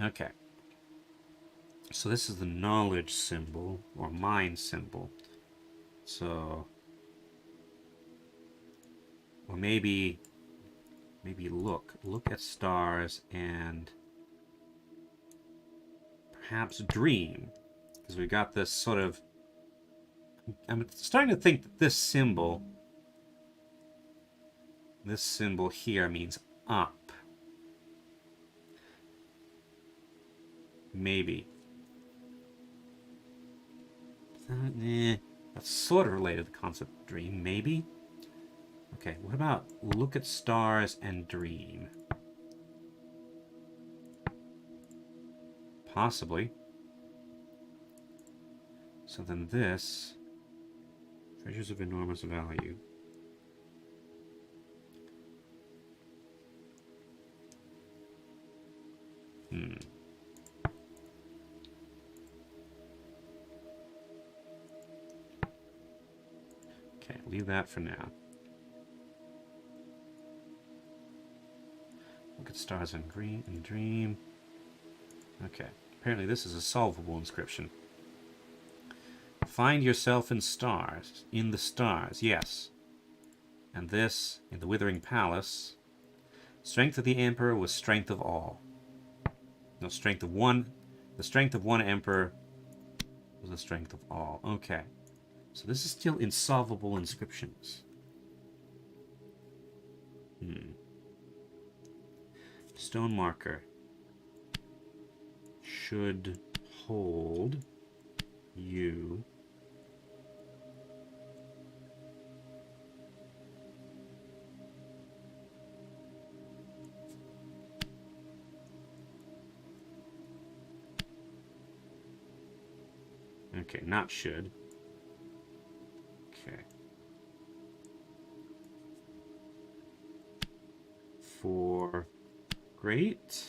Okay. So this is the knowledge symbol, or mind symbol. So... or maybe look at stars and perhaps dream. Because we got this sort of... I'm starting to think that this symbol here means up. Maybe. That's sort of related to the concept of dream, maybe? Okay, what about look at stars and dream? Possibly. So then this... treasures of enormous value. Okay, leave that for now. Look at stars and green and dream. Okay, apparently this is a solvable inscription. Find yourself in stars. In the stars, yes. And this, in the withering palace. Strength of the emperor was strength of all. No, strength of one. The strength of one emperor was the strength of all. Okay. So this is still insolvable inscriptions. Stone marker. Should hold you. Okay, not should. Okay. For great.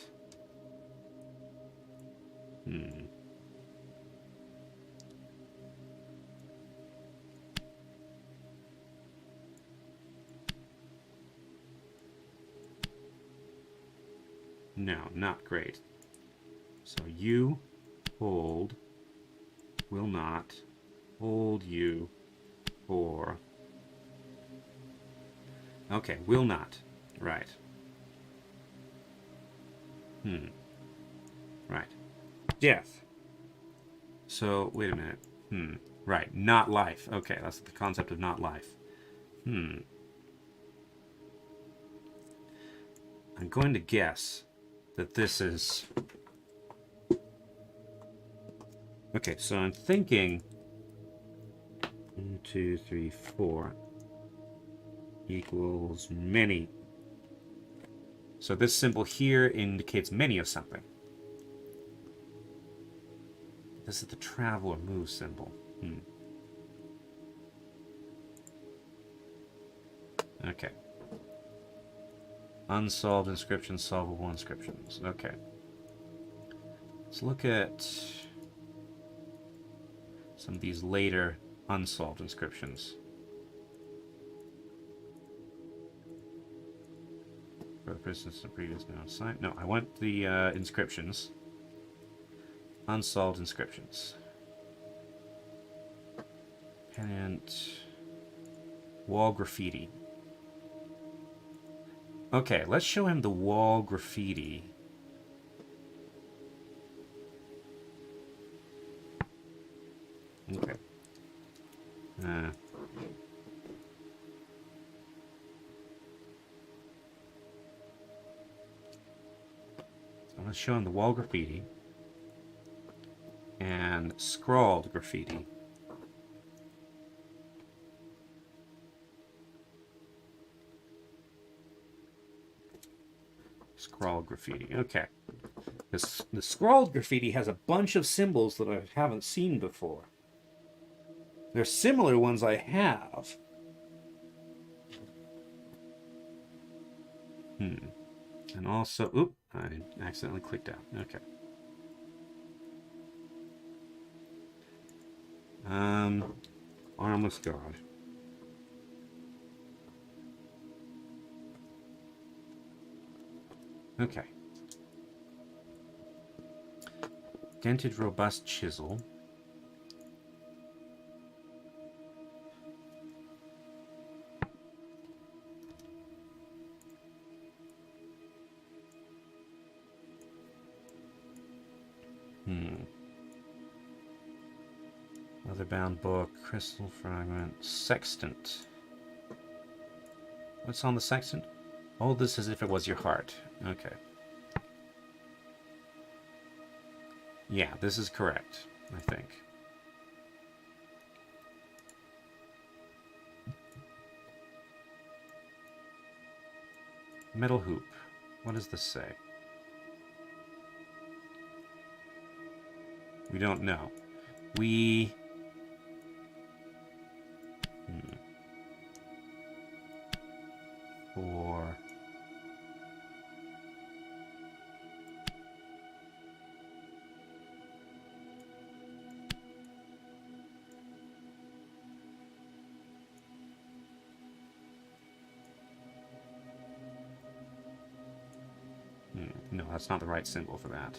No, not great. So you hold, will not, hold you for... okay, will not. Right. Right. Death. So, wait a minute. Right, not life. Okay, that's the concept of not life. I'm going to guess that this is... okay, so I'm thinking... 1, 2, 3, 4. equals many. So this symbol here indicates many of something. This is the travel or move symbol. Okay. Unsolved inscriptions, solvable inscriptions. Okay. Let's look at some of these later unsolved inscriptions. For the persons in the previous known site. No, I want the inscriptions. Unsolved inscriptions. Pennant. Wall graffiti. Okay, let's show him the wall graffiti. Okay. So let's show him the wall graffiti and scrawled graffiti. Scrawled graffiti. Okay. The scrawled graffiti has a bunch of symbols that I haven't seen before. They're similar ones I have. And also, oop, I accidentally clicked out. Okay. Armless God. Okay. Dented, robust chisel. Leather-bound book, crystal fragment, sextant. What's on the sextant? Hold this as if it was your heart. Okay. Yeah, this is correct, I think. Metal hoop. What does this say? We don't know. We... For... No, that's not the right symbol for that.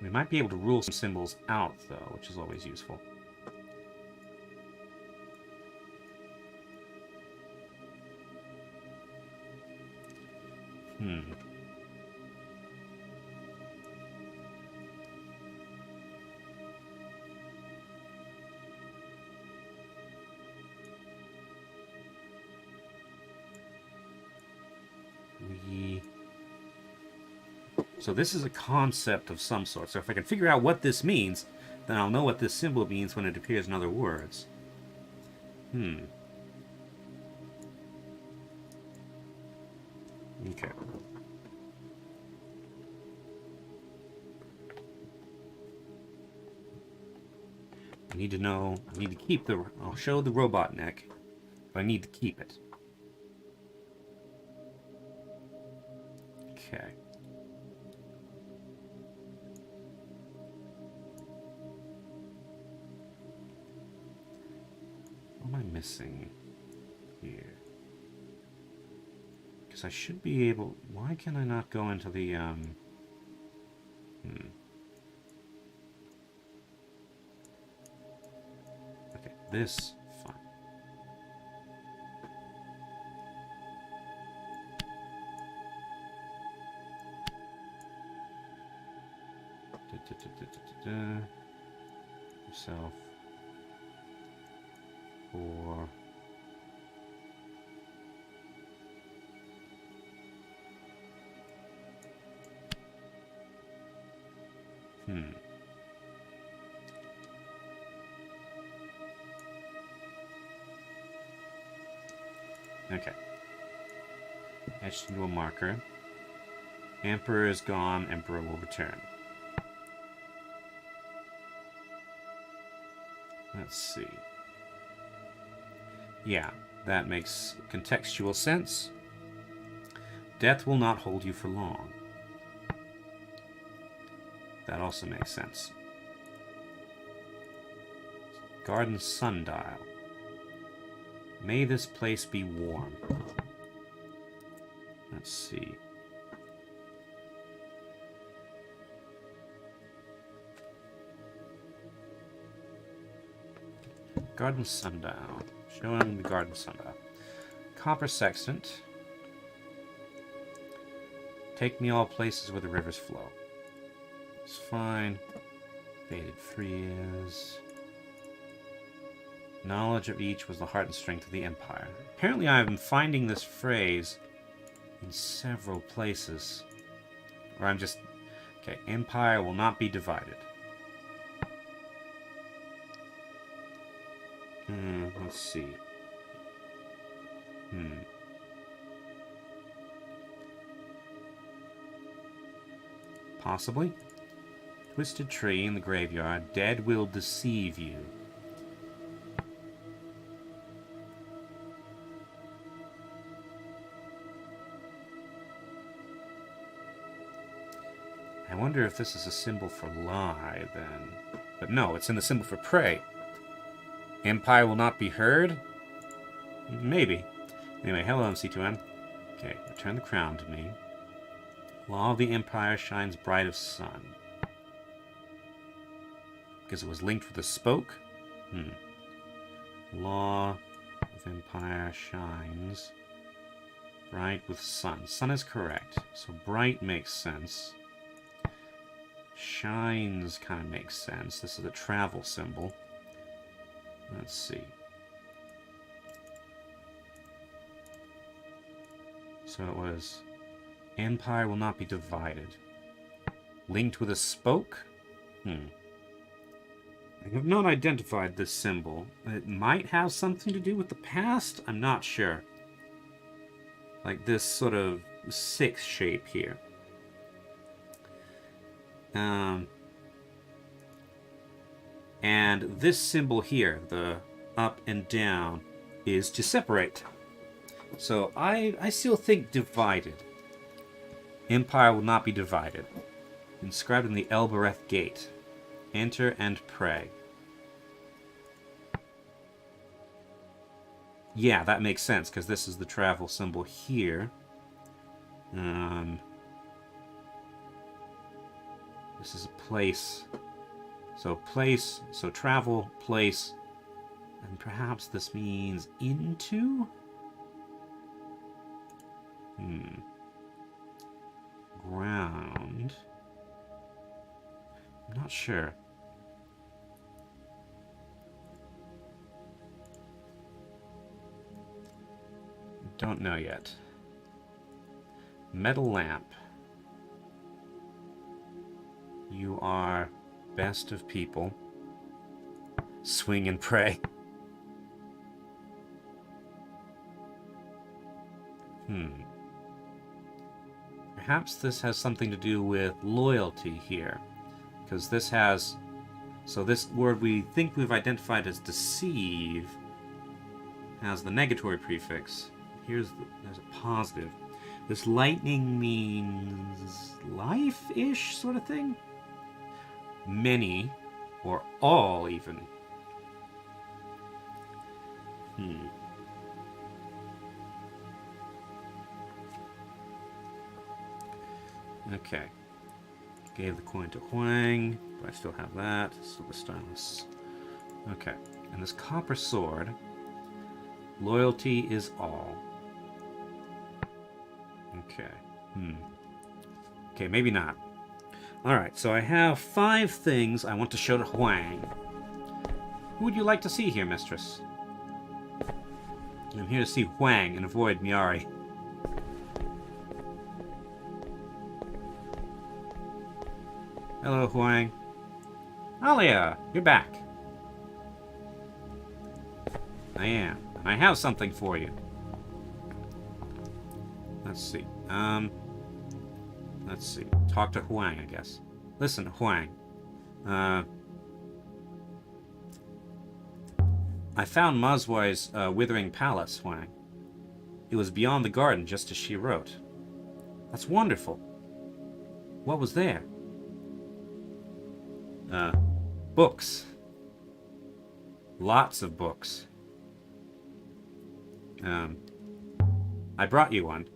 We might be able to rule some symbols out, though, which is always useful. So this is a concept of some sort. So if I can figure out what this means, then I'll know what this symbol means when it appears in other words. Okay. I need to know, I need to keep the, I'll show the robot neck, but I need to keep it. Okay. What am I missing here? Because I should be able... Why can I not go into the... Okay, this... Fine. Yourself. For... Okay. Etched into a marker. Emperor is gone, Emperor will return. Let's see. Yeah, that makes contextual sense. Death will not hold you for long. That also makes sense. Garden sundial. May this place be warm. Let's see. Garden sundial. Showing the garden sundial. Copper sextant. Take me all places where the rivers flow. It's fine. Faded frieze. Knowledge of each was the heart and strength of the empire. Apparently I'm finding this phrase in several places. Or I'm just... Okay, empire will not be divided. Let's see. Possibly. Twisted tree in the graveyard. Dead will deceive you. I wonder if this is a symbol for lie, then. But no, it's in the symbol for pray. Empire will not be heard? Maybe. Anyway, hello, MC2M. Okay, return the crown to me. Law of the Empire shines bright as sun. Because it was linked with a spoke? Law of Empire shines bright with sun. Sun is correct. So bright makes sense. Shines kind of makes sense. This is a travel symbol. Let's see. So it was Empire will not be divided. Linked with a spoke? I have not identified this symbol. It might have something to do with the past? I'm not sure. Like this sort of 6 shape here. And this symbol here, the up and down, is to separate. So I still think divided. Empire will not be divided. Inscribed in the Elbereth Gate. Enter and pray. Yeah, that makes sense, because this is the travel symbol here. This is a place. So place, so travel, place, and perhaps this means into? Ground. I'm not sure. Don't know yet. Metal lamp. You are best of people. Swing and pray. Perhaps this has something to do with loyalty here. Because this has... So this word we think we've identified as deceive has the negatory prefix. There's a positive. This lightning means life-ish sort of thing? Many, or all even. Okay. Gave the coin to Huang. Do I still have that? Silver stylus. Okay. And this copper sword. Loyalty is all. Okay. Okay, maybe not. Alright, so I have 5 things I want to show to Huang. Who would you like to see here, mistress? I'm here to see Huang and avoid Miari. Hello, Huang. Aliya, you're back. I am. And I have something for you. Let's see. Let's see. Talk to Huang, I guess. Listen, Huang. I found Mazwai's withering palace, Huang. It was beyond the garden, just as she wrote. That's wonderful. What was there? Books. Lots of books. I brought you one.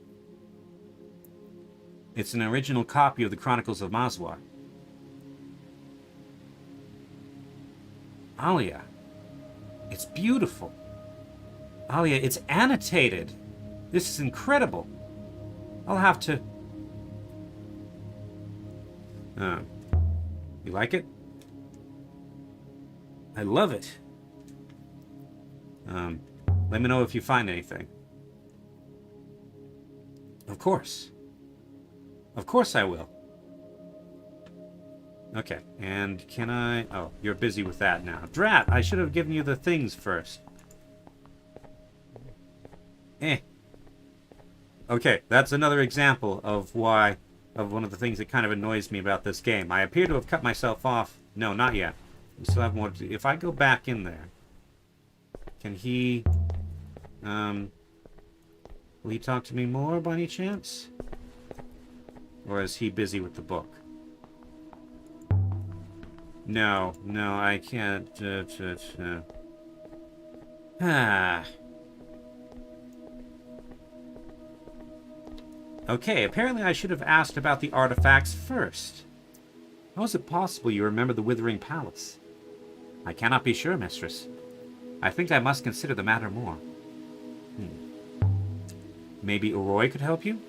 It's an original copy of the Chronicles of Mazwa. Aliya, it's beautiful. Aliya, it's annotated. This is incredible. I'll have to... you like it? I love it. Let me know if you find anything. Of course. Of course I will. Okay, and can I... Oh, you're busy with that now. Drat, I should have given you the things first. Okay, that's another example of why... of one of the things that kind of annoys me about this game. I appear to have cut myself off. No, not yet. We still have more to do. If I go back in there... Can he... Will he talk to me more by any chance? Or is he busy with the book? No, I can't. Okay, apparently I should have asked about the artifacts first. How is it possible you remember the Withering Palace? I cannot be sure, mistress. I think I must consider the matter more. Maybe Oroi could help you?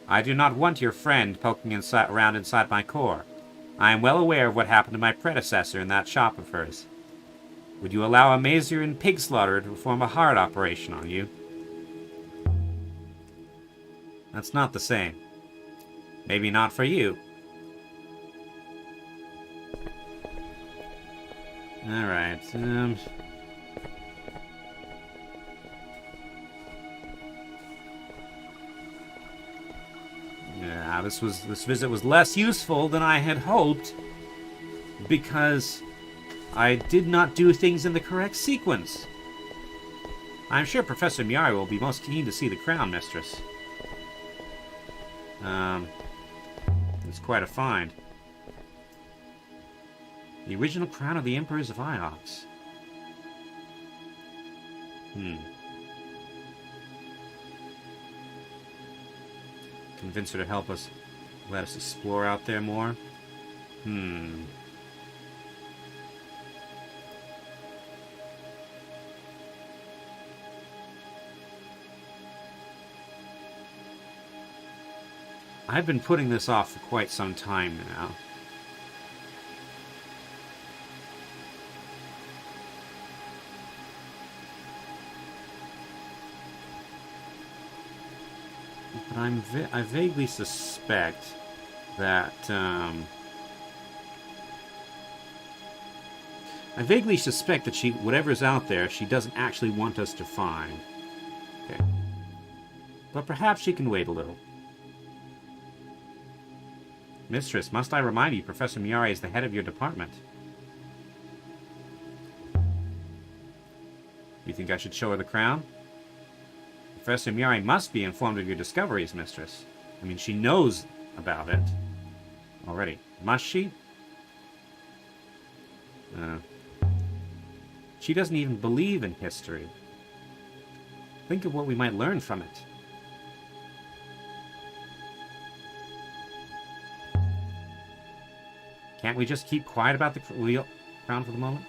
I do not want your friend poking around inside my core. I am well aware of what happened to my predecessor in that shop of hers. Would you allow a mazier and pig slaughterer to perform a heart operation on you? That's not the same. Maybe not for you. Alright, yeah, this visit was less useful than I had hoped, because I did not do things in the correct sequence. I'm sure Professor Miyari will be most keen to see the crown, mistress. It's quite a find. The original crown of the Emperors of Iox. Convince her to help us. Let us explore out there more. I've been putting this off for quite some time now. But I vaguely suspect that, she, whatever's out there, she doesn't actually want us to find. Okay. But perhaps she can wait a little. Mistress, must I remind you, Professor Miyari is the head of your department. You think I should show her the crown? Professor Miyari must be informed of your discoveries, mistress. I mean, she knows about it already. Must she? She doesn't even believe in history. Think of what we might learn from it. Can't we just keep quiet about the crown for the moment?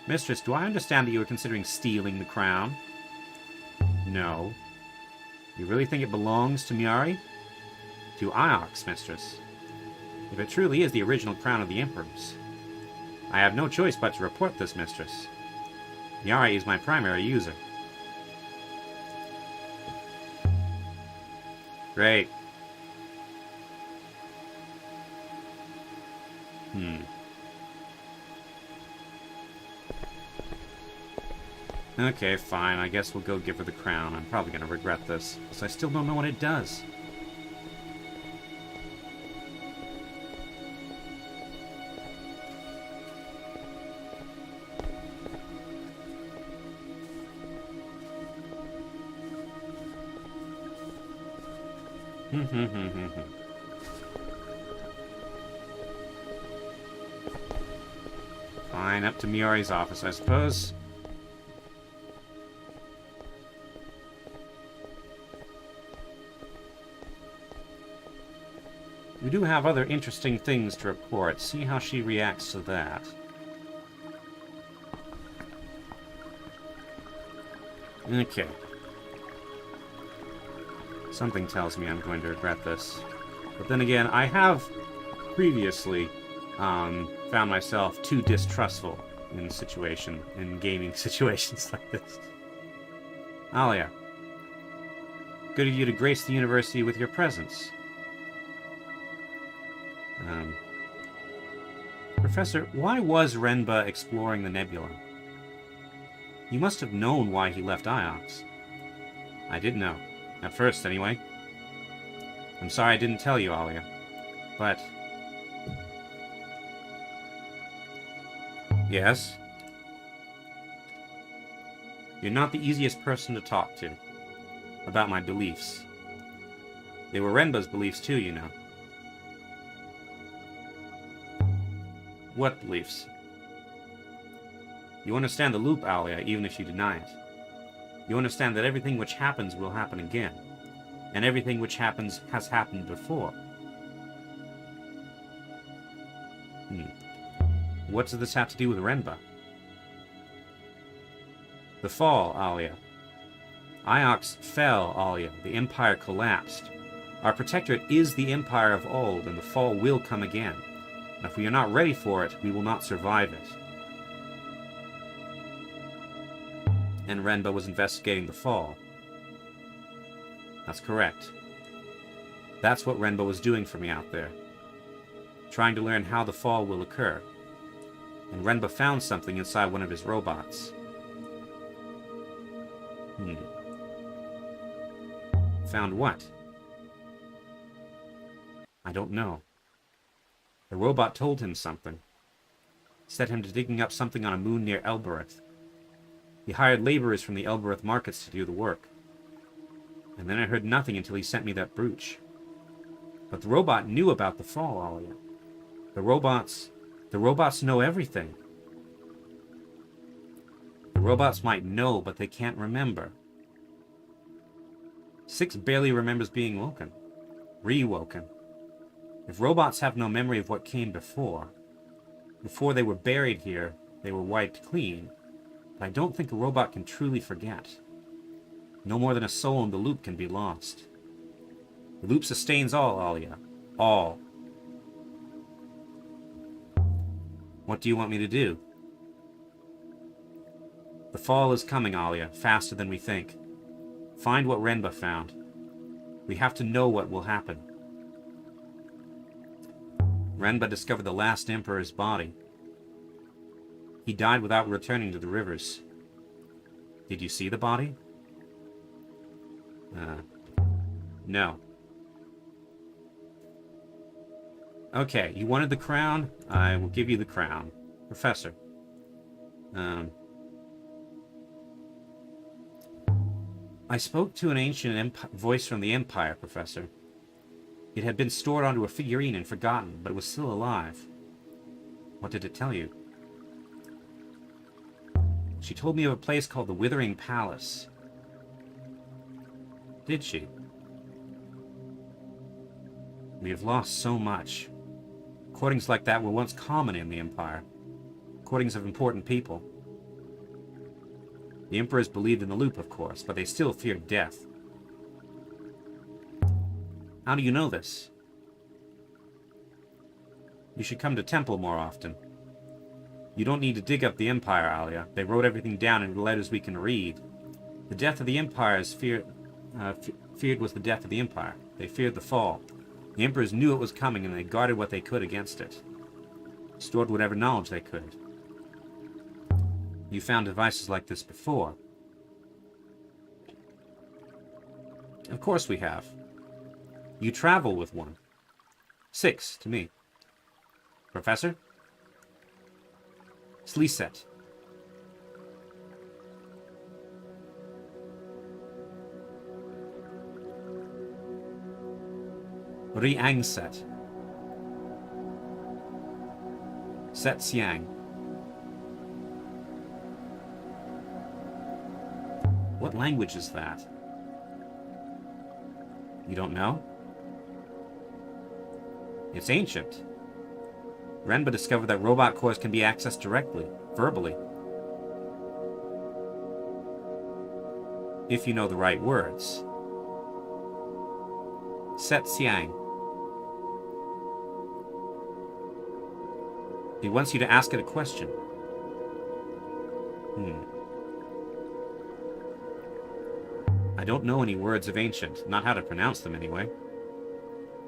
Mistress, do I understand that you are considering stealing the crown? No. You really think it belongs to Miyari? To Iox, mistress. If it truly is the original crown of the Emperors, I have no choice but to report this, mistress. Miyari is my primary user. Great. Okay, fine. I guess we'll go give her the crown. I'm probably going to regret this, because I still don't know what it does. Fine, up to Miori's office, I suppose. We do have other interesting things to report. See how she reacts to that. Okay. Something tells me I'm going to regret this. But then again, I have previously found myself too distrustful in gaming situations like this. Aliya, good of you to grace the university with your presence. Professor, why was Renba exploring the Nebula? You must have known why he left Iox. I did know. At first, anyway. I'm sorry I didn't tell you, Aliya. But... Yes? You're not the easiest person to talk to about my beliefs. They were Renba's beliefs too, you know. What beliefs? You understand the loop, Aliya, even if you deny it. You understand that everything which happens will happen again, and everything which happens has happened before. What does this have to do with Renba? The fall, Aliya. Iox fell, Aliya. The Empire collapsed. Our protectorate is the Empire of old, and the fall will come again. And if we are not ready for it, we will not survive it. And Renba was investigating the fall. That's correct. That's what Renba was doing for me out there. Trying to learn how the fall will occur. And Renba found something inside one of his robots. Found what? I don't know. The robot told him something. Set him to digging up something on a moon near Elbereth. He hired laborers from the Elbereth markets to do the work. And then I heard nothing until he sent me that brooch. But the robot knew about the fall, Aliya. The robots know everything. The robots might know, but they can't remember. 6 barely remembers being woken. Re-woken. If robots have no memory of what came before they were buried here, they were wiped clean. But I don't think a robot can truly forget. No more than a soul in the loop can be lost. The loop sustains all, Aliya. All. What do you want me to do? The fall is coming, Aliya, faster than we think. Find what Renba found. We have to know what will happen. Renba discovered the last Emperor's body. He died without returning to the rivers. Did you see the body? No. Okay, you wanted the crown? I will give you the crown. Professor. I spoke to an ancient voice from the Empire, Professor. It had been stored onto a figurine and forgotten, but it was still alive. What did it tell you? She told me of a place called the Withering Palace. Did she? We have lost so much. Recordings like that were once common in the Empire. Recordings of important people. The Emperors believed in the loop, of course, but they still feared death. How do you know this? You should come to Temple more often. You don't need to dig up the Empire, Aliya. They wrote everything down in letters we can read. The death of the Empires feared was the death of the Empire. They feared the fall. The Emperors knew it was coming, and they guarded what they could against it. stored whatever knowledge they could. You found devices like this before. Of course we have. You travel with one. 6 to me. Professor? Sliset. Riangset. Set Siang. What language is that? You don't know? It's ancient. Renba discovered that robot cores can be accessed directly, verbally. If you know the right words. Set Siang. He wants you to ask it a question. I don't know any words of ancient. Not how to pronounce them, anyway.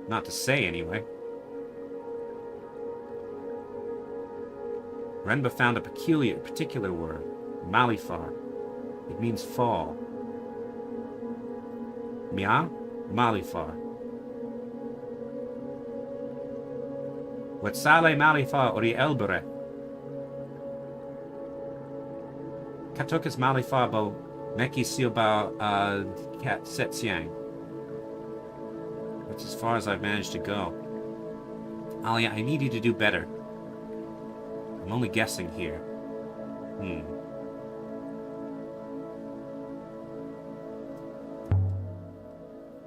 Not to say, anyway. Renba found a particular word. Malifar. It means fall. Mia? Malifar. Wetsale Malifar ori elbere. Katokas Malifar bo Meki Silba Kat Setsiang. That's as far as I've managed to go. Aliya, I need you to do better. I'm only guessing here.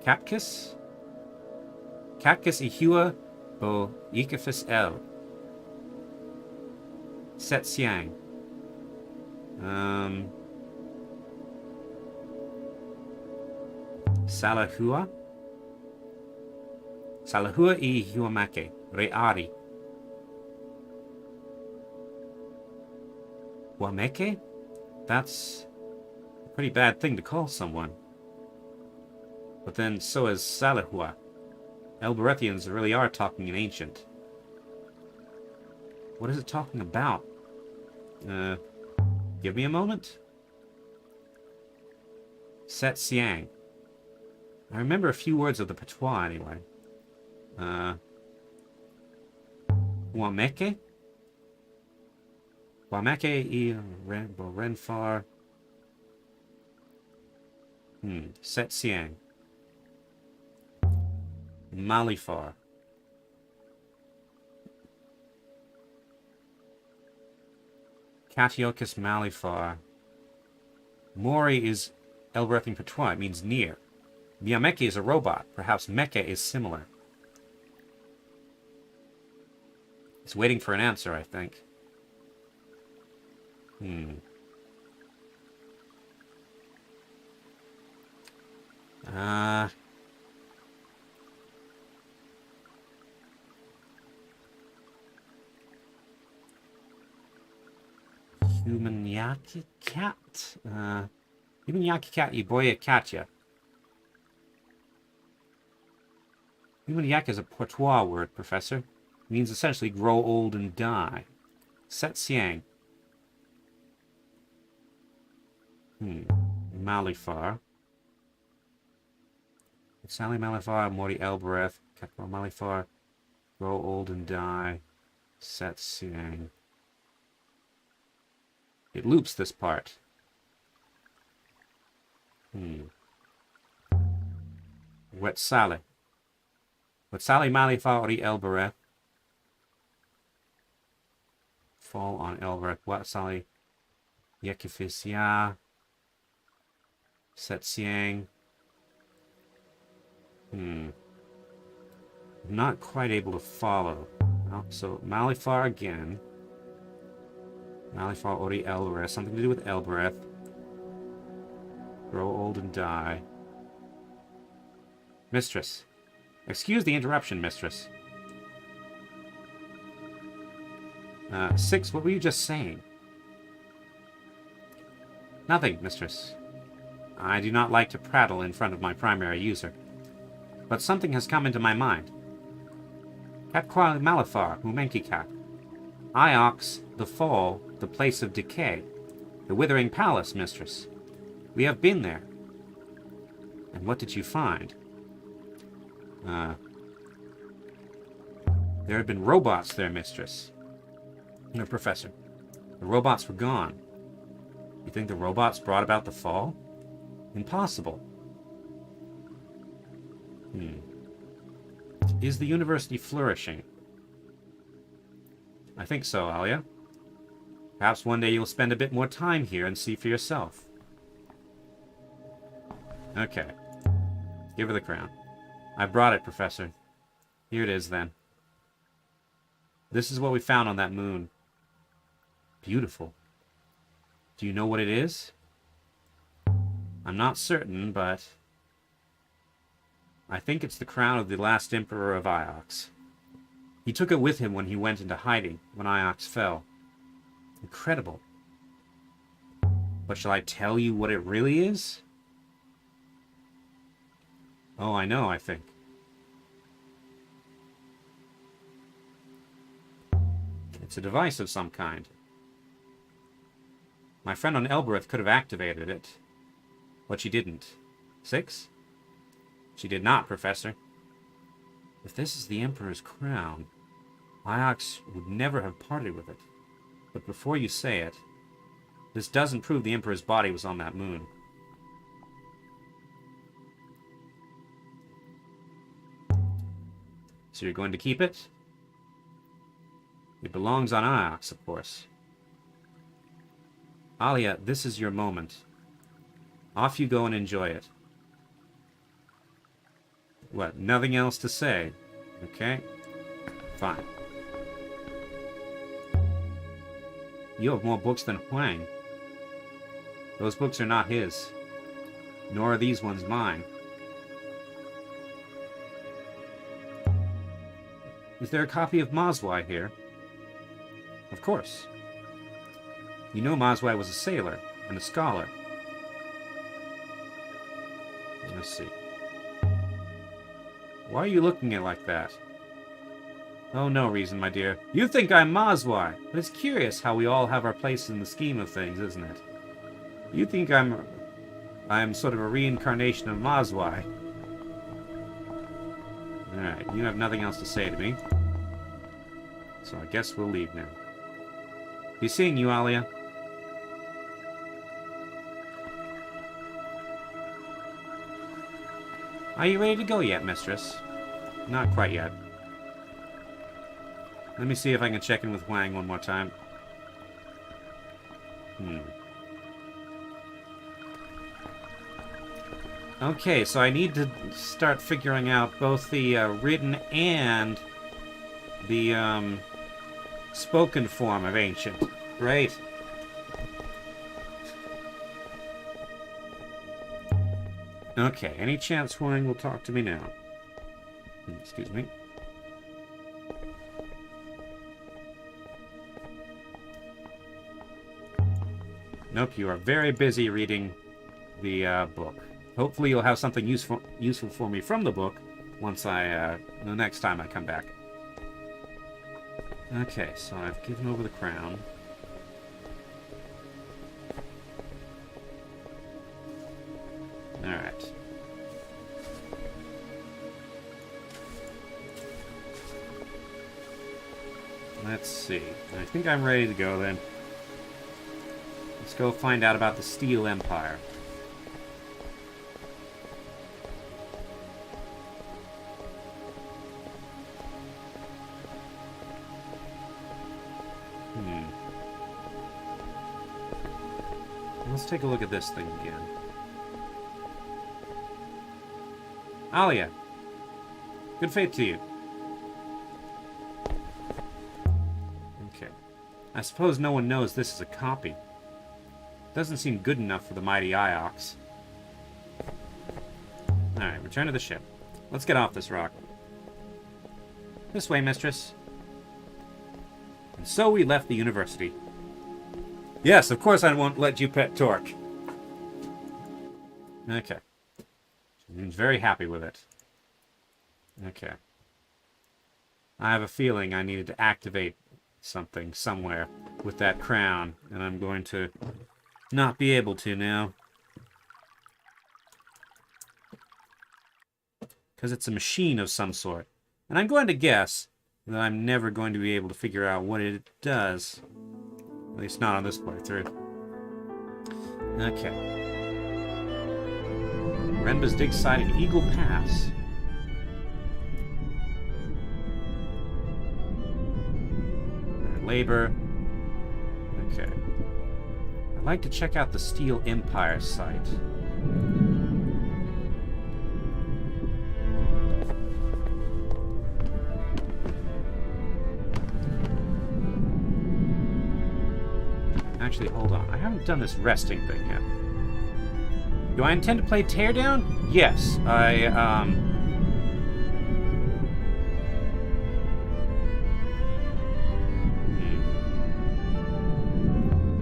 Kapkis? Kapkis ihua bo ikafis el. Setsiang. Salahua? Salahua I Huamake, Reari. Huameke? That's a pretty bad thing to call someone. But then so is Salahua. Elberethians really are talking in ancient. What is it talking about? Give me a moment. Set Siang. I remember a few words of the patois anyway. Huameke? Huameke I Renfar. Set Siang. Malifar. Catiochus Malifar. Mori is Elberethian patois. It means near. Miameke is a robot. Perhaps Meke is similar. It's waiting for an answer, I think. Human Yaki Cat? Human Yaki Cat Iboya Katya. Human Yak is a patois word, Professor. It means essentially grow old and die. Set Siang. Malifar. Sally Malifar, Mori Elbereth, Capra Malifar, grow old and die. Set Siang. It loops this part. Wetsale. Wetsale Malifar ori Elbereth. Fall on Elbereth. Wetsale Yekifisia. Set Siang. Not quite able to follow. Well, so Malifar again. Malifar ori Elbereth. Something to do with Elbereth. Grow old and die. Mistress. Excuse the interruption, Mistress. 6, what were you just saying? Nothing, Mistress. I do not like to prattle in front of my primary user. But something has come into my mind. Kat kwa Malifar, Humenki Kat. Iox, the fall, the place of decay. The withering palace, mistress. We have been there. And what did you find? There had been robots there, mistress. No, professor. The robots were gone. You think the robots brought about the fall? Impossible. Is the university flourishing? I think so, Aliya. Perhaps one day you'll spend a bit more time here and see for yourself. Okay. Give her the crown. I brought it, Professor. Here it is, then. This is what we found on that moon. Beautiful. Do you know what it is? I'm not certain, but I think it's the crown of the last emperor of Iox. He took it with him when he went into hiding, when Iox fell. Incredible. But shall I tell you what it really is? Oh, I know, I think. It's a device of some kind. My friend on Elbereth could have activated it, but she didn't. 6? She did not, Professor. If this is the Emperor's crown, Iox would never have parted with it. But before you say it, this doesn't prove the Emperor's body was on that moon. So you're going to keep it? It belongs on Iox, of course. Aliya, this is your moment. Off you go and enjoy it. What, nothing else to say? Okay. Fine. You have more books than Huang. Those books are not his. Nor are these ones mine. Is there a copy of Mazwai here? Of course. You know Mazwai was a sailor and a scholar. Let's see. Why are you looking at it like that? Oh, no reason, my dear. You think I'm Mazwai, but it's curious how we all have our place in the scheme of things, isn't it? You think I'm sort of a reincarnation of Mazwai. Alright, you have nothing else to say to me. So I guess we'll leave now. Be seeing you, Aliya. Are you ready to go yet, mistress? Not quite yet. Let me see if I can check in with Huang one more time. Okay, so I need to start figuring out both the written and the spoken form of ancient. Great. Okay, any chance Huang will talk to me now? Excuse me. Nope, you are very busy reading the book. Hopefully you'll have something useful for me from the book once the next time I come back. Okay, so I've given over the crown. Alright. Let's see. I think I'm ready to go then. Let's go find out about the Steel Empire. Let's take a look at this thing again. Aliya, good fate to you. Okay. I suppose no one knows this is a copy. Doesn't seem good enough for the mighty Iox. Alright, return to the ship. Let's get off this rock. This way, mistress. And so we left the university. Yes, of course I won't let you pet Torque. Okay. Seems very happy with it. Okay. I have a feeling I needed to activate something somewhere with that crown, and I'm going to not be able to now. Because it's a machine of some sort. And I'm going to guess that I'm never going to be able to figure out what it does. At least not on this playthrough. Okay. Renba's dig site in Eagle Pass. Labor. Okay. I'd like to check out the Steel Empire site. Actually, hold on. I haven't done this resting thing yet. Do I intend to play Teardown? Yes.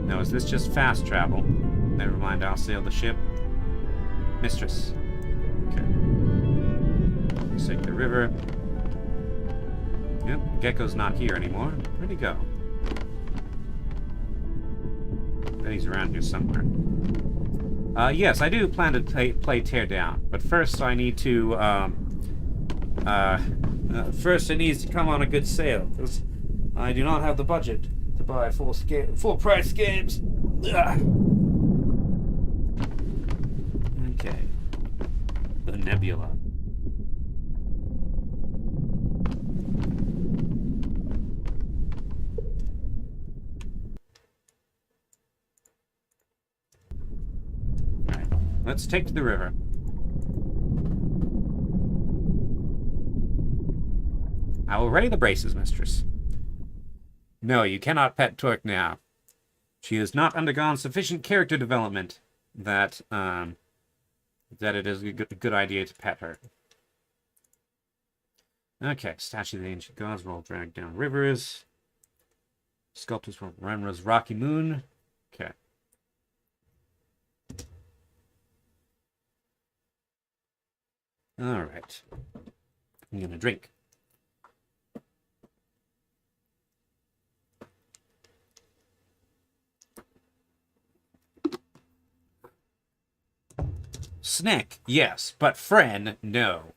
No, is this just fast travel? Never mind, I'll sail the ship. Mistress. Okay. Let's take the river. Yep, Gecko's not here anymore. Where'd he go? He's around here somewhere. Yes, I do plan to play Teardown, but first I need to, first it needs to come on a good sale, because I do not have the budget to buy full price games. Ugh. Okay. The Nebula. Let's take to the river. I will ready the braces, mistress. No, you cannot pet Torque now. She has not undergone sufficient character development that it is a good idea to pet her. Okay, statue of the ancient gods will drag down rivers. Sculptors from Renra's rocky moon. Okay. All right. I'm gonna drink. Snack, yes, but friend, no.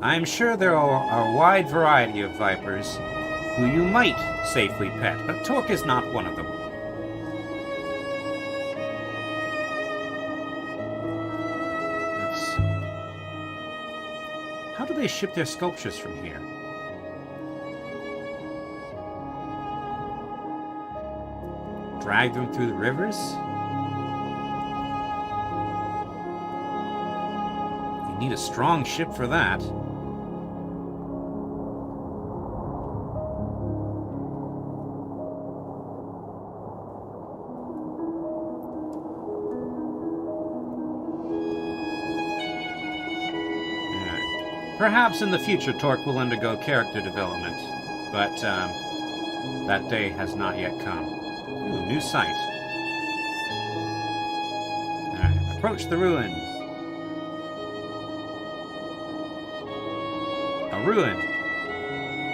I'm sure there are a wide variety of vipers who you might safely pet, but Torque is not one of them. Let's see. How do they ship their sculptures from here? Drag them through the rivers? You need a strong ship for that. Perhaps in the future Torque will undergo character development, but that day has not yet come. Ooh, new site. Alright, approach the ruin. A ruin.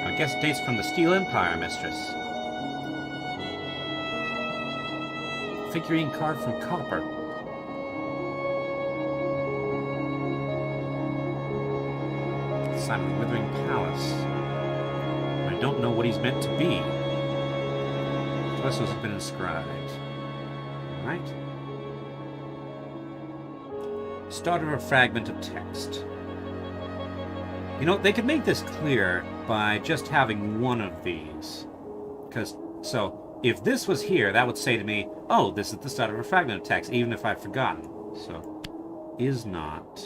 I guess it dates from the Steel Empire, mistress. Figurine carved from copper. Sign of the Withering Palace. I don't know what he's meant to be. Vessels have been inscribed. Alright. Start of a fragment of text. You know, they could make this clear by just having one of these. Because, so, if this was here, that would say to me, oh, this is the start of a fragment of text, even if I've forgotten. So, is not...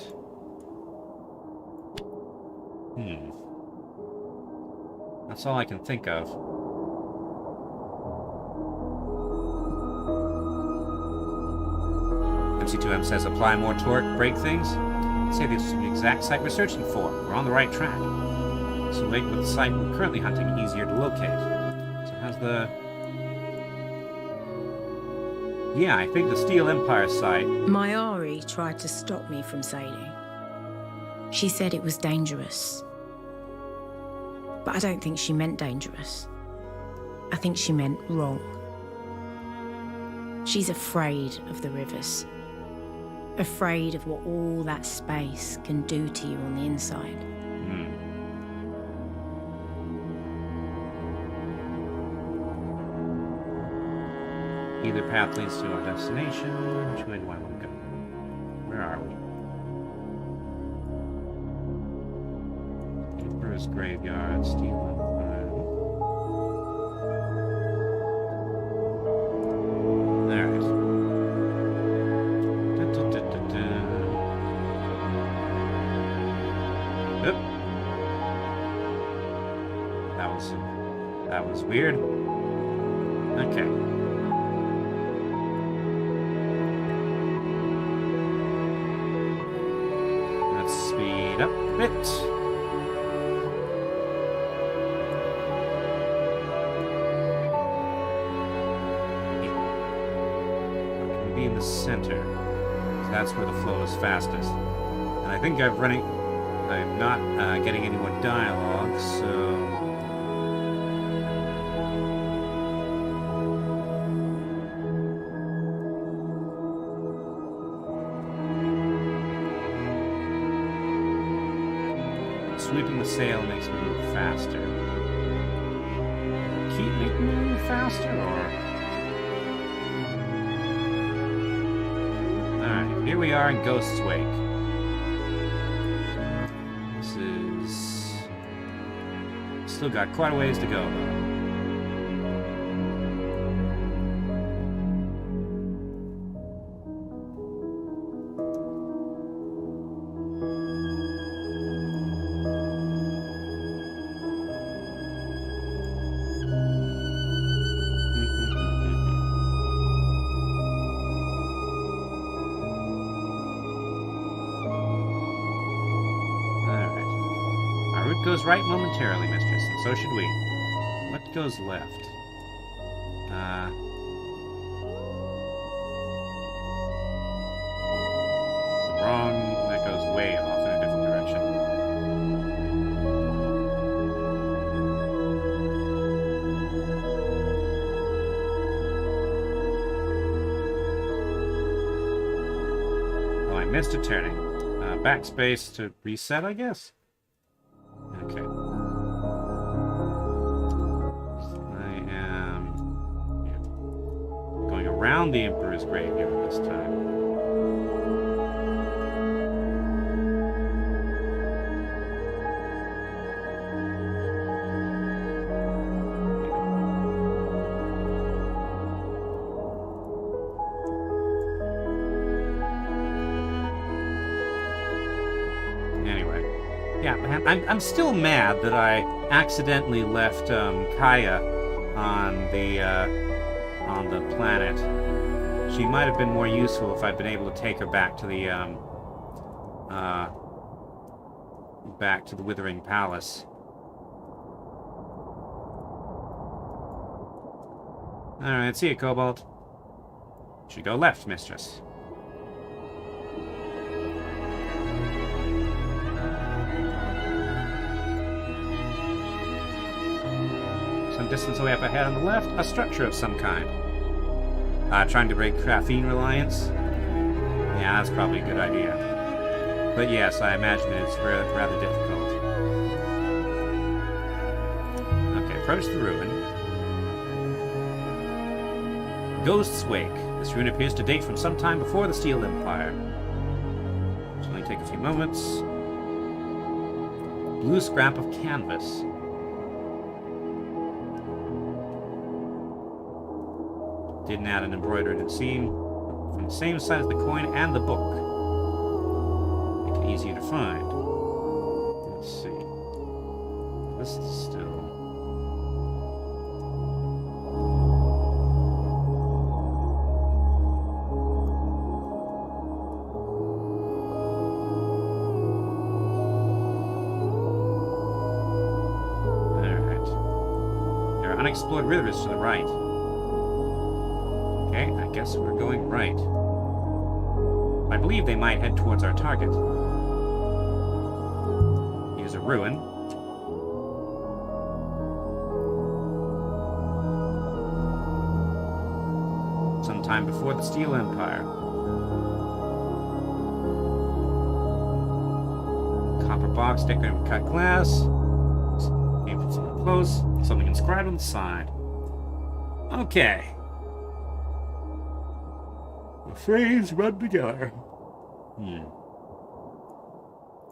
That's all I can think of. MC2M says apply more torque, break things. Let's say this is the exact site we're searching for. We're on the right track. So make with the site we're currently hunting easier to locate. So how's the... Yeah, I think the Steel Empire site. My Ari tried to stop me from sailing. She said it was dangerous. But I don't think she meant dangerous. I think she meant wrong. She's afraid of the rivers. Afraid of what all that space can do to you on the inside. Either path leads to our destination. Which way do I want to go? Where are we? Emperor's Graveyard, Steel Empire. Alright. Oop. That was weird. Okay. Speed up a bit. Can we be in the center? So that's where the flow is fastest. And I think I'm not getting any more dialogue, so... Sweeping the sail makes me move faster. Keep making me move faster, or... Alright, here we are in Ghost's Wake. This is... Still got quite a ways to go, though. Goes right momentarily, mistress, and so should we. What goes left? Wrong. That goes way off in a different direction. Oh, I missed a turning. Backspace to reset, I guess? Okay. I am going around the Emperor's Graveyard this time. Yeah, I'm still mad that I accidentally left Kaya on the planet. She might have been more useful if I'd been able to take her back to the Withering Palace. All right, see you, Cobalt. Should go left, mistress. Some distance away up ahead on the left, a structure of some kind. Trying to break graphene reliance? Yeah, that's probably a good idea. But yes, I imagine it's rather difficult. Okay, approach the ruin. Ghost's Wake. This ruin appears to date from some time before the Steel Empire. It'll only take a few moments. Blue scrap of canvas. Didn't add an embroidered seam from the same side as the coin and the book. Make it easier to find. Let's see. This is still... Alright. There are unexplored rivers to the right. Okay, I guess we're going right. I believe they might head towards our target. Here's a ruin. Sometime before the Steel Empire. Copper box decorated with cut glass. Aim for something close. Something inscribed on the side. Okay. The frames run together.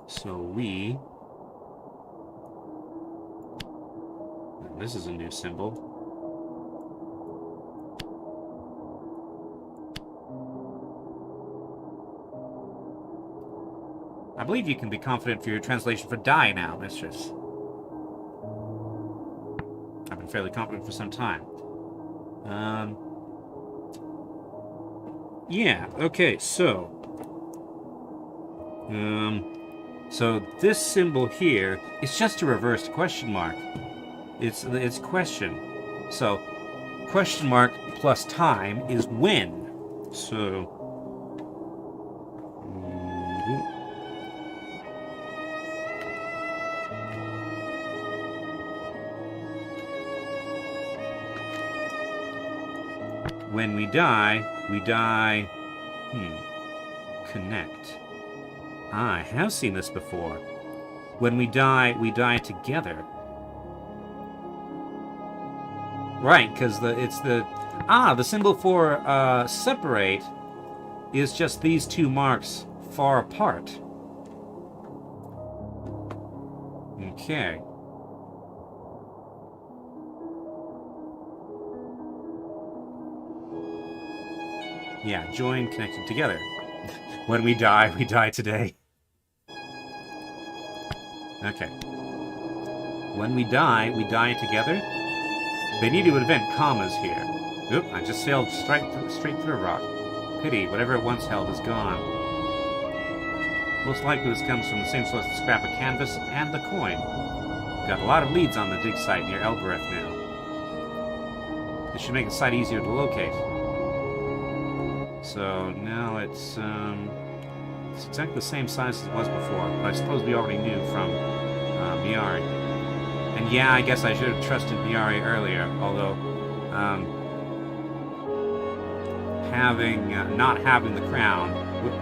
So we... This is a new symbol. I believe you can be confident for your translation for die now, mistress. I've been fairly confident for some time. Yeah, okay, so... So this symbol here is just a reversed question mark. It's question. So, question mark plus time is when. So... When we die... Connect. I have seen this before. When we die together. Right, because the symbol for separate is just these two marks far apart. Okay. Yeah, join, connected together. When we die today. Okay. When we die together. They need to invent commas here. Oop, I just sailed straight through a rock. Pity, whatever it once held is gone. Most likely this comes from the same source as scrap of canvas and the coin. Got a lot of leads on the dig site near Elbereth now. This should make the site easier to locate. So now it's exactly the same size as it was before, but I suppose we already knew from Miari. And yeah, I guess I should have trusted Miari earlier, although not having the crown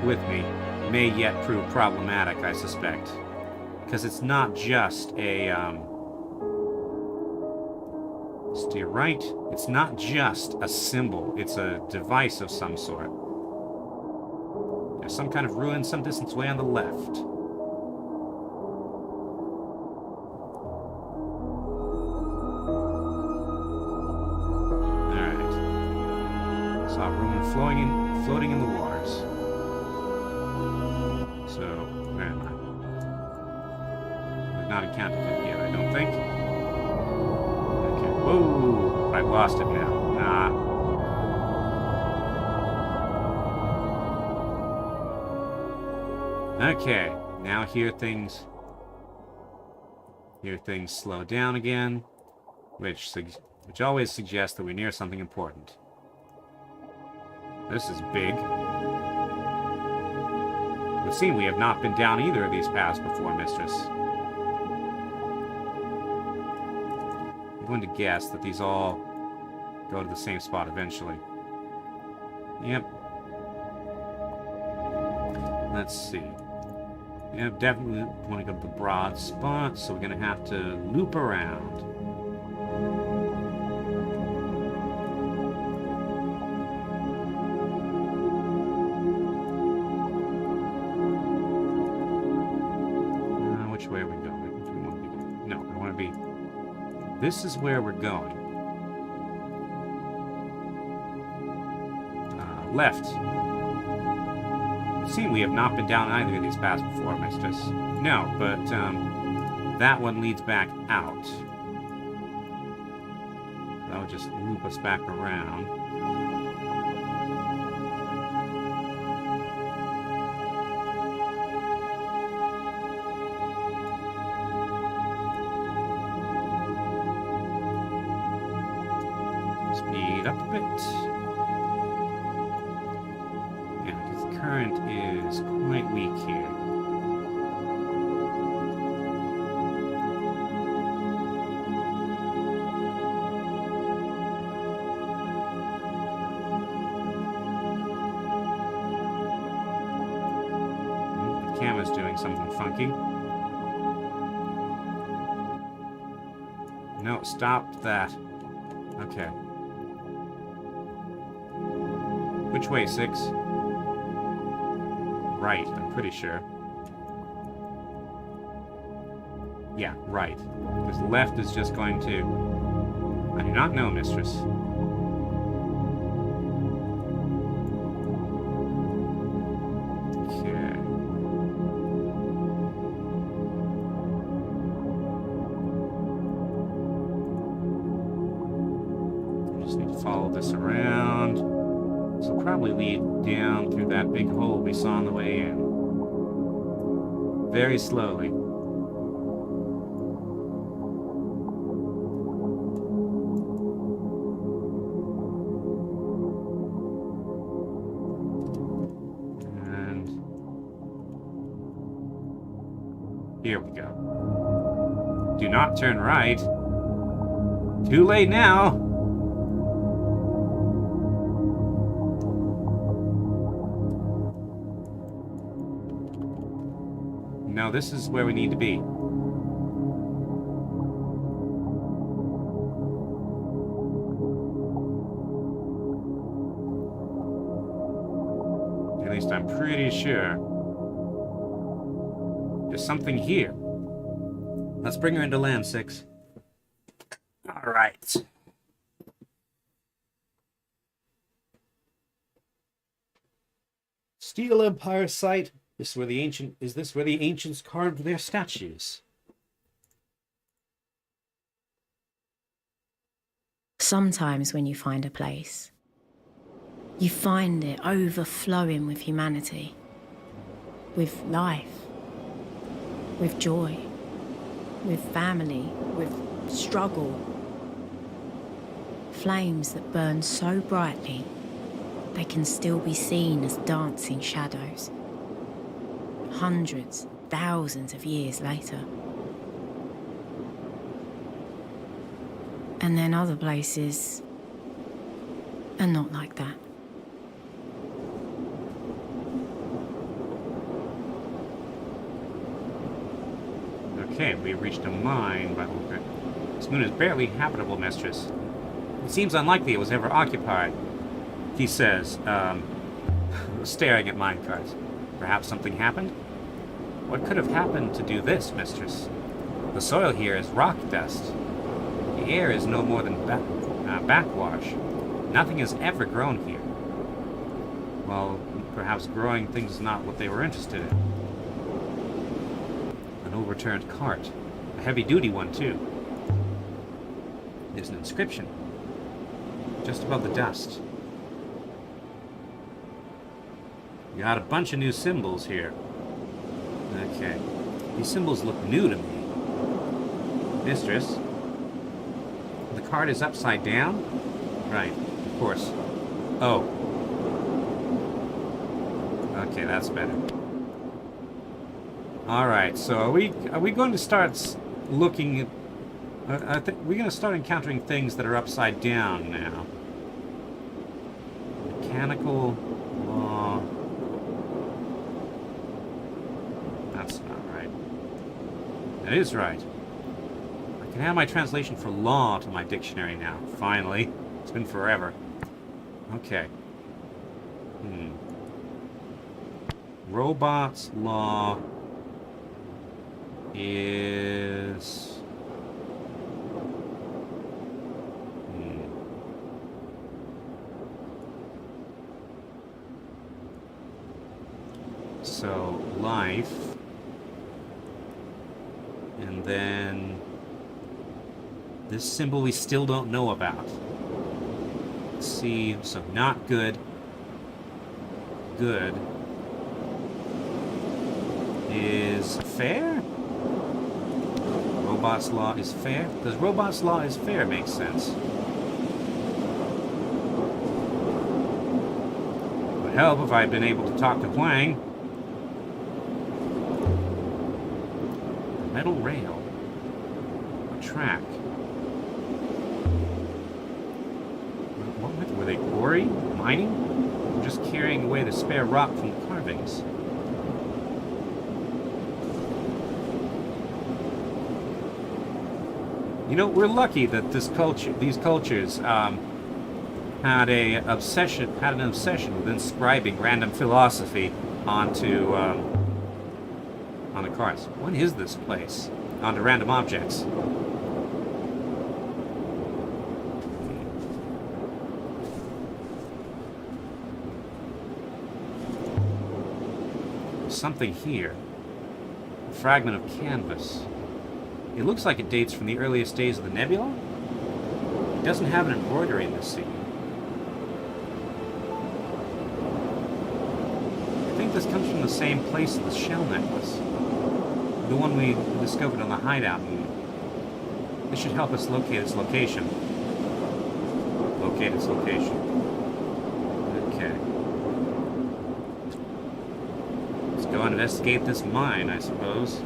with me may yet prove problematic, I suspect. Because it's not just a... steer right. It's not just a symbol. It's a device of some sort. There's some kind of ruin some distance away on the left. Alright. Saw a ruin floating in the waters. So, where am I? We've not encountered it yet, I don't think. Whoa! I've lost it now. Nah. Okay, now here things slow down again, which always suggests that we're near something important. This is big. It would seem we have not been down either of these paths before, mistress. I'm going to guess that these all go to the same spot eventually. Yep. Let's see. Yeah, definitely want to go to the broad spot, so we're going to have to loop around. Which way are we going? Which we want to be going? No, I want to be... This is where we're going. Left. See, we have not been down either of these paths before, mistress. No, but that one leads back out. That would just loop us back around. Speed up a bit. current is quite weak here. The camera's doing something funky. No, stop that. Okay. Which way, 6? Right, I'm pretty sure. Yeah, right. Because left is just going to... I do not know, mistress. Okay. I just need to follow this around. This will probably lead down through that big hole we saw on the way in. Very slowly. And here we go. Do not turn right. Too late now. No, this is where we need to be. At least I'm pretty sure. There's something here. Let's bring her into land, 6. All right. Steel Empire site. Is this where the ancients carved their statues? Sometimes when you find a place, you find it overflowing with humanity, with life, with joy, with family, with struggle. Flames that burn so brightly, they can still be seen as dancing shadows. Hundreds, thousands of years later. And then other places are not like that. Okay, we reached a mine by the look of it. This moon is barely habitable, mistress. It seems unlikely it was ever occupied, he says, staring at minecarts. Perhaps something happened? What could have happened to do this, mistress? The soil here is rock dust. The air is no more than backwash. Nothing has ever grown here. Well, perhaps growing things is not what they were interested in. An overturned cart. A heavy-duty one, too. There's an inscription. Just above the dust. You got a bunch of new symbols here. Okay. These symbols look new to me. Mistress? The card is upside down? Right, of course. Oh. Okay, that's better. Alright, so are we going to start looking at... I think we're going to start encountering things that are upside down now. Mechanical law... That's not right. That is right. I can add my translation for law to my dictionary now. Finally. It's been forever. Okay. Robots law is... So, life... And then this symbol we still don't know about. Let's see, so not good. Good is fair? Robot's law is fair? Does Robot's law is fair make sense? help if I'd been able to talk to Huang. A metal rail. A track. What were they quarrying? Mining? Or just carrying away the spare rock from the carvings? You know, we're lucky that these cultures had an obsession with inscribing random philosophy onto cards. What is this place? Onto random objects. Something here. A fragment of canvas. It looks like it dates from the earliest days of the Nebula. It doesn't have an embroidery in this scene. I think this comes from the same place as the shell necklace. The one we discovered on the hideout moon. This should help us locate its location. Locate its location. Okay. Let's go investigate this mine, I suppose.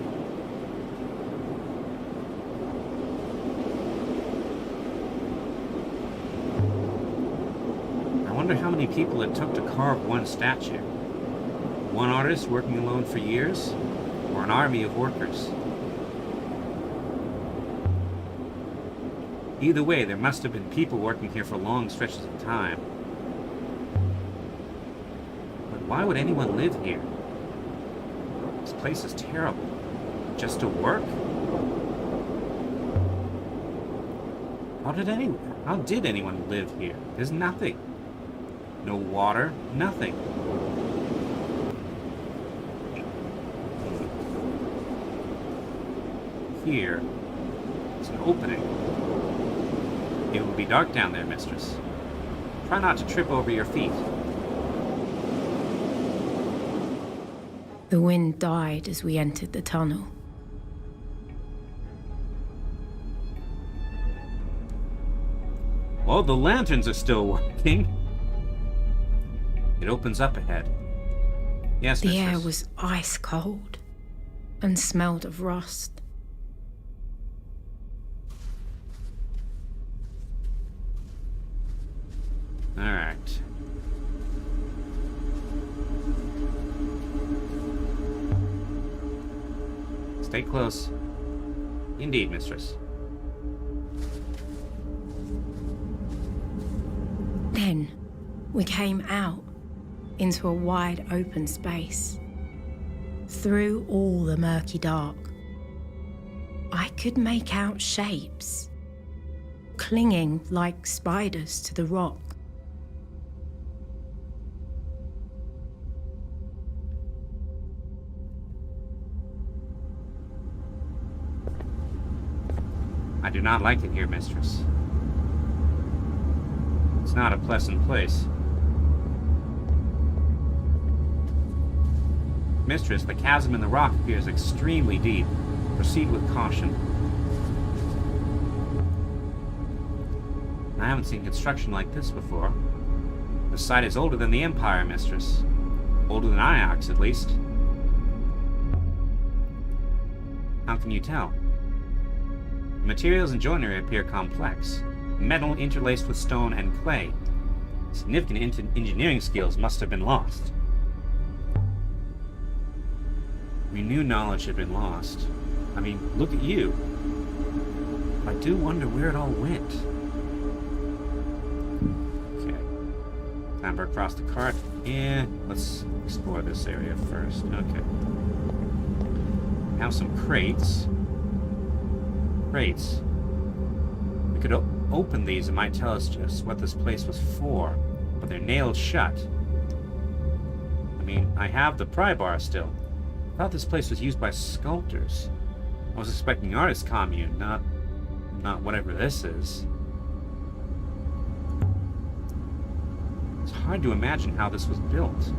I wonder how many people it took to carve one statue. One artist working alone for years, or an army of workers? Either way, there must have been people working here for long stretches of time. But why would anyone live here? This place is terrible. Just to work? How did anyone live here? There's nothing. No water, nothing. Here, it's an opening. It will be dark down there, mistress. Try not to trip over your feet. The wind died as we entered the tunnel. Well, the lanterns are still working. It opens up ahead. Yes, The mistress. air was ice cold and smelled of rust. All right. Stay close. Indeed, mistress. Then we came out into a wide open space. Through all the murky dark, I could make out shapes, clinging like spiders to the rock. I do not like it here, mistress. It's not a pleasant place. Mistress, the chasm in the rock appears extremely deep. Proceed with caution. I haven't seen construction like this before. The site is older than the Empire, mistress. Older than Iox, at least. How can you tell? The materials and joinery appear complex. Metal interlaced with stone and clay. Significant engineering skills must have been lost. We knew knowledge had been lost. I mean, look at you. I do wonder where it all went. Okay. Time to cross the cart. Yeah, let's explore this area first. Okay. Have some crates. Crates. We could open these. It might tell us just what this place was for, but they're nailed shut. I mean, I have the pry bar still. I thought this place was used by sculptors. I was expecting artist commune, not whatever this is. It's hard to imagine how this was built.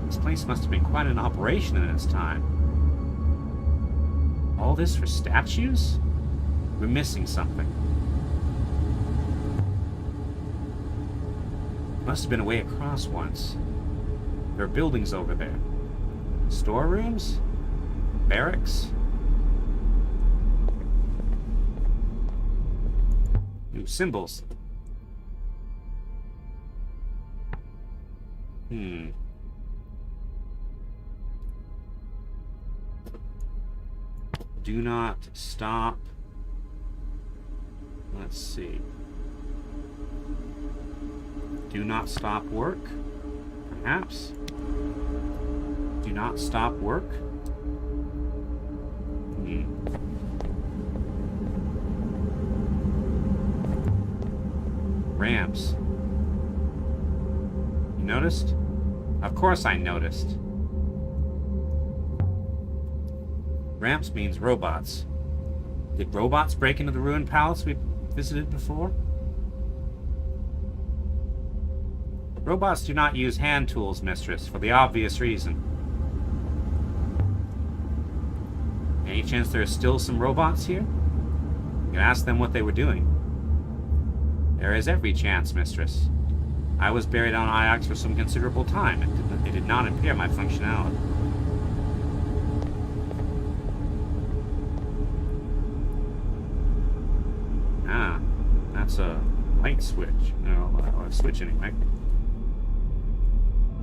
This place must have been quite an operation in its time. All this for statues? We're missing something. Must have been a way across once. There are buildings over there. Storerooms? Barracks? New symbols. Do not stop. Let's see. Do not stop work. Perhaps. Do not stop work. Ramps. You noticed? Of course I noticed. Ramps means robots. Did robots break into the ruined palace we visited before? Robots do not use hand tools, mistress, for the obvious reason. Any chance there are still some robots here? You can ask them what they were doing. There is every chance, mistress. I was buried on Iox for some considerable time. It did not impair my functionality. Ah, that's a light switch. No, or a switch anyway.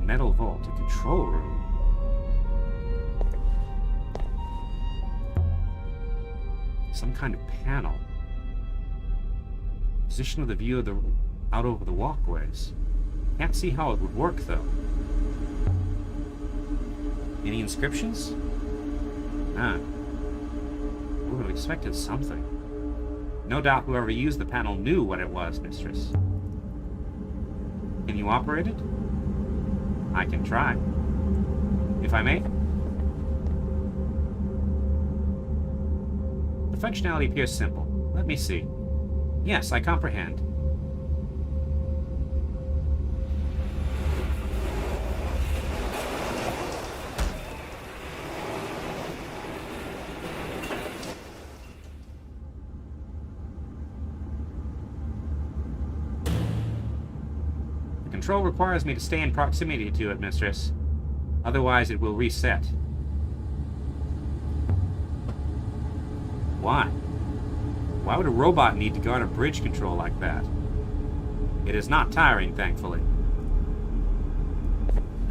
Metal vault, a control room. Some kind of panel. Position of the view of the out over the walkways. Can't see how it would work though. Any inscriptions? Ah. Would have expected something. No doubt whoever used the panel knew what it was, mistress. Can you operate it? I can try. If I may. The functionality appears simple. Let me see. Yes, I comprehend. The control requires me to stay in proximity to it, mistress. Otherwise, it will reset. Why? Why would a robot need to guard a bridge control like that? It is not tiring, thankfully.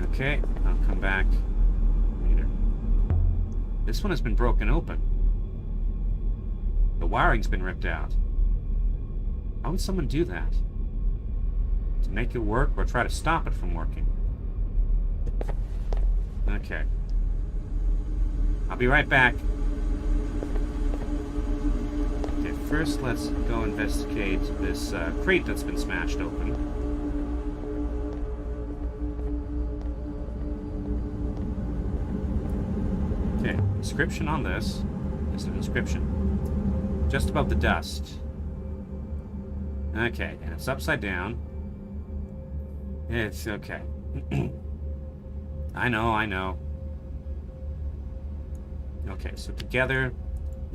Okay, I'll come back later. This one has been broken open. The wiring's been ripped out. How would someone do that? To make it work or try to stop it from working? Okay. I'll be right back. First, let's go investigate this crate that's been smashed open. Okay, inscription on this. There's an inscription. Just above the dust. Okay, and it's upside down. It's okay. I know. Okay, so together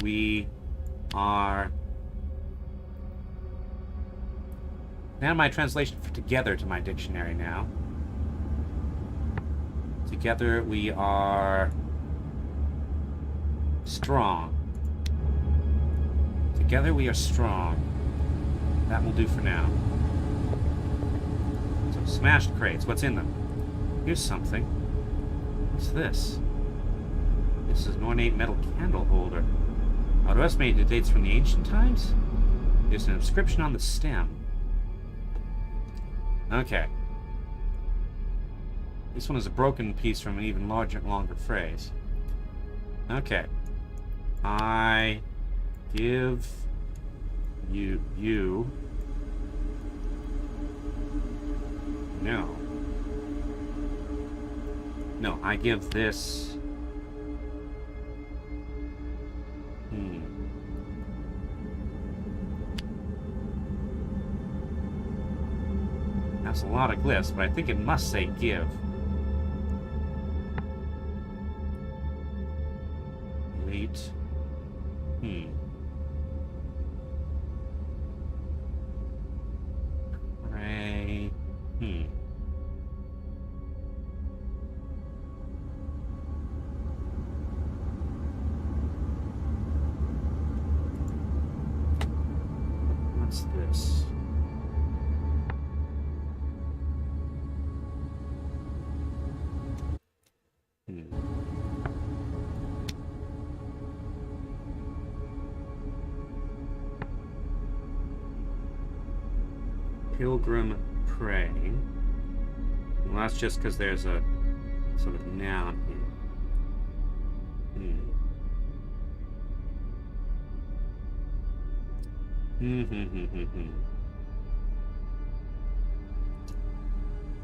we are... Add my translation for together to my dictionary now. Together we are strong. Together we are strong. That will do for now. So smashed crates, what's in them? Here's something. What's this? This is an ornate metal candle holder. I would estimate it dates from the ancient times. There's an inscription on the stem. Okay. This one is a broken piece from an even longer phrase. Okay. I give you... No. No, I give this... That's a lot of glyphs, but I think it must say give. Wait. Pray. Pilgrim praying. Well, that's just because there's a sort of noun here.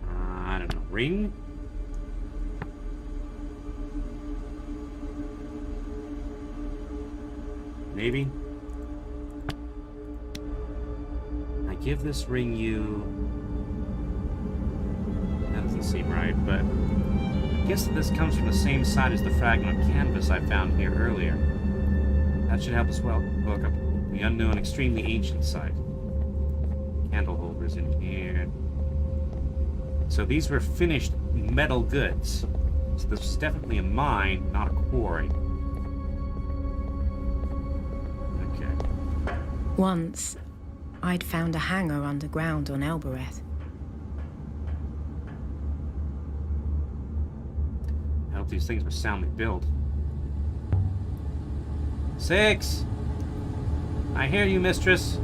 I don't know. Ring? Maybe? I give this ring you... That doesn't seem right, but... I guess that this comes from the same side as the fragment of canvas I found here earlier. That should help us well look up the unknown, extremely ancient site. Candle holders in here. So these were finished metal goods. So this was definitely a mine, not a quarry. Okay. Once, I'd found a hangar underground on Elbereth. I hope these things were soundly built. 6! I hear you, mistress.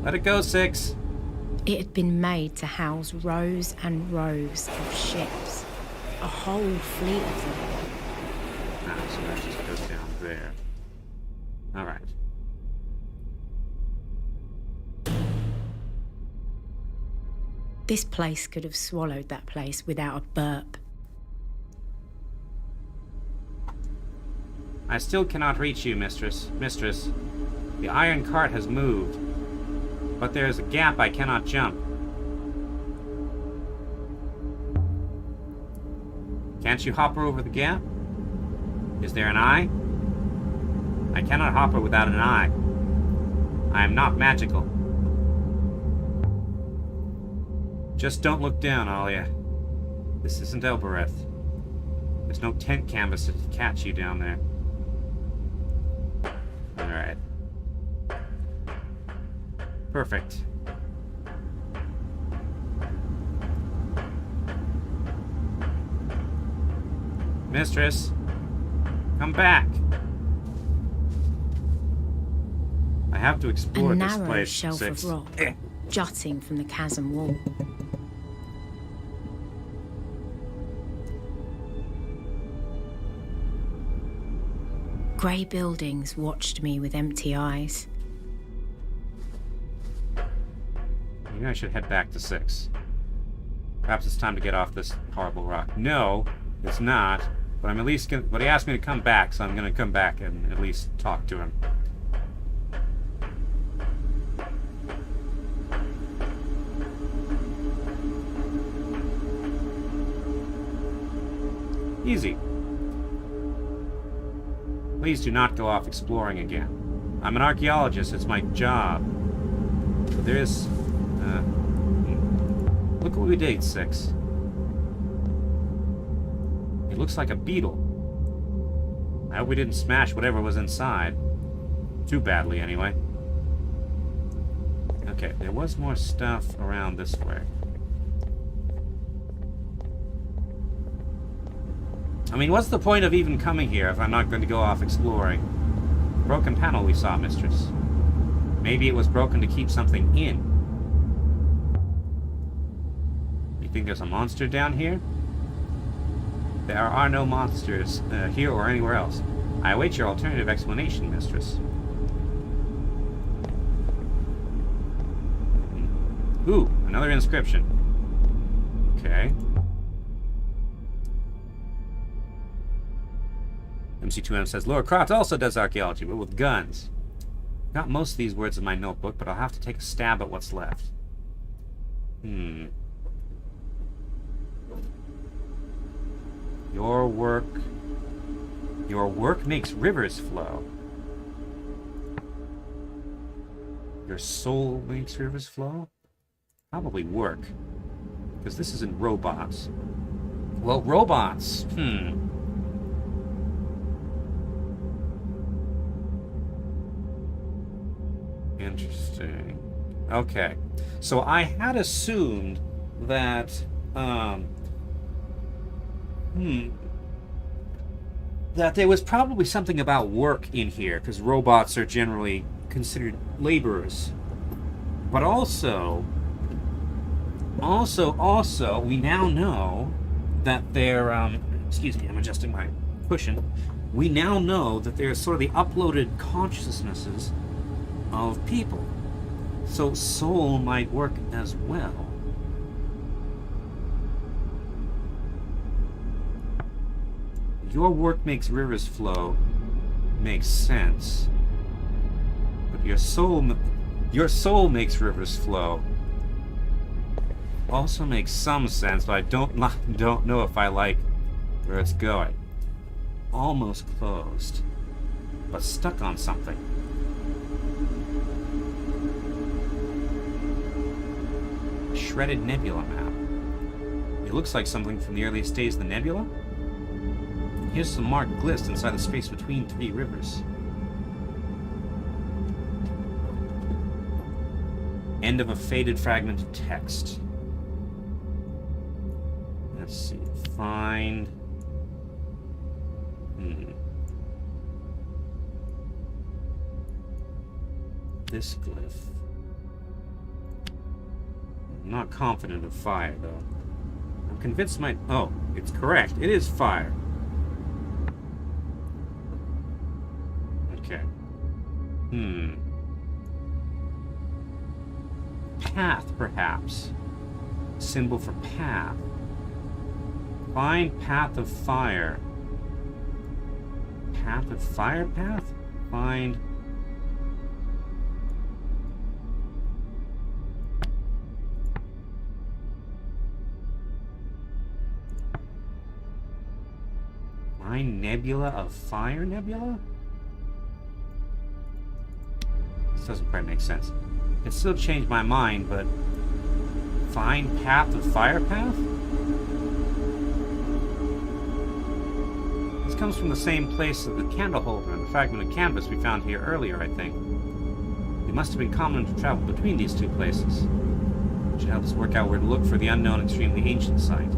Let it go, 6. It had been made to house rows and rows of ships. A whole fleet of them. Ah, so that just goes down there. Alright. This place could have swallowed that place without a burp. I still cannot reach you, mistress. Mistress, the iron cart has moved, but there is a gap I cannot jump. Can't you hop her over the gap? Is there an eye? I cannot hop her without an eye. I am not magical. Just don't look down, Aliya. This isn't Elbereth. There's no tent canvas to catch you down there. Alright. Perfect. Mistress, come back. I have to explore A this narrow place. shelf 6. of rock jutting from the chasm wall. Grey buildings watched me with empty eyes. Maybe I should head back to 6. Perhaps it's time to get off this horrible rock. No, it's not. But I'm at least gonna, but he asked me to come back, so I'm gonna come back and at least talk to him. Easy. Please do not go off exploring again. I'm an archaeologist, it's my job. But there is... look what we did, 6. It looks like a beetle. I hope we didn't smash whatever was inside. Too badly, anyway. Okay, there was more stuff around this way. I mean, what's the point of even coming here if I'm not going to go off exploring? Broken panel we saw, mistress. Maybe it was broken to keep something in. You think there's a monster down here? There are no monsters here or anywhere else. I await your alternative explanation, mistress. Ooh, another inscription. Okay. MC2M says, Laura Croft also does archaeology, but with guns. Got most of these words in my notebook, but I'll have to take a stab at what's left. Your work makes rivers flow. Your soul makes rivers flow? Probably work. Because this isn't robots. Well, robots. Interesting. Okay. So I had assumed that, that there was probably something about work in here, because robots are generally considered laborers. But also, we now know that they're, excuse me, I'm adjusting my cushion. We now know that they're sort of the uploaded consciousnesses of people. So soul might work as well. Your work makes rivers flow. Makes sense. But your soul makes rivers flow. Also makes some sense, but I don't know if I like where it's going. Almost closed, but stuck on something. Shredded nebula map. It looks like something from the earliest days of the nebula. Here's some marked glyphs inside the space between 3 rivers. End of a faded fragment of text. Let's see. Find. This glyph. I'm not confident of fire, though. I'm convinced my... Oh, it's correct. It is fire. Okay. Path, perhaps. Symbol for path. Find path of fire. Path of fire path? Find... Find nebula of fire nebula? This doesn't quite make sense. It still changed my mind, but... Find path of fire path? This comes from the same place as the candle holder and the fragment of canvas we found here earlier, I think. It must have been common to travel between these 2 places. It should help us work out where to look for the unknown, extremely ancient site.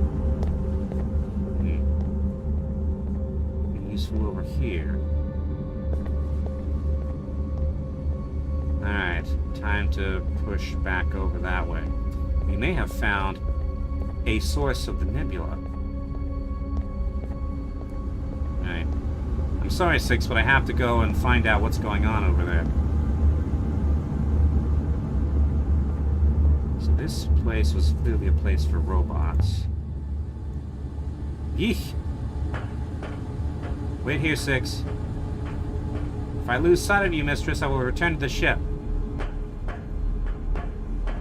Useful over here. Alright, time to push back over that way. We may have found a source of the nebula. Alright. I'm sorry, Six, but I have to go and find out what's going on over there. So this place was clearly a place for robots. Yeesh! Wait here, Six. If I lose sight of you, Mistress, I will return to the ship.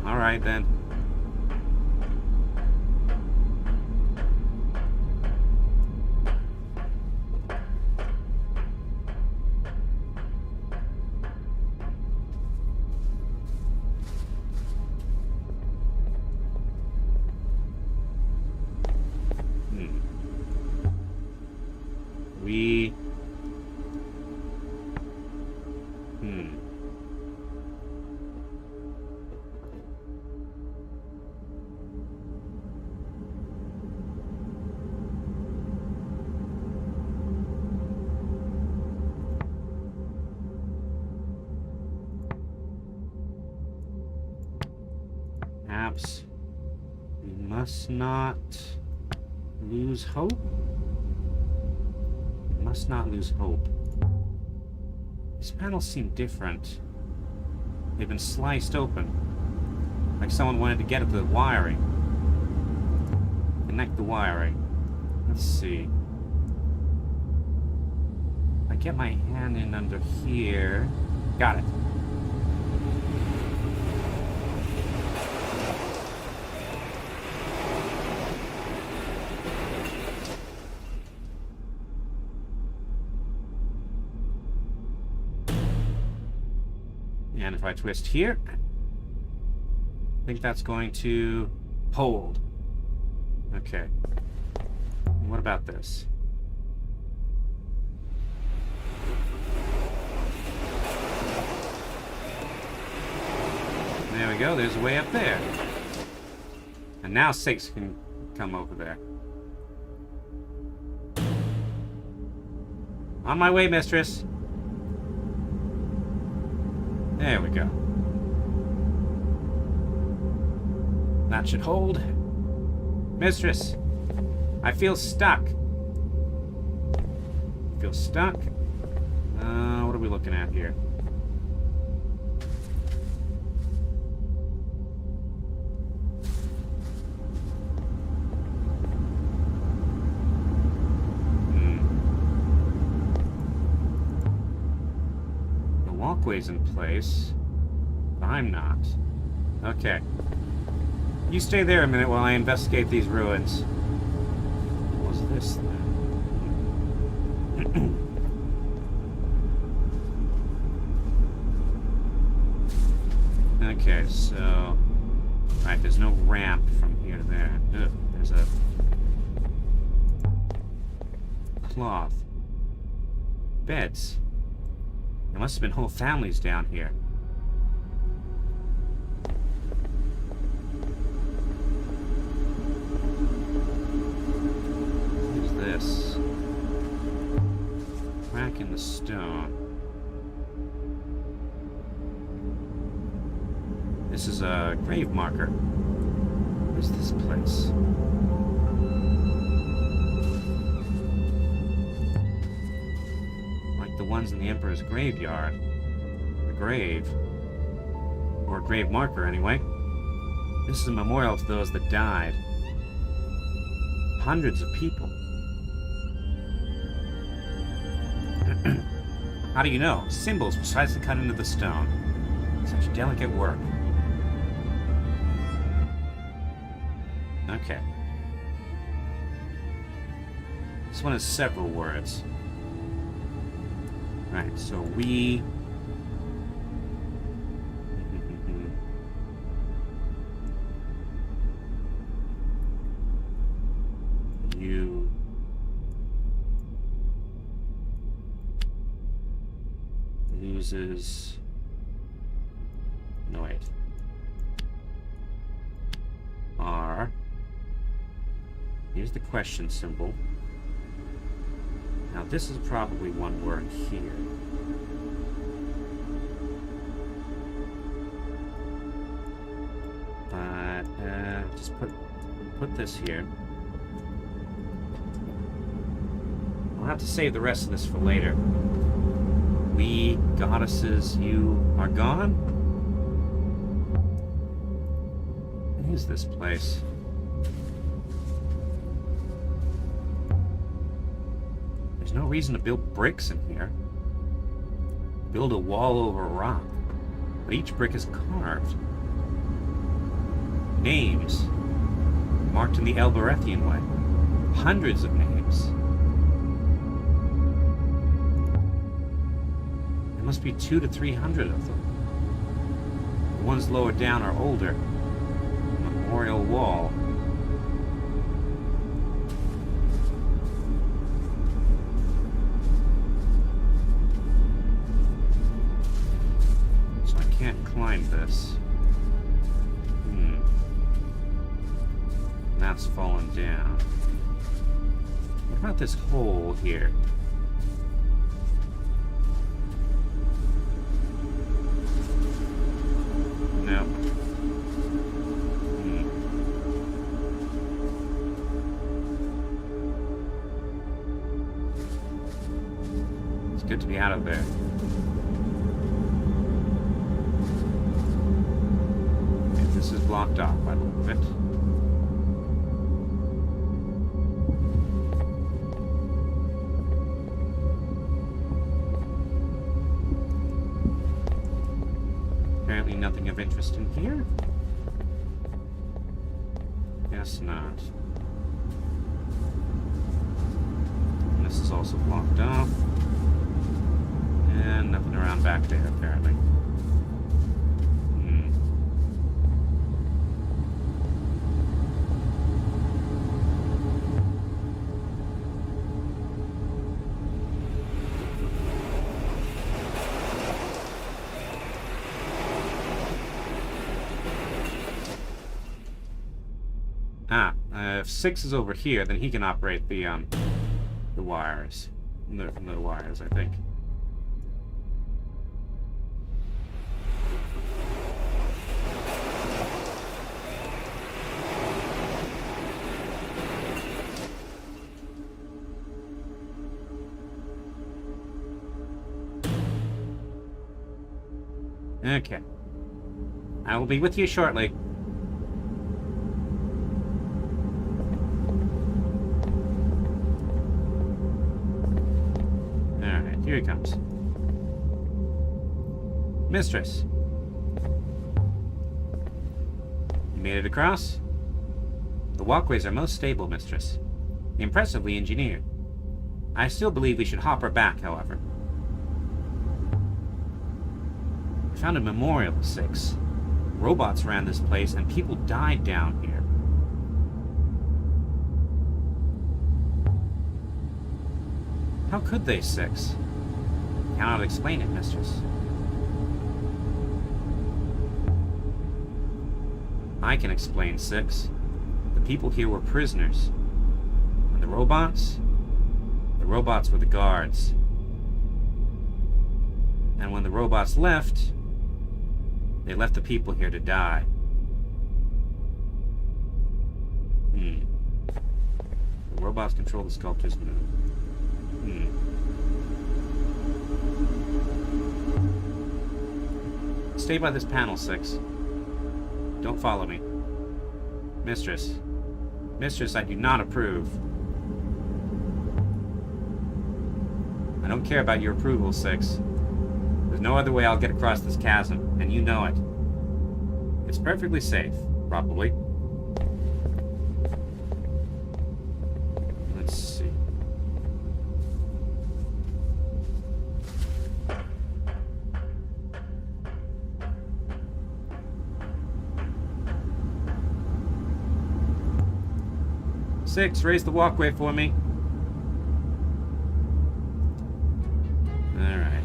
Alright, then. We... Perhaps we must not lose hope? Must not lose hope. These panels seem different. They've been sliced open. Like someone wanted to get at the wiring. Connect the wiring. Let's see. If I get my hand in under here... Got it. And if I twist here, I think that's going to hold. Okay. What about this? There we go. There's a way up there. And now Six can come over there. On my way, Mistress. There we go. That should hold. Mistress, I feel stuck. Feel stuck? What are we looking at here? The walkway's in place. But I'm not. Okay. You stay there a minute while I investigate these ruins. What was this then? Okay, so... Right, there's no ramp from here to there. Ugh, there's a... cloth. Beds. There must have been whole families down here. What's this? Crack in the stone. This is a grave marker. Where's this place? Like the ones in the Emperor's graveyard. A grave. Or a grave marker, anyway. This is a memorial to those that died. Hundreds of people. How do you know? Symbols precisely cut into the stone. Such delicate work. Okay. This one has several words. Right, so we... you... loses... No, wait. R... Here's the question symbol. Now this is probably one word here. But just put this here. I'll have to save the rest of this for later. We goddesses, you are gone? What is this place? No reason to build bricks in here. Build a wall over rock. But each brick is carved. Names. Marked in the Elberethian way. Hundreds of names. There must be 200 to 300 of them. The ones lower down are older. Memorial wall. Climb this. That's fallen down. What about this hole here? No. It's good to be out of there. This is blocked off by the look of it. Apparently nothing of interest in here. Guess not. And this is also blocked off. And nothing around back there, apparently. If 6 is over here, then he can operate the wires. The wires, I think. Okay. I will be with you shortly. Alright, here he comes. Mistress. You made it across? The walkways are most stable, Mistress. Impressively engineered. I still believe we should hop her back, however. I found a memorial of 6. Robots ran this place, and people died down here. How could they, 6? Cannot explain it, Mistress. I can explain, 6. The people here were prisoners. And the robots? The robots were the guards. And when the robots left, they left the people here to die. The robots control the sculptor's move. Stay by this panel, 6. Don't follow me. Mistress. Mistress, I do not approve. I don't care about your approval, 6. There's no other way I'll get across this chasm, and you know it. It's perfectly safe, probably. Let's see. Six, raise the walkway for me. All right.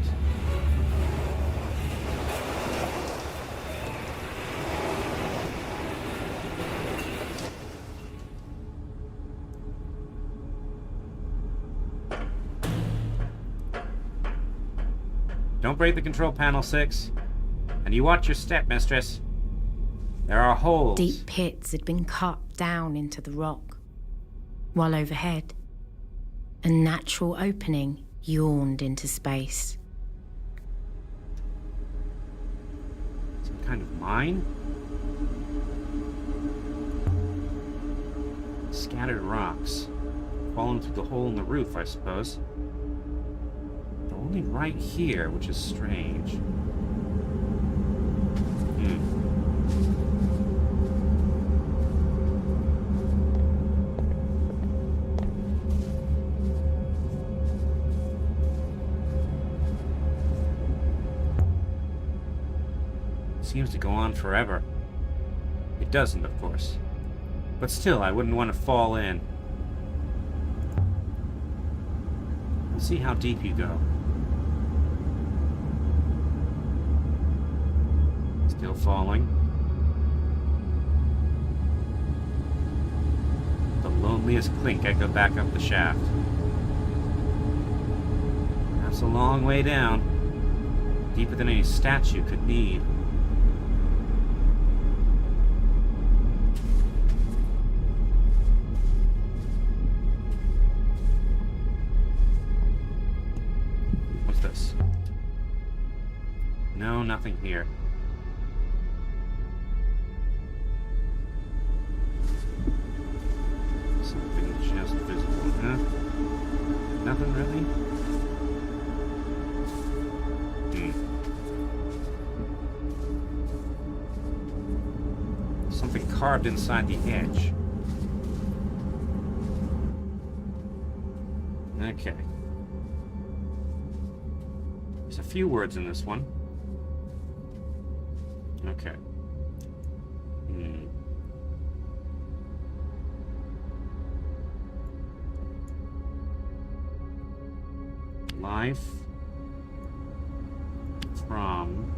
Don't break the control panel, 6. And you watch your step, Mistress. There are holes. Deep pits had been cut down into the rock, while overhead, a natural opening yawned into space. Some kind of mine? Scattered rocks. Fallen through the hole in the roof, I suppose. But only right here, which is strange. Seems to go on forever. It doesn't, of course. But still, I wouldn't want to fall in. Let's see how deep you go. Still falling. The loneliest clink echoed back up the shaft. That's a long way down. Deeper than any statue could need. No, nothing here. Something just visible, huh? Nothing really? Something carved inside the edge. Okay. There's a few words in this one. Okay. Life from...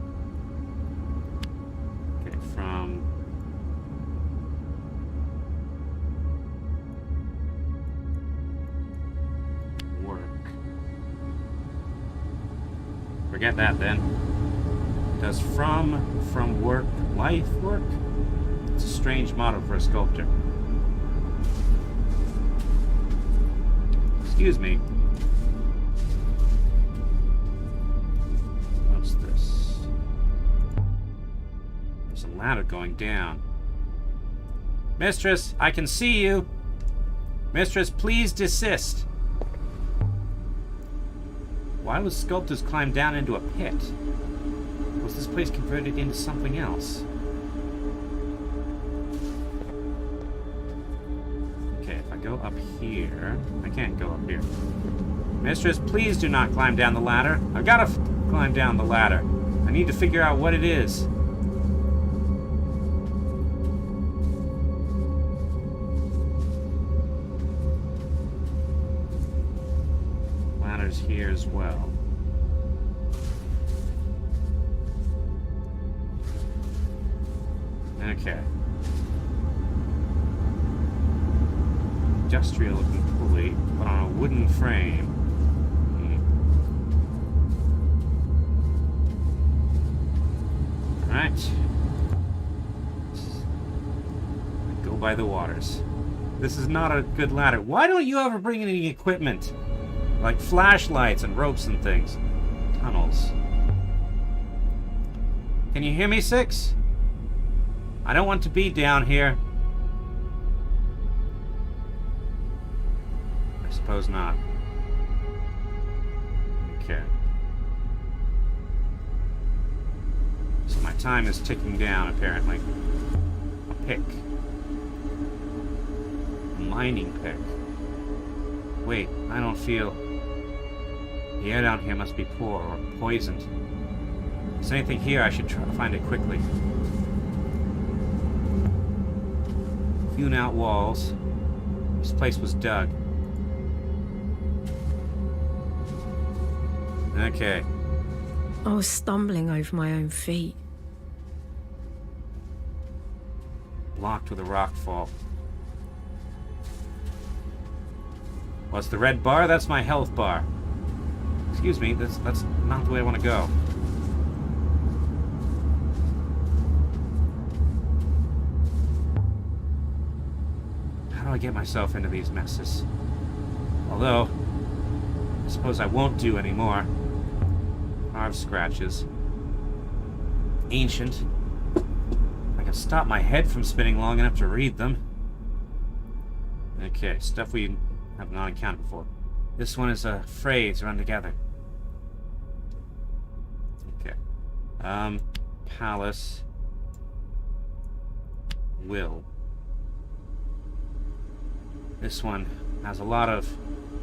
Okay, from... work. Forget that then. Does from work, life work? It's a strange motto for a sculptor. Excuse me. What's this? ladder going down. Mistress, I can see you. Mistress, please desist. Why would sculptors climb down into a pit? Was this place converted into something else? Okay, if I go up here... I can't go up here. Mistress, please do not climb down the ladder. I've got to climb down the ladder. I need to figure out what it is. Ladder's here as well. Okay. Industrial looking pulley, but on a wooden frame. Alright. Go by the waters. This is not a good ladder. Why don't you ever bring any equipment? Like flashlights and ropes and things. Tunnels. Can you hear me, Six? I don't want to be down here. I suppose not. Okay. So my time is ticking down, apparently. A pick. A mining pick. Wait, I don't feel... The air down here must be poor or poisoned. If there's anything here, I should try to find it quickly. Hewn out walls. This place was dug. Okay. I was stumbling over my own feet. Blocked with a rock fall. What's the red bar? That's my health bar. Excuse me, that's not the way I want to go. How do I get myself into these messes? Although, I suppose I won't do anymore. Carved scratches. Ancient. I can stop my head from spinning long enough to read them. Okay, stuff we have not encountered before. This one is a phrase run together. Okay. Palace. Will. This one has a lot of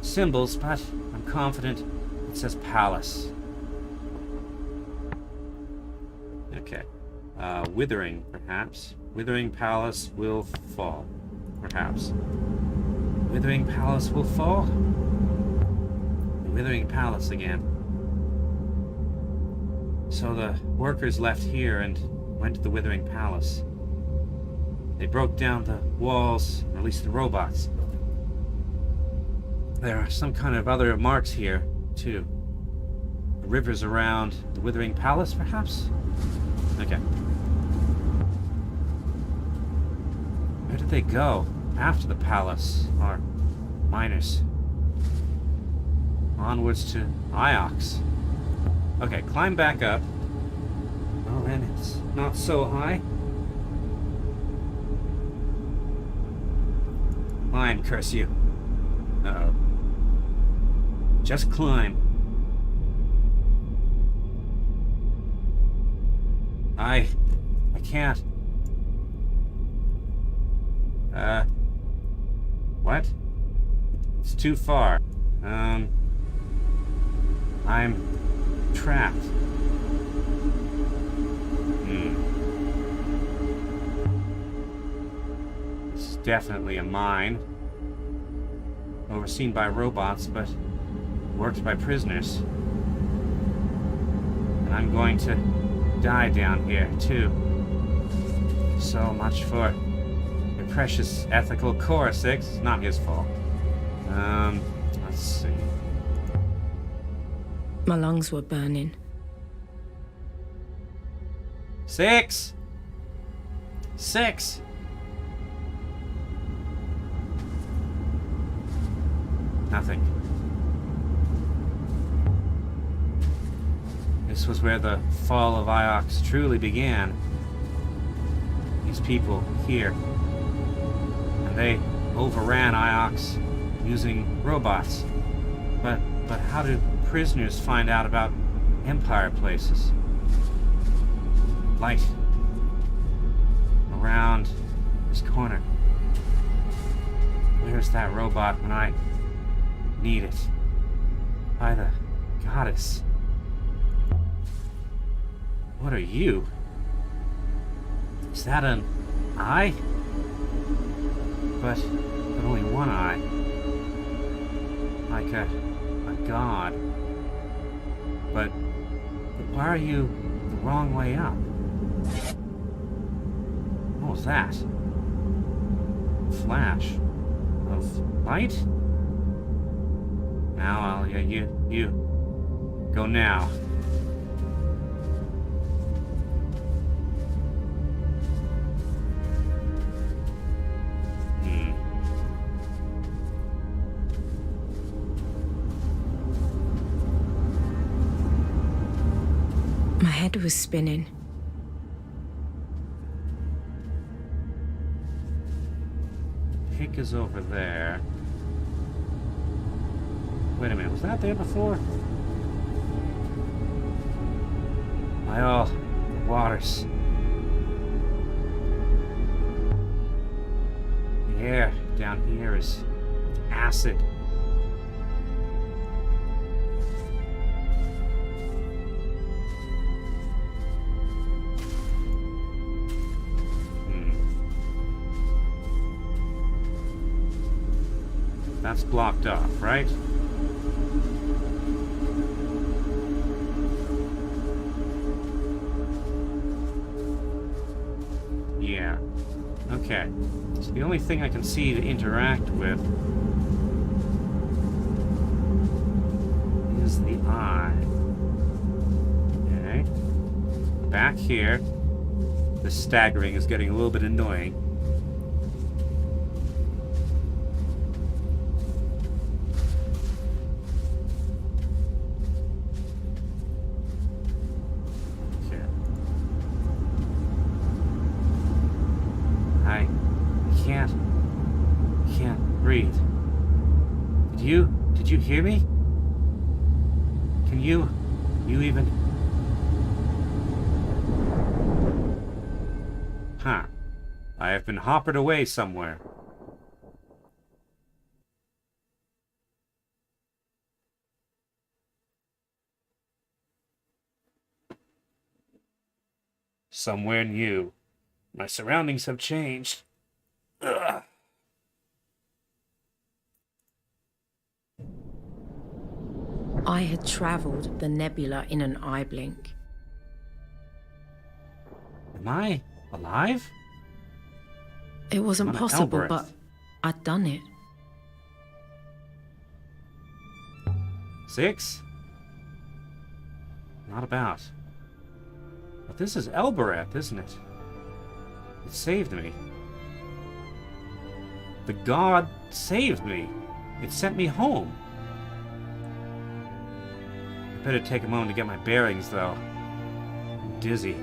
symbols, but I'm confident it says palace. Okay. Withering, perhaps. Withering palace will fall. Perhaps. Withering palace will fall? Withering palace again. So the workers left here and went to the Withering Palace. They broke down the walls and released the robots. There are some kind of other marks here, too. The rivers around the Withering Palace, perhaps? Okay. Where did they go after the palace? Or miners? Onwards to Iox. Okay, climb back up. Oh, and it's not so high. Climb, curse you. Uh-oh. Just climb. I can't. What? It's too far. I'm trapped. It's definitely a mine. Overseen by robots, but worked by prisoners. And I'm going to die down here, too. So much for your precious ethical core, Six. It's not his fault. Let's see. My lungs were burning. Six! Nothing. This was where the fall of Iox truly began. these people here. And they overran Iox using robots. But how do prisoners find out about Empire places? Light around this corner. Where's that robot when I need it? By the goddess. What are you? Is that an eye? But only one eye. Like a god. But why are you the wrong way up? What was that? Flash of light? Now, Aliya, you go now. My head was spinning. Pick is over there. Wait a minute, was that there before? The waters. The air down here is acid. That's blocked off, right? Yeah. Okay. So the only thing I can see to interact with is the eye. Okay. Back here, the staggering is getting a little bit annoying. Breathe. Did you hear me? Can you even... Huh. I have been hoppered away somewhere. Somewhere new. My surroundings have changed. Ugh. I had travelled the nebula in an eye blink. Am I alive? It wasn't I'm possible, Albrecht. but I'd done it. 6? Not about. But this is Elbereth, isn't it? It saved me. The god saved me. It sent me home. I better take a moment to get my bearings, though. I'm dizzy.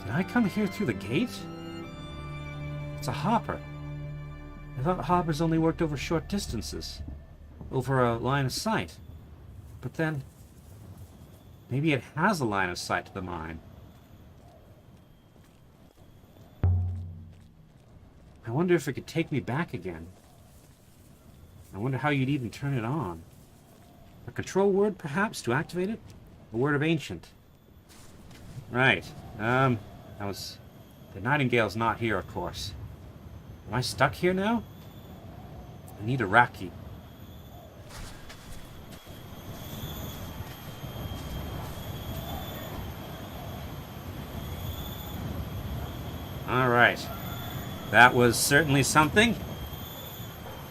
Did I come here through the gate? It's a hopper. I thought hoppers only worked over short distances. Over a line of sight. But then... maybe it has a line of sight to the mine. I wonder if it could take me back again. I wonder how you'd even turn it on. A control word, perhaps, to activate it? A word of ancient. Right. The Nightingale's not here, of course. Am I stuck here now? I need a Raki. Alright. That was certainly something.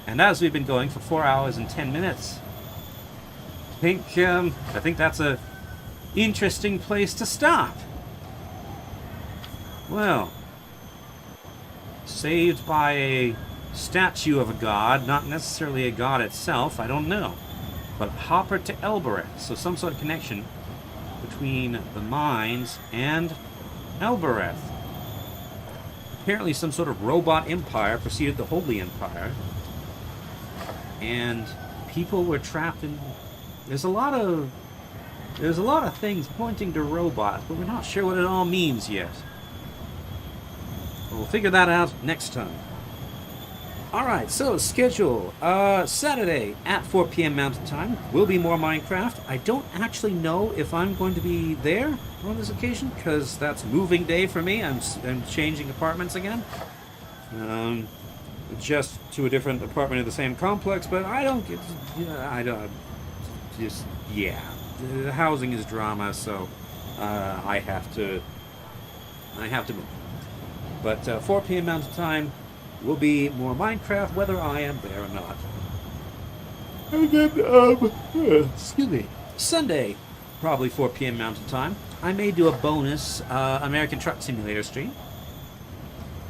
And as we've been going for 4 hours and 10 minutes, I think that's a interesting place to stop. Well, saved by a statue of a god, not necessarily a god itself, I don't know. But hopper to Elbereth, so some sort of connection between the mines and Elbereth. Apparently some sort of robot empire preceded the Holy Empire. And people were trapped in... There's a lot of things pointing to robots, but we're not sure what it all means yet. We'll figure that out next time. Alright, so schedule. Saturday at 4 p.m. Mountain Time will be more Minecraft. I don't actually know if I'm going to be there on this occasion, because that's moving day for me. I'm changing apartments again. Just to a different apartment in the same complex, but I don't get... The housing is drama, so I have to move. But 4 p.m. Mountain Time will be more Minecraft, whether I am there or not. And then, excuse me, Sunday, probably 4 p.m. Mountain Time, I may do a bonus American Truck Simulator stream.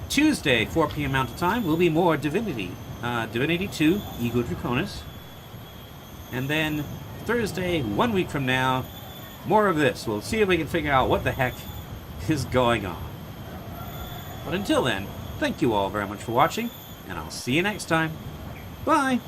Tuesday, 4 p.m. Mountain Time, will be more Divinity. Divinity 2, Ego Draconis. And then Thursday, 1 week from now, more of this. We'll see if we can figure out what the heck is going on. But until then, thank you all very much for watching, and I'll see you next time. Bye!